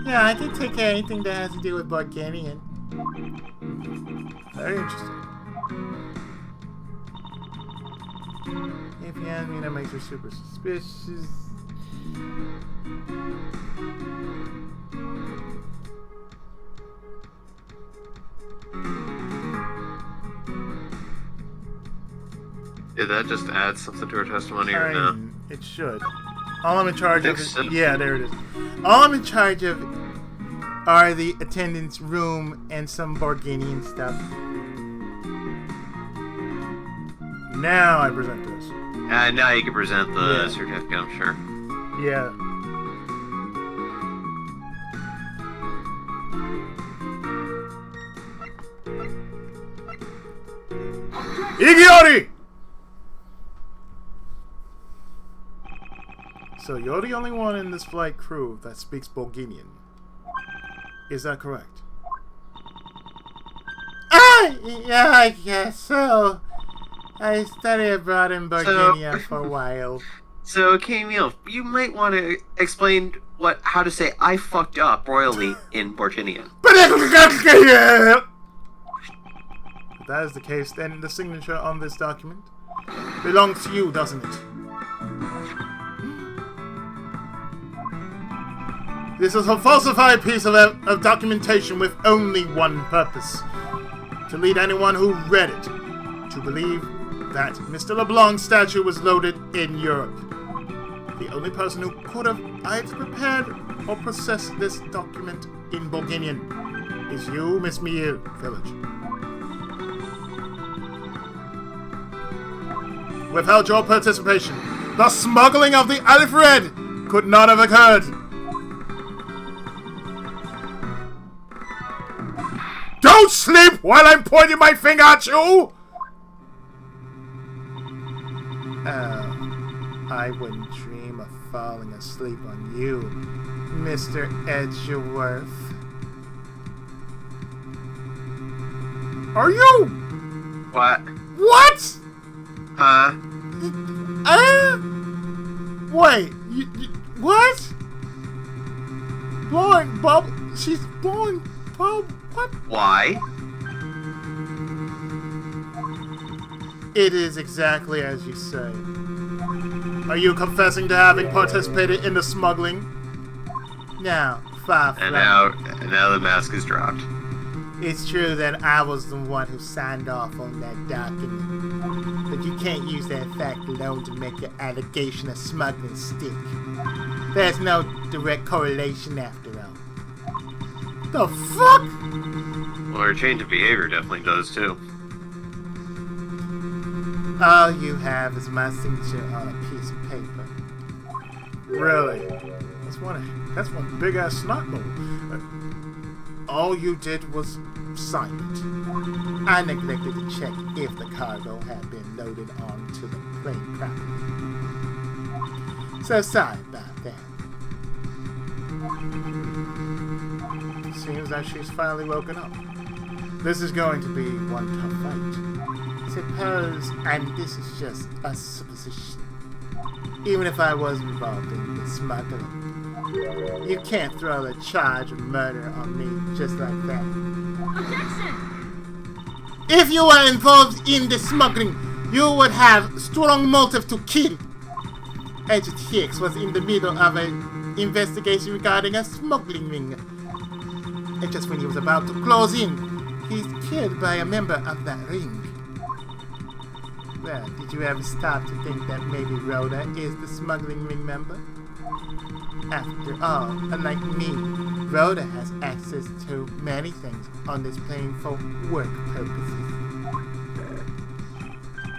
S6: Yeah, I can take care of anything that has to do with Borginian. Very interesting. If you ask me, that makes her super suspicious.
S2: Did that just add something to her testimony or no?
S6: It should. All I'm in charge of is...
S2: So.
S6: Yeah, there it is. All I'm in charge of are the attendance room and some Borginian stuff. Now I present this.
S2: Now you can present the certificate, I'm sure.
S6: Yeah. Igiori! So you're the only one in this flight crew that speaks Bulgarian. Is that correct? Yeah, I guess so. I studied abroad in Bulgaria for a while.
S2: So, Camille, you might want to explain how to say "I fucked up" royally in Borginian.
S6: If that is the case, then the signature on this document belongs to you, doesn't it? This is a falsified piece of documentation with only one purpose: to lead anyone who read it to believe that Mr. LeBlanc's statue was loaded in Europe. The only person who could have either prepared or processed this document in Bulgarian is you, Miss Miel, Village. Without your participation, the smuggling of the Alfred could not have occurred. Don't sleep while I'm pointing my finger at you! I wouldn't dream of falling asleep on you, Mr. Edgeworth. Are you?
S2: What?
S6: What?
S2: Huh?
S6: Wait, what? Blowing bubble? She's blowing bubble? What?
S2: Why?
S6: It is exactly as you say. Are you confessing to having participated in the smuggling? Now, far from
S2: And now the mask is dropped.
S6: It's true that I was the one who signed off on that document. But you can't use that fact alone to make your allegation of smuggling stick. There's no direct correlation after all. The fuck?
S2: Well, her change of behavior definitely does too.
S6: All you have is my signature on a piece of paper. Really? That's one big ass snot bubble. All you did was sign it. I neglected to check if the cargo had been loaded onto the plane properly. So sorry about that. Seems that she's finally woken up. This is going to be one tough fight. Suppose, and this is just a supposition, even if I was involved in the smuggling, you can't throw the charge of murder on me just like that.
S4: Objection!
S6: If you were involved in the smuggling, you would have strong motive to kill. Agent Hicks was in the middle of an investigation regarding a smuggling ring. And just when he was about to close in, he's killed by a member of that ring. Well, did you ever stop to think that maybe Rhoda is the smuggling ring member? After all, unlike me, Rhoda has access to many things on this plane for work purposes.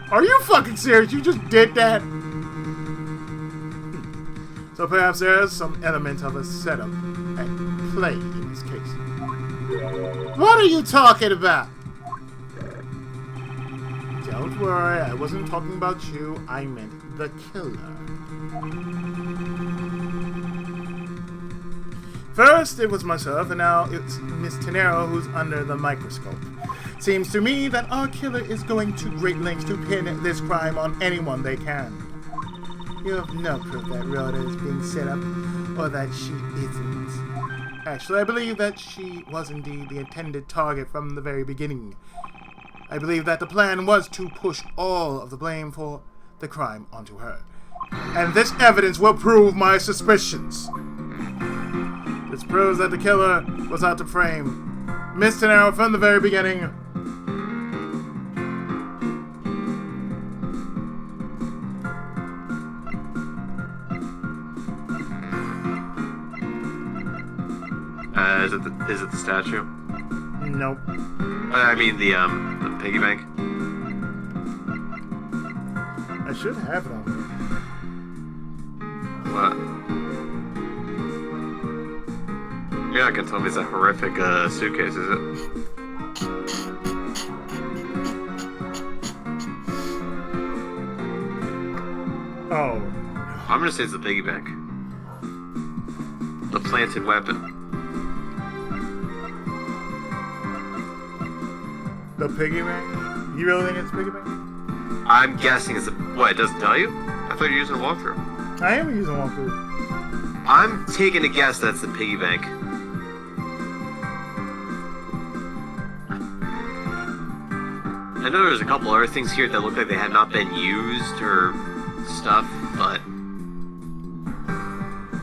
S6: Are you fucking serious? You just did that? So perhaps there is some element of a setup at play in this case. What are you talking about? Don't worry, I wasn't talking about you. I meant the killer. First, it was myself, and now it's Miss Tenero who's under the microscope. Seems to me that our killer is going to great lengths to pin this crime on anyone they can. You have no proof that Rhoda is being set up, or that she isn't. Actually, I believe that she was indeed the intended target from the very beginning. I believe that the plan was to push all of the blame for the crime onto her. And this evidence will prove my suspicions. This proves that the killer was out to frame Miss Tenero from the very beginning.
S2: Is it the statue?
S6: Nope.
S2: I mean the piggy bank.
S6: I should have it on
S2: What? You're not gonna tell me it's a horrific suitcase, is it?
S6: here. Oh.
S2: I'm gonna say it's the piggy bank. The planted weapon.
S6: The piggy bank? You really think it's piggy bank?
S2: I'm guessing it's a... What, it doesn't tell you? I thought you were using a walkthrough.
S6: I am using walkthrough.
S2: I'm taking a guess that's the piggy bank. I know there's a couple other things here that look like they had not been used or stuff, but...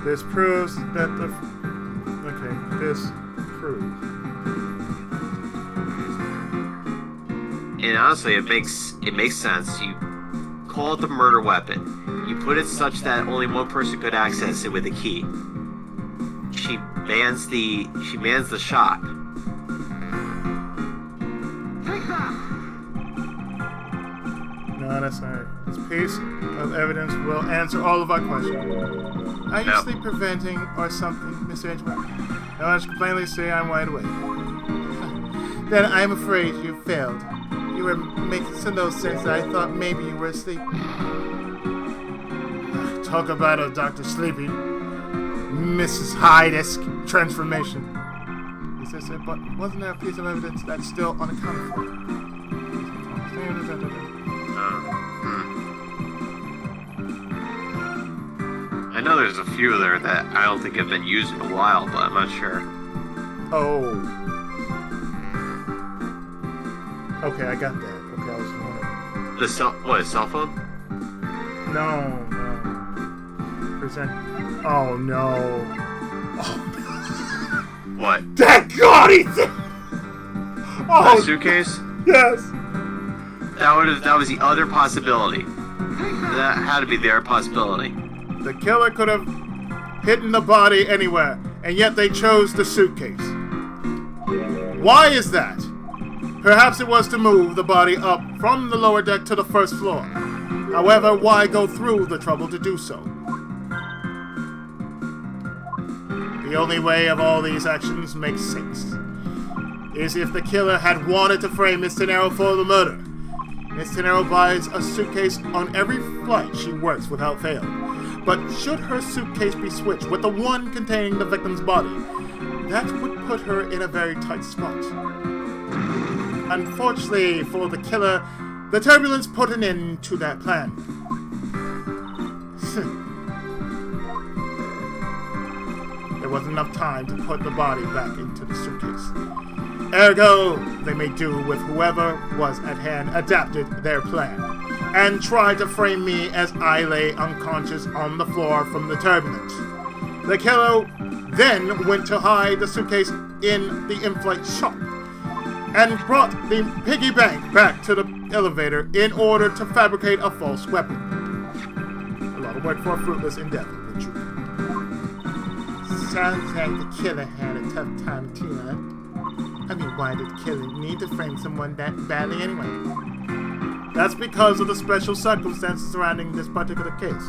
S6: This proves that the... Okay, this proves.
S2: And honestly, it makes sense. You call it the murder weapon. You put it such that only one person could access it with a key. She mans the shop.
S5: Take that!
S6: No, that's not it. This piece of evidence will answer all of our questions. Are you
S2: No.
S6: sleep preventing or something, Mr. Edgeworth? No, I should plainly say I'm wide awake. Then I'm afraid you failed. You were making so no sense that I thought maybe you were asleep. Talk about a Dr. Sleepy. Mrs. High-Desk transformation. He says, but wasn't there a piece of evidence that's still unaccounted for?
S2: I know there's a few there that I don't think have been used in a while, but I'm not sure.
S6: Oh. Okay, I got that. Okay, I was wondering.
S2: The cell phone?
S6: No. Present. Oh no. Oh,
S2: What?
S6: that God, Ethan!
S2: The
S6: Oh,
S2: suitcase?
S6: yes!
S2: That was the other possibility. That had to be their possibility.
S6: The killer could have hidden the body anywhere, and yet they chose the suitcase. Why is that? Perhaps it was to move the body up from the lower deck to the first floor. However, why go through the trouble to do so? The only way of all these actions makes sense is if the killer had wanted to frame Miss Tenero for the murder. Miss Tenero buys a suitcase on every flight she works without fail. But should her suitcase be switched with the one containing the victim's body, that would put her in a very tight spot. Unfortunately for the killer, the turbulence put an end to that plan. There wasn't enough time to put the body back into the suitcase. Ergo, they made do with whoever was at hand, adapted their plan, and tried to frame me as I lay unconscious on the floor from the turbulence. The killer then went to hide the suitcase in the in-flight shop and brought the piggy bank back to the elevator in order to fabricate a false weapon. A lot of work for a fruitless endeavor, would you? Sounds like the killer had a tough time too, huh? I mean, why did the killer need to frame someone that badly anyway? That's because of the special circumstances surrounding this particular case.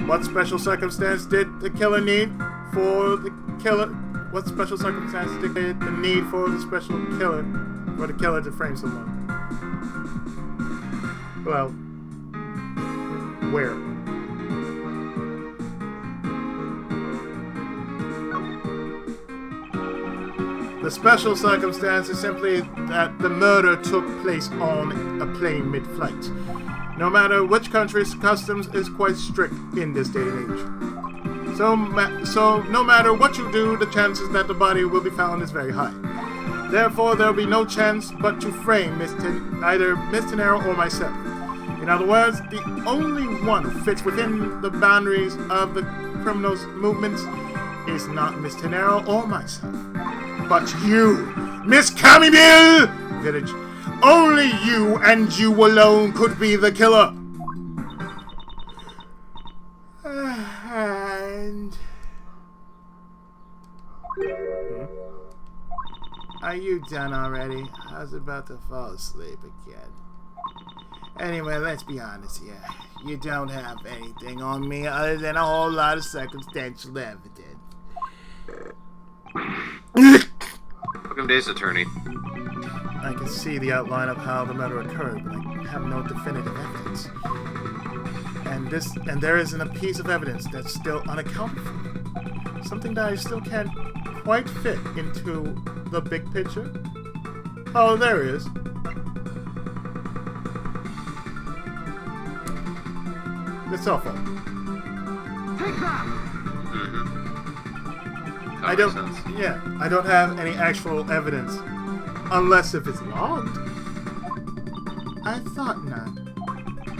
S6: What special circumstance did the killer need for the killer? What special circumstance did the need for the special killer, for the killer to frame someone? Well, where? The special circumstance is simply that the murder took place on a plane mid-flight. No matter which country's customs is quite strict in this day and age. So no matter what you do, the chances that the body will be found is very high. Therefore, there will be no chance but to frame either Miss Tenero or myself. In other words, the only one who fits within the boundaries of the criminal's movements is not Miss Tenero or myself, but you, Miss Camille Village. Only you and you alone could be the killer. And... Are you done already? I was about to fall asleep again. Anyway, let's be honest here. You don't have anything on me other than a whole lot of circumstantial evidence.
S2: Welcome days, attorney.
S6: I can see the outline of how the murder occurred, but I have no definitive evidence. And there isn't a piece of evidence that's still unaccounted for. something that I still can't quite fit into the big picture. Oh, there he is. The cell phone.
S5: Take that!
S2: Mm-hmm.
S6: I don't have any actual evidence. Unless if it's logged. I thought not.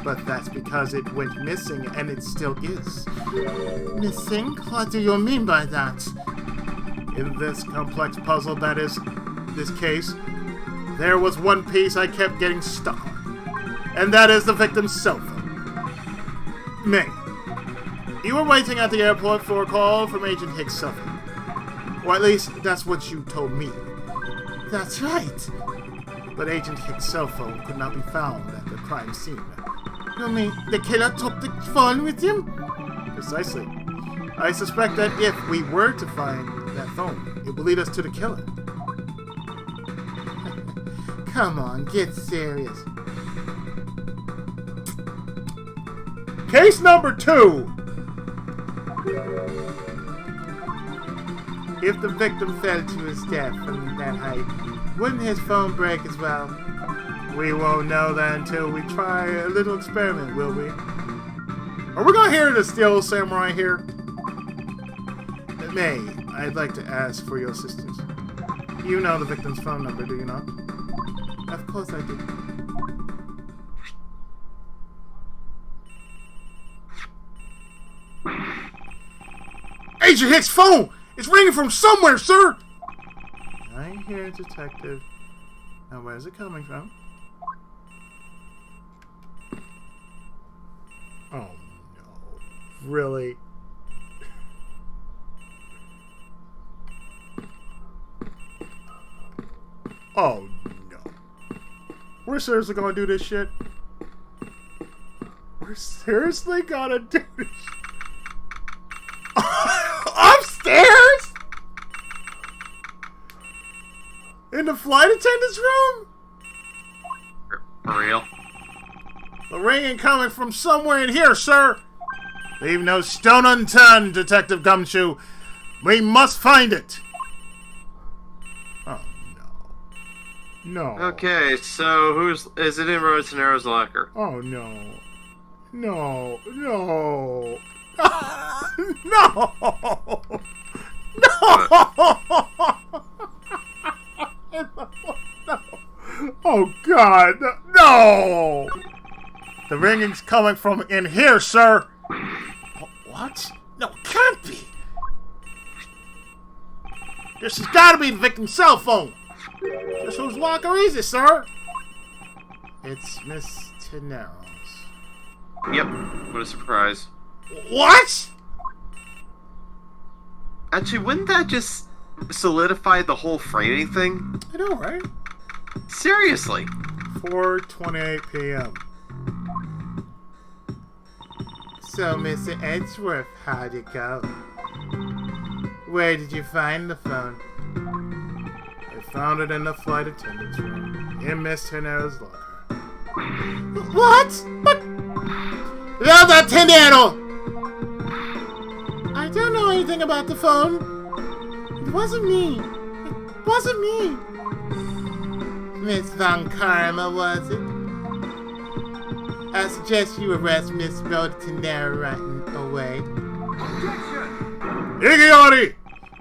S6: But that's because it went missing and it still is. Missing? What do you mean by that? In this complex puzzle that is this case, there was one piece I kept getting stuck on. And that is the victim's cell phone. May, you were waiting at the airport for a call from Agent Hicks' cell phone. Or at least, that's what you told me. That's right. But Agent Hicks' cell phone could not be found at the crime scene. You mean the killer took the phone with him? Precisely. I suspect that if we were to find that phone, it will lead us to the killer. Come on, get serious. Case number 2! If the victim fell to his death from that height, wouldn't his phone break as well? We won't know that until we try a little experiment, will we? Are we gonna hear the Steel Samurai here? May, I'd like to ask for your assistance. You know the victim's phone number, do you not? Of course I do. Agent Hicks' phone! It's ringing from somewhere, sir! I hear, detective. Now, where's it coming from? Oh, no. Really? Oh, no. We're seriously gonna do this shit? We're seriously gonna do this shit? Upstairs? In the flight attendant's room?
S2: For real?
S6: The ringing coming from somewhere in here, sir. Leave no stone unturned, Detective Gumshoe. We must find it. Oh, no. No.
S2: Okay, so is it in Rosenaro's locker?
S6: Oh, no. No. No. No. No. No. Oh, God. No. The ringing's coming from in here, sir. What? No, it can't be. This has got to be the victim's cell phone. Just whose locker is it, sir? It's Miss Tenero's.
S2: Yep, what a surprise.
S6: What?
S2: Actually, wouldn't that just solidify the whole framing thing?
S6: I know, right?
S2: Seriously.
S6: 4:28 p.m. So, Mr. Edgeworth, how'd it go? Where did you find the phone? I found it in the flight attendant's room, in Miss Tenero's locker. What? But... Rosa Tenero! I don't know anything about the phone. It wasn't me. It wasn't me. Miss Von Karma, was it? I suggest you arrest Miss Rosa Tenero right away.
S5: Objection!
S6: Iggy!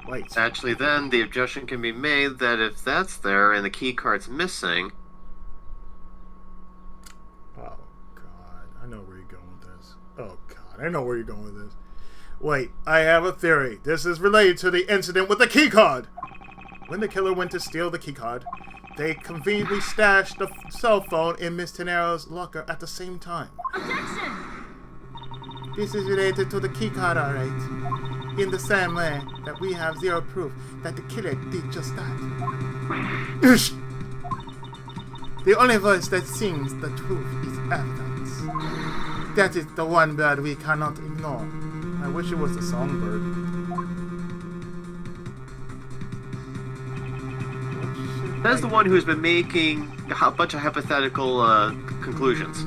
S6: Wait.
S2: Actually, then, the objection can be made that if that's there and the key card's missing...
S6: Oh, God. I know where you're going with this. Oh, God. I know where you're going with this. Wait. I have a theory. This is related to the incident with the key card. When the killer went to steal the key card, they conveniently stashed the cell phone in Miss Tenero's locker at the same time.
S4: Objection!
S6: This is related to the key card, alright. In the same way that we have zero proof that the killer did just that. Ish. The only voice that sings the truth is evidence. That is the one bird we cannot ignore. I wish it was a songbird.
S2: That's the one who's been making a bunch of hypothetical conclusions.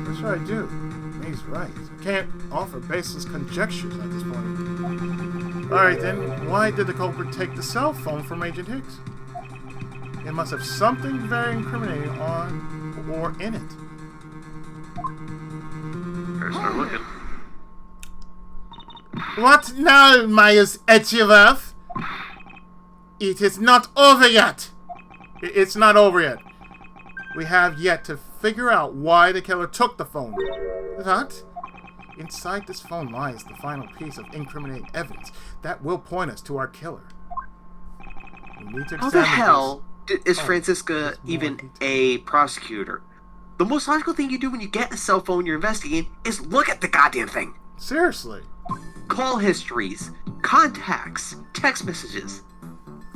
S6: That's what I do. He's right. I can't offer baseless conjectures at this point. Alright then, why did the culprit take the cell phone from Agent Hicks? It must have something very incriminating on or in it.
S2: Better start looking.
S1: What now, Myers Etcheverth?
S6: It is not over yet! It's not over yet. We have yet to figure out why the killer took the phone. That? Inside this phone lies the final piece of incriminating evidence that will point us to our killer. We need to
S2: How the
S6: examine
S2: hell is
S6: Oh,
S2: Francisca
S6: there's more
S2: even
S6: detail.
S2: a prosecutor? The most logical thing you do when you get a cell phone you're investigating is look at the goddamn thing.
S6: this. Seriously.
S2: Call histories, contacts, text messages.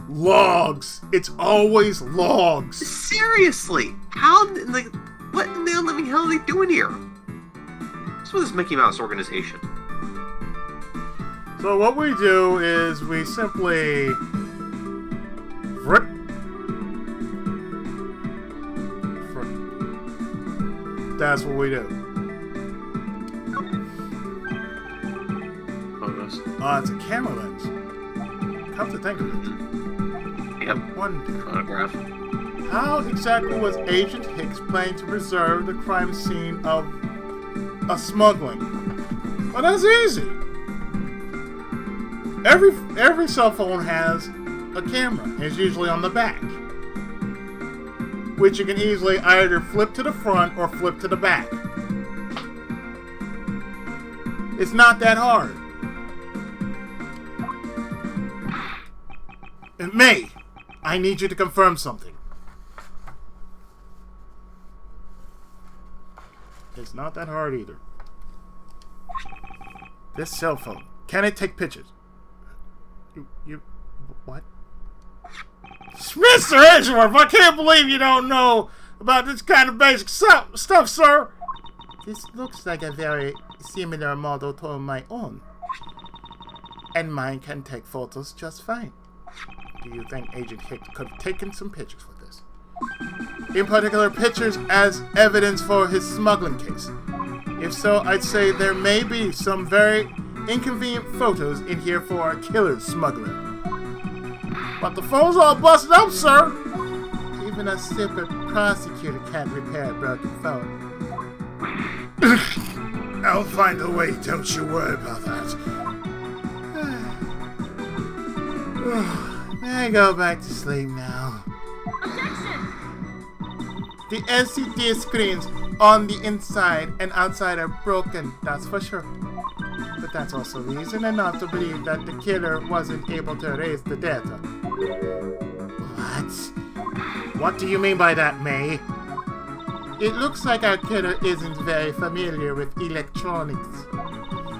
S6: Logs! It's always logs!
S2: Seriously, how, like, what in the living hell are they doing here? What's with this Mickey Mouse organization?
S6: So what we do is we simply... Frick. That's what we do.
S2: Photos.
S6: It's a camera lens. Come to think of it.
S2: Yep.
S6: Wonder,
S2: Photograph.
S6: how exactly was Agent Hicks planning to preserve the crime scene of a smuggling? Well, that's easy. Every cell phone has a camera. It's usually on the back, which you can easily either flip to the front or flip to the back. It's not that hard. May, I need you to confirm something. It's not that hard either. This cell phone, can it take pictures? You what? Mr. Edgeworth, I can't believe you don't know about this kind of basic stuff, sir. This looks like a very similar model to my own. And mine can take photos just fine. Do you think Agent Hicks could have taken some pictures with this? In particular, pictures as evidence for his smuggling case. If so, I'd say there may be some very inconvenient photos in here for a killer smuggler. But the phone's all busted up, sir! Even a stupid prosecutor can't repair a broken phone. I'll find a way, don't you worry about that. May I go back to sleep now?
S4: Objection!
S6: The LCD screens on the inside and outside are broken, that's for sure. But that's also reason enough to believe that the killer wasn't able to erase the data. What? What do you mean by that, May? It looks like our killer isn't very familiar with electronics.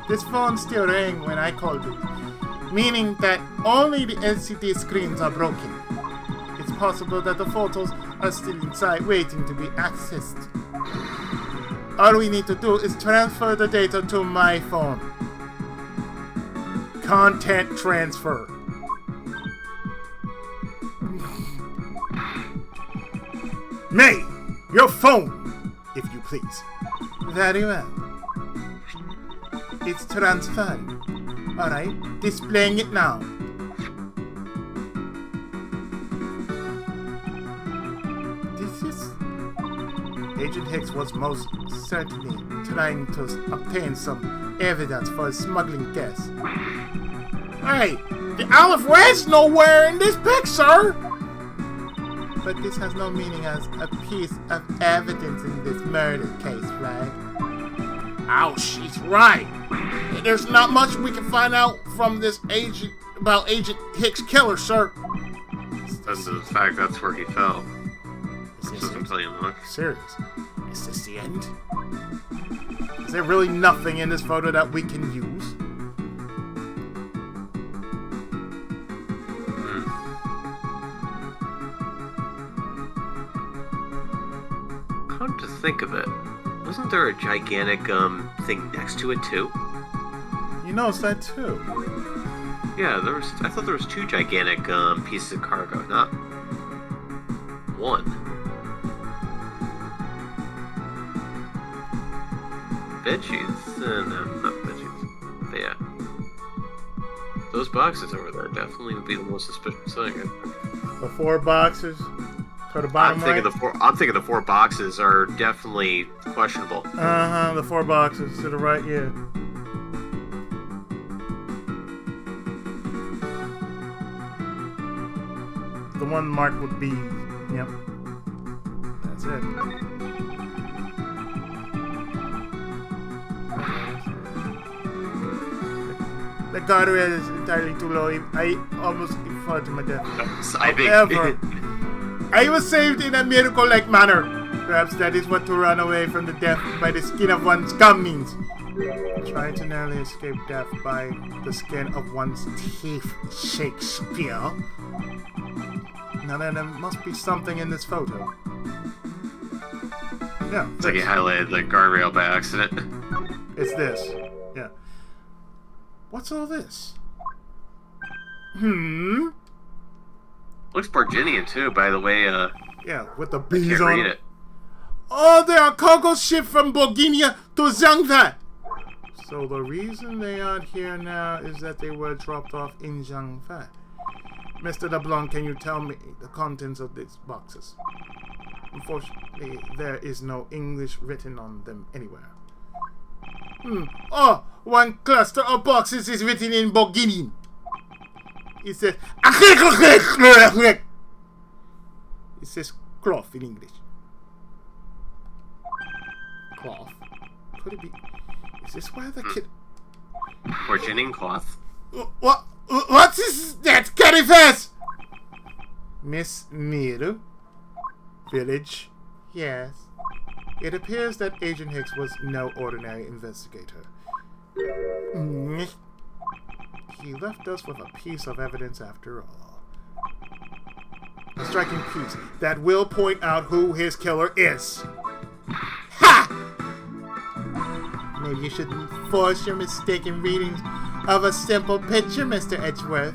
S6: This phone still rang when I called it, meaning that only the LCD screens are broken. It's possible that the photos are still inside waiting to be accessed. All we need to do is transfer the data to my phone. Content transfer. May, your phone, if you please. Very well. It's transferring. Alright, displaying it now. This is... Agent Hicks was most certainly trying to obtain some evidence for his smuggling case. Hey, the olive red's nowhere in this pic, sir! But this has no meaning as a piece of evidence in this murder case, right? Oh, she's right. There's not much we can find out from this agent about Agent Hicks' killer, sir.
S2: That's the fact that's where he fell.
S6: Is this
S2: Doesn't tell you much.
S6: serious? Is this the end? Is there really nothing in this photo that we can use?
S2: Come to think of it, wasn't there a gigantic thing next to it too?
S6: You noticed that too.
S2: Yeah, there was. I thought there was two gigantic pieces of cargo, not one. Bed sheets? No, not bed sheets. But yeah, those boxes over there definitely would be the most suspicious thing.
S6: The 4 boxes to the bottom right.
S2: I'm thinking the 4 boxes are definitely questionable.
S6: The 4 boxes to the right, yeah. The one marked with B. Yep. That's it. The guardrail is entirely too low. I almost fall to my death.
S2: I think.
S6: However, I was saved in a miracle-like manner. Perhaps that is what to run away from the death by the skin of one's gum means. Trying to narrowly escape death by the skin of one's teeth, Shakespeare. Now then, there must be something in this photo. Yeah.
S2: It's like you highlighted the guardrail by accident.
S6: It's this. Yeah. What's all this?
S2: Looks Borginian too, by the way.
S6: Yeah, with the
S2: Can't
S6: bees on
S2: read it.
S6: Oh, they are cargo ship from Bourguignon to Zhangfei. So the reason they aren't here now is that they were dropped off in Zhangfei. Mr. LeBlanc, can you tell me the contents of these boxes? Unfortunately, there is no English written on them anywhere. Oh, one cluster of boxes is written in Bourguignon. It says... It says cloth in English. Cloth? Could it be... Is this where the kid...
S2: Borginian cloth.
S6: What is that, Carifes? Miss Miru? Village? Yes. It appears that Agent Hicks was no ordinary investigator. He left us with a piece of evidence after all. A striking piece that will point out who his killer is. Ha! Maybe you shouldn't force your mistaken readings of a simple picture, Mr. Edgeworth.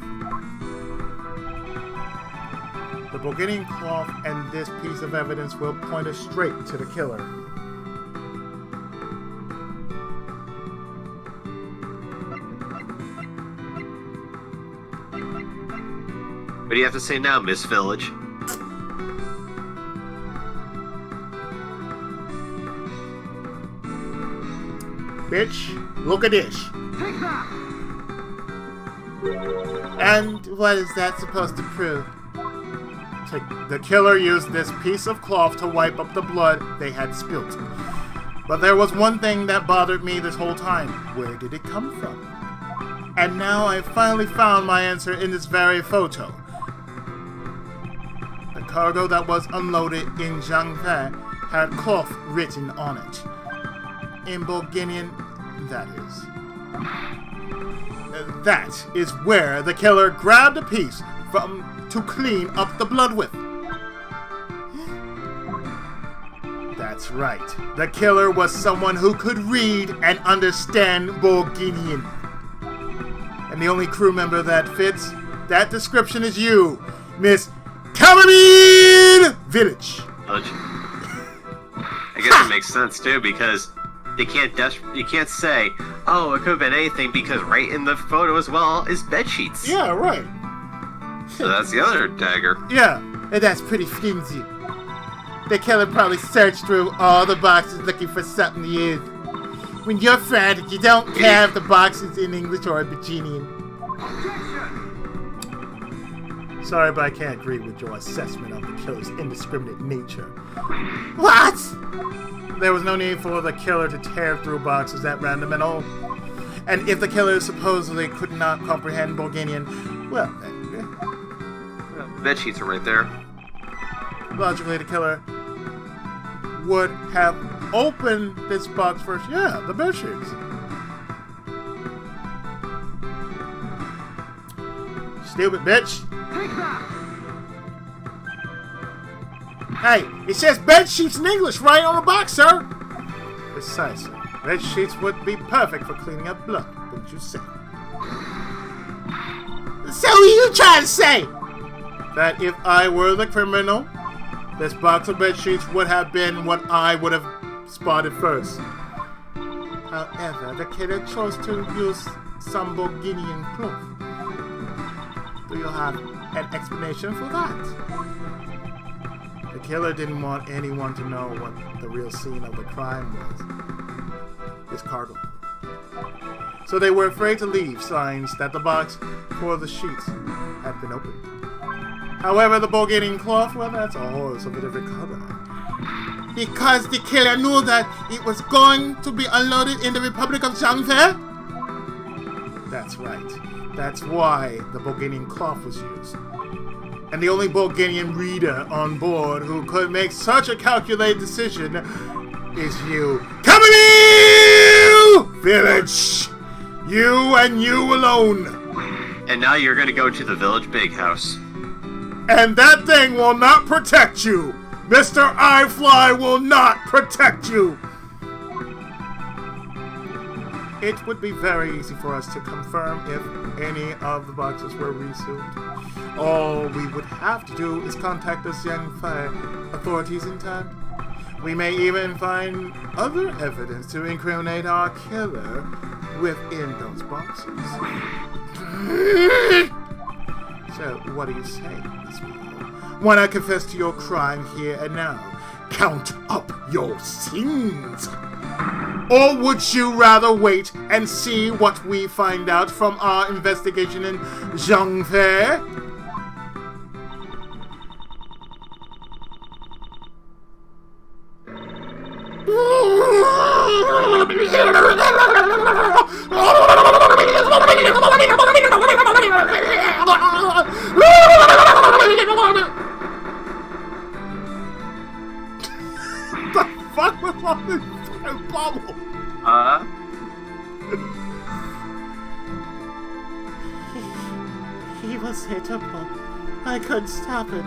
S6: The Bourguignon cloth and this piece of evidence will point us straight to the killer.
S2: What do you have to say now, Miss Village?
S6: Bitch, look at this.
S5: Take that!
S6: And what is that supposed to prove? The killer used this piece of cloth to wipe up the blood they had spilt. But there was one thing that bothered me this whole time. Where did it come from? And now I finally found my answer in this very photo. The cargo that was unloaded in Zhangfei had cloth written on it. In Bourguignon, that is. That is where the killer grabbed a piece from to clean up the blood with. That's right. The killer was someone who could read and understand Bourguignon. And the only crew member that fits that description is you, Miss Calamine Village.
S2: I guess it makes sense too, because you can't say, oh, it could have been anything, because right in the photo as well is bed sheets.
S6: Yeah, right.
S2: So that's the other dagger.
S6: Yeah, and that's pretty flimsy. The killer probably searched through all the boxes looking for something to use. When you're frantic, you don't care if the box is in English or Virginian. Sorry, but I can't agree with your assessment of the killer's indiscriminate nature. What? There was no need for the killer to tear through boxes at random at all. And if the killer supposedly could not comprehend Bourguignon, well,
S2: Bed sheets are right there.
S6: logically the killer would have opened this box first. Yeah, the bed sheets. Stupid bitch.
S5: Take that!
S6: Hey, it says bed sheets in English right on the box, sir. Precisely. Bed sheets would be perfect for cleaning up blood, wouldn't you say? So what are you trying to say? That if I were the criminal, this box of bed sheets would have been what I would have spotted first. However, the killer chose to use some Bourguignon cloth. Do you have an explanation for that? The killer didn't want anyone to know what the real scene of the crime was. His cargo. So they were afraid to leave signs that the box for the sheets had been opened. However, the Bulgarian cloth, well, that's a horse of a different color. Because the killer knew that it was going to be unloaded in the Republic of Zhangfe? That's right. That's why the Bulgarian cloth was used. And the only Bulgarian reader on board who could make such a calculated decision is you. Kamil Village! You and you alone!
S2: And now you're gonna go to the village big house.
S6: And that thing will not protect you! Mr. iFly will not protect you! It would be very easy for us to confirm if any of the boxes were resealed. All we would have to do is contact the Zhangfe authorities in time. We may even find other evidence to incriminate our killer within those boxes. So, what do you say, Miss Milo? Wanna confess to your crime here and now? Count up your sins! Or would you rather wait and see what we find out from our investigation in Zhangfe? The fuck was all this fucking bubble? He was hittable. I couldn't stop it.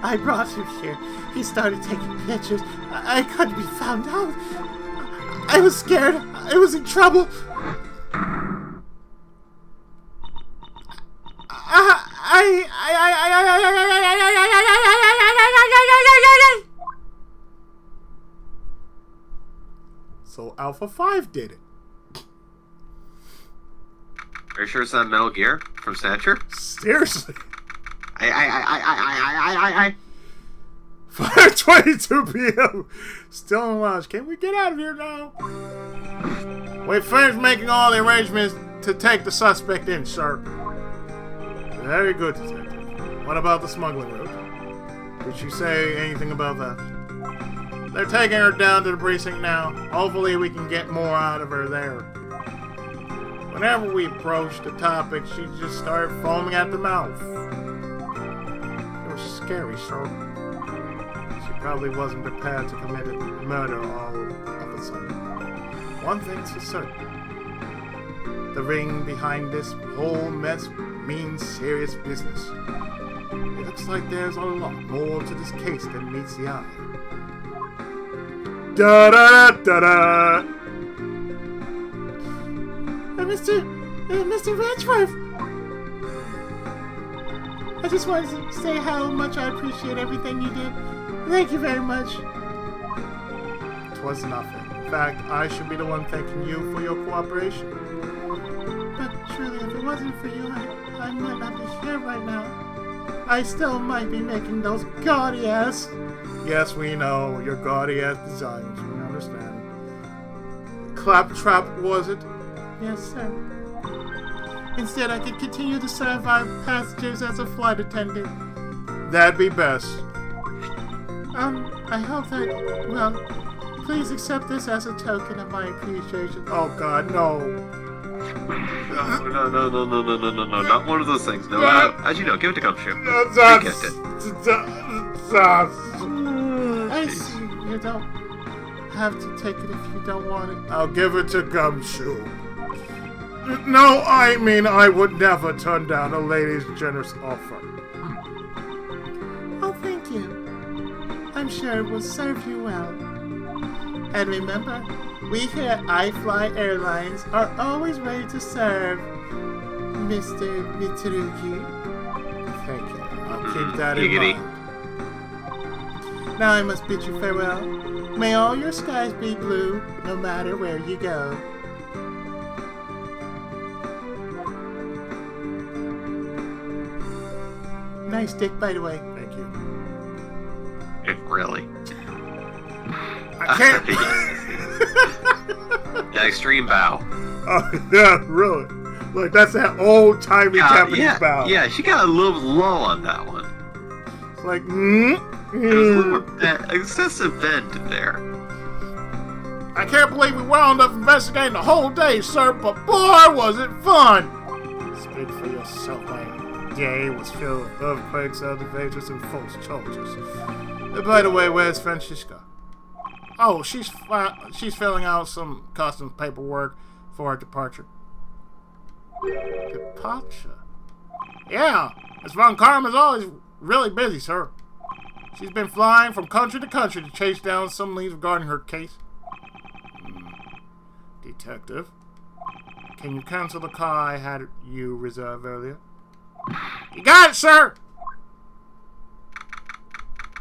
S6: I brought him here. He started taking pictures. I couldn't be found out. I was scared. I was in trouble. So Alpha 5 did it.
S2: Are you sure it's not Metal Gear from Snatcher?
S6: Seriously.
S2: I.
S6: 5:22 p.m. Still in lodge. Can we get out of here now? We finished making all the arrangements to take the suspect in, sir. Very good, detective. What about the smuggling route? Did she say anything about that? They're taking her down to the precinct now. Hopefully we can get more out of her there. Whenever we approached the topic, she just started foaming at the mouth. It was scary, sir. She probably wasn't prepared to commit a murder all of a sudden. One thing's for certain. The ring behind this whole mess means serious business. It looks like there's a lot more to this case than meets the eye. Da-da-da-da-da! Mr. Rangeworth! I just wanted to say how much I appreciate everything you did. Thank you very much. It was nothing. In fact, I should be the one thanking you for your cooperation. But truly, if it wasn't for you, I might not be here right now. I still might be making those gaudy-ass... Yes, we know, your gaudy-ass designs. We understand. Claptrap, was it? Yes, sir. Instead, I could continue to serve our passengers as a flight attendant. That'd be best. I hope that, well, please accept this as a token of my appreciation. Oh, God, no.
S2: No, not one of those things. No, as you know, give it to Gumshoe.
S6: That's...
S2: You get it.
S6: I see. You don't have to take it if you don't want it. I'll give it to Gumshoe. No, I mean I would never turn down a lady's generous offer. Oh, thank you. I'm sure it will serve you well. And remember, we here at iFly Airlines are always ready to serve, Mr. Mitsurugi. Thank you. I'll keep that in mind. Now I must bid you farewell. May all your skies be blue, no matter where you go. Nice dick, by the way. Thank you.
S2: Really?
S6: I can't.
S2: The extreme bow.
S6: Oh, yeah, really. Like, that's that old-timey Japanese bow.
S2: Yeah, she got a little low on that one.
S6: It's like,
S2: There was a little more excessive bend there.
S6: I can't believe we wound up investigating the whole day, sir, but boy, was it fun! Speak for yourself, my day was filled with earthquakes, elevators, and false charges. By the way, where's Francisca? Oh, she's filling out some customs paperwork for her departure. Departure? Yeah, Miss Von Karma's always really busy, sir. She's been flying from country to country to chase down some leads regarding her case. Detective, can you cancel the car I had you reserve earlier? You got it, sir!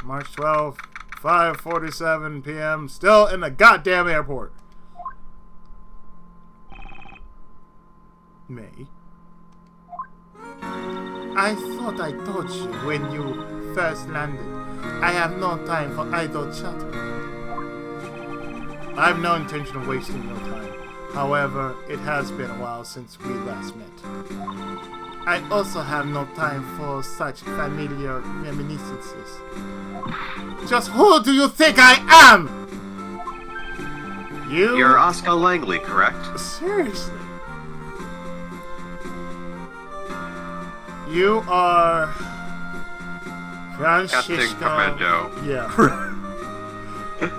S6: March 12th, 5:47 p.m. Still in the goddamn airport. May. I thought I told you when you first landed. I have no time for idle chatter. I have no intention of wasting your time. However, it has been a while since we last met. I also have no time for such familiar reminiscences. Just who do you think I am?
S2: You're Oscar Langley, correct?
S6: Seriously? You are
S2: Captain
S6: Francisca.
S2: Commando.
S6: Yeah.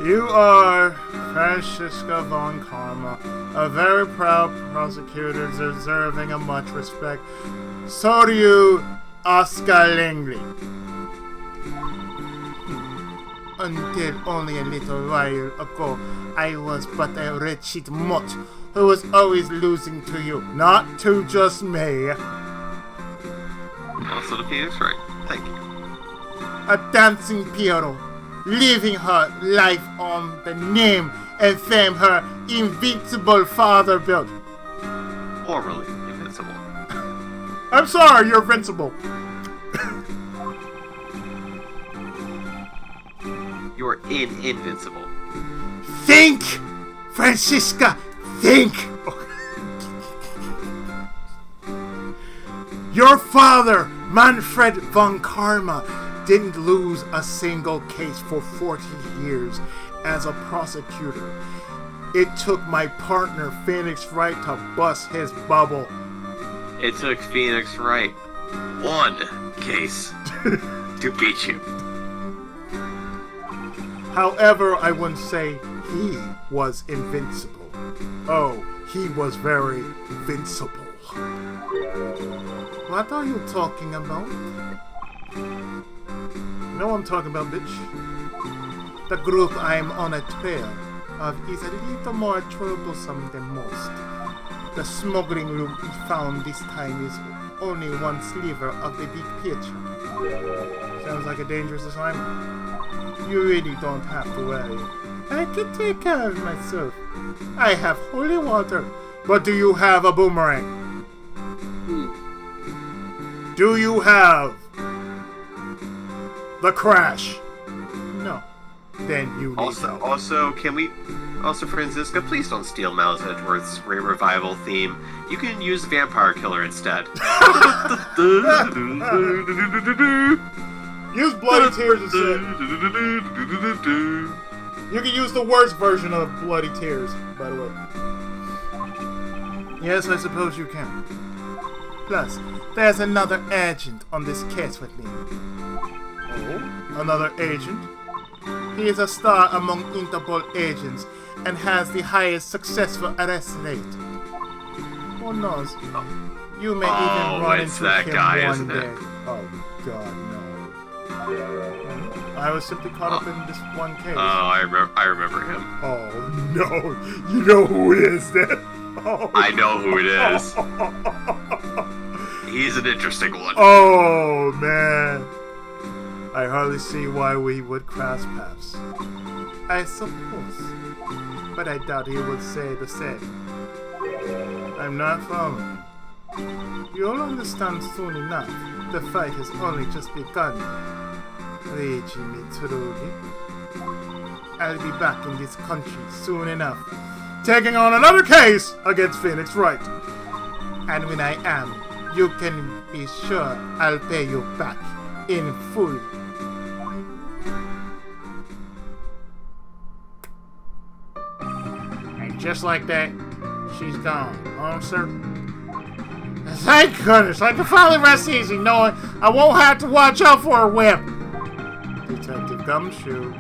S6: You are Francisca Von Karma, a very proud prosecutor deserving of much respect. So do you, Oscar Langley. Until only a little while ago, I was but a wretched mutt who was always losing to you, not to just me.
S2: Also the Phoenix, right? Thank you.
S6: A dancing Piero, living her life on the name and fame her invincible father built.
S2: Formerly invincible.
S6: I'm sorry, you're invincible.
S2: You're invincible.
S6: Think, Francisca, think. Your father, Manfred von Karma, didn't lose a single case for 40 years as a prosecutor. It took my partner, Phoenix Wright, to bust his bubble.
S2: It took Phoenix Wright one case to beat you.
S6: However, I wouldn't say he was invincible. Oh, he was very invincible. What are you talking about? No, I'm talking about, bitch. The group I'm on a trail of is a little more troublesome than most. The smuggling route we found this time is only one sliver of the big picture. Sounds like a dangerous assignment. You really don't have to worry. I can take care of myself. I have holy water. But do you have a boomerang? Do you have the crash? No. Then you need help.
S2: Also, Francisca, please don't steal Miles Edgeworth's revival theme. You can use Vampire Killer instead.
S6: Use Bloody Tears instead. You can use the worst version of Bloody Tears, by the way. Yes, I suppose you can. Plus, there's another agent on this case with me. Oh? Another agent? He is a star among Interpol agents and has the highest successful arrest rate. Who knows? You may even run into
S2: that
S6: him
S2: guy,
S6: one
S2: isn't
S6: day.
S2: it?
S6: Oh God, no! I was simply caught up in this one case.
S2: Oh, I remember him.
S6: Oh no! You know who it is then? Oh.
S2: I know who it is. He's an interesting one.
S6: Oh man! I hardly see why we would cross paths. I suppose, but I doubt he would say the same. I'm not following. You'll understand soon enough. The fight has only just begun. Luigi Mitsurugi. I'll be back in this country soon enough, taking on another case against Phoenix Wright. And when I am, you can be sure I'll pay you back in full. And just like that, she's gone. Oh, sir. Thank goodness, I can finally rest easy knowing I won't have to watch out for a whip. Detective Gumshoe,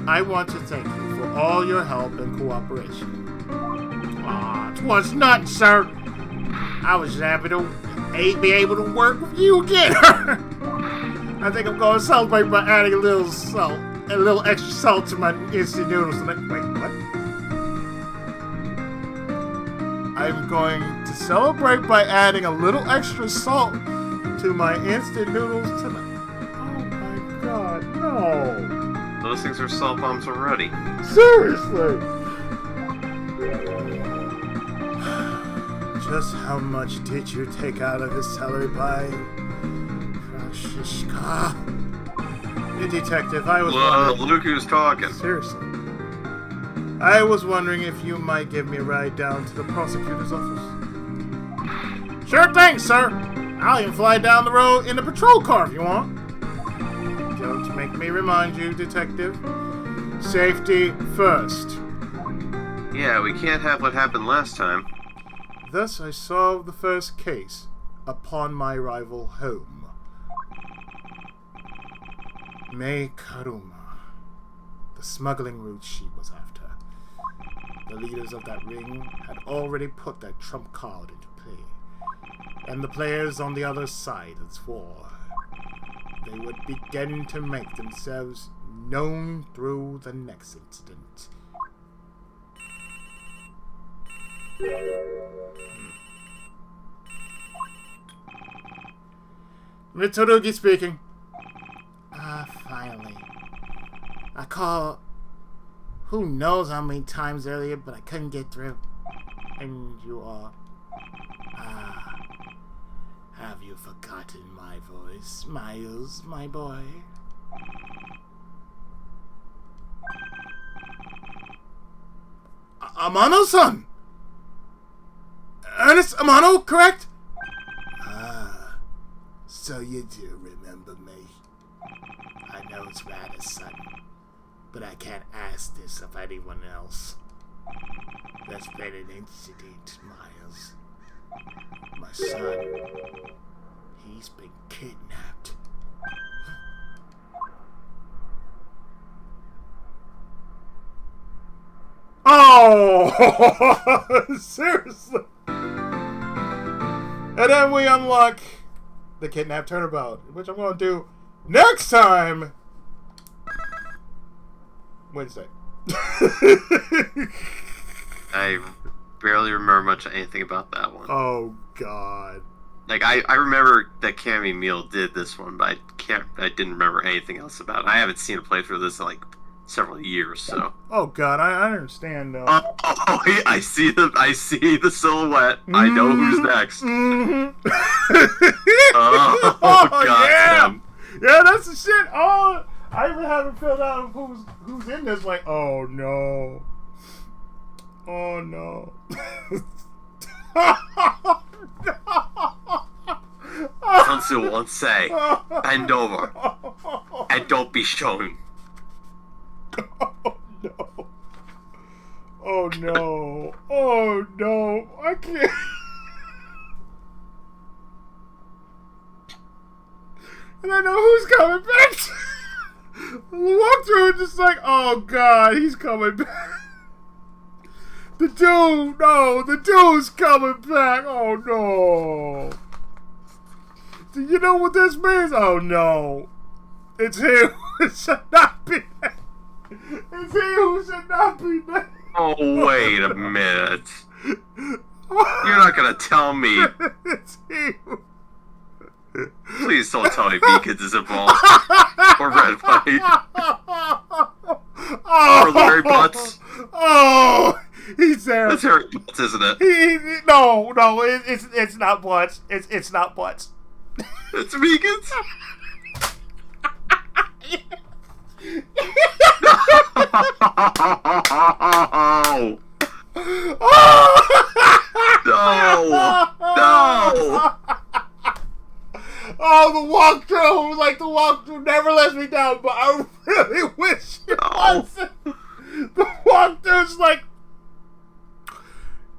S6: I want to thank you for all your help and cooperation. Aw, 'twas nothing, sir. I was happy to be able to work with you again. I think I'm going to celebrate by adding a little extra salt to my instant noodles tonight. Wait, what? I'm going to celebrate by adding a little extra salt to my instant noodles tonight. Oh my god, no.
S2: Those things are salt bombs already.
S6: Seriously! Just how much did you take out of his salary by Francisca? The detective, I was wondering...
S2: Look who's talking.
S6: Seriously. I was wondering if you might give me a ride down to the prosecutor's office. Sure thing, sir. I'll even fly down the road in the patrol car if you want. Don't make me remind you, detective. Safety first.
S2: Yeah, we can't have what happened last time.
S6: Thus I solved the first case upon my arrival home. Mei Karuma. The smuggling route she was after. The leaders of that ring had already put that trump card into play. And the players on the other side swore they would begin to make themselves known through the next incident. Mitsurugi speaking. Finally. I called who knows how many times earlier, but I couldn't get through. And you are... have you forgotten my voice, Miles, my boy? Amano-san! Ernest Amano, correct? So you do remember me. I know it's rather sudden, but I can't ask this of anyone else. There's been an incident, Miles. My son, he's been kidnapped. Oh! Seriously? And then we unlock the kidnapped turnabout, which I'm going to do next time. Wednesday.
S2: I barely remember much of anything about that one.
S6: Oh, God.
S2: Like, I remember that Cammy Meal did this one, but I didn't remember anything else about it. I haven't seen a playthrough of this in, like, several years, so.
S6: Oh, God, I understand, though.
S2: I see the silhouette. I know who's next.
S6: Mm-hmm.
S2: Oh, God.
S6: Yeah.
S2: Damn.
S6: Yeah, that's the shit. Oh, I even haven't filled out who's in this. Like, oh, no. Oh, no.
S2: Sun Tzu once say, bend over and don't be shown.
S6: Oh, no. Oh, no. Oh, no. I can't. And I know who's coming back. Walk through it just like, oh, God, he's coming back. The dude's coming back. Oh, no. Do you know what this means? Oh, no. It's him who should not be there. It's he who should not be there.
S2: Oh, wait a minute. You're not gonna tell me.
S6: It's he who...
S2: Please don't tell me Beacons is involved. Or Red White.
S6: Oh,
S2: Or Larry Butts.
S6: Oh, he's there.
S2: That's Harry Butts, isn't it?
S6: No, it's not Butts. It's not Butts.
S2: It's vegans. No! No!
S6: Oh, the walkthrough! Like, the walkthrough never lets me down, but I really wish it wasn't. The walkthrough's like...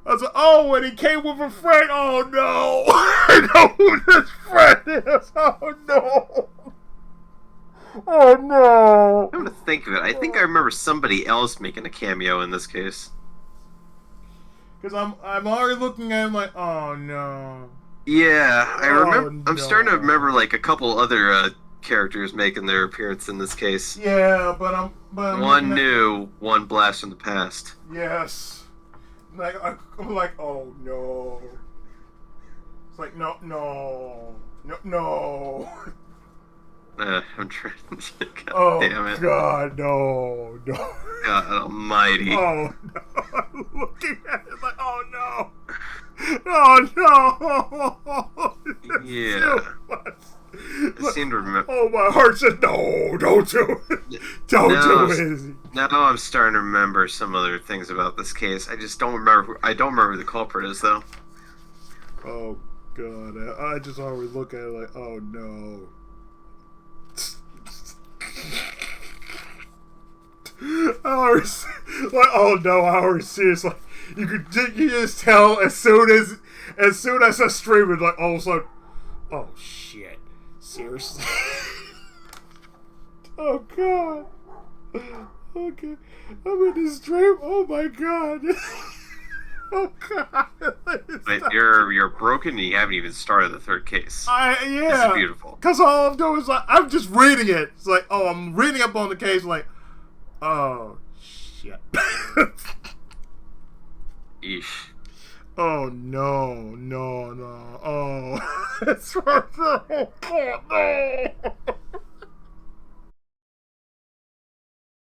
S6: I was like, oh, when he came with a friend, oh no! I know who this friend is! Oh no! Oh no!
S2: I'm gonna think of it. I think I remember somebody else making a cameo in this case.
S6: Because I'm already looking at him like, oh no.
S2: Yeah, I remember.
S6: Oh,
S2: I'm starting to
S6: no.
S2: remember like a couple other characters making their appearance in this case.
S6: Yeah, but I'm
S2: One
S6: looking at-
S2: new, one blast from the past.
S6: Yes. Like I'm like, oh no. It's like no.
S2: I'm trying to think. God
S6: Oh
S2: damn it.
S6: God, no.
S2: God almighty.
S6: Oh no. I'm looking at it like, oh no. Oh no. It's
S2: Yeah.
S6: too much.
S2: I seem to remember.
S6: Oh, my heart says no. Don't do it. Don't
S2: No,
S6: do it. Izzy.
S2: Now I'm starting to remember some other things about this case. I just don't remember. I don't remember who the culprit is, though.
S6: Oh God, I just always look at it like, oh no. I always, like, oh no, I always see it's like you just tell as soon as I stream it, like all of a sudden, oh shit, seriously. Oh God. Okay, I'm in this stream. Oh my God. Oh God.
S2: But you're broken and you haven't even started the third case.
S6: Yeah.
S2: This is beautiful.
S6: Cause all I'm doing is like I'm just reading it. It's like, oh, I'm reading up on the case. Like, oh shit.
S2: Eesh.
S6: Oh no. Oh, it's right there. Oh God, no.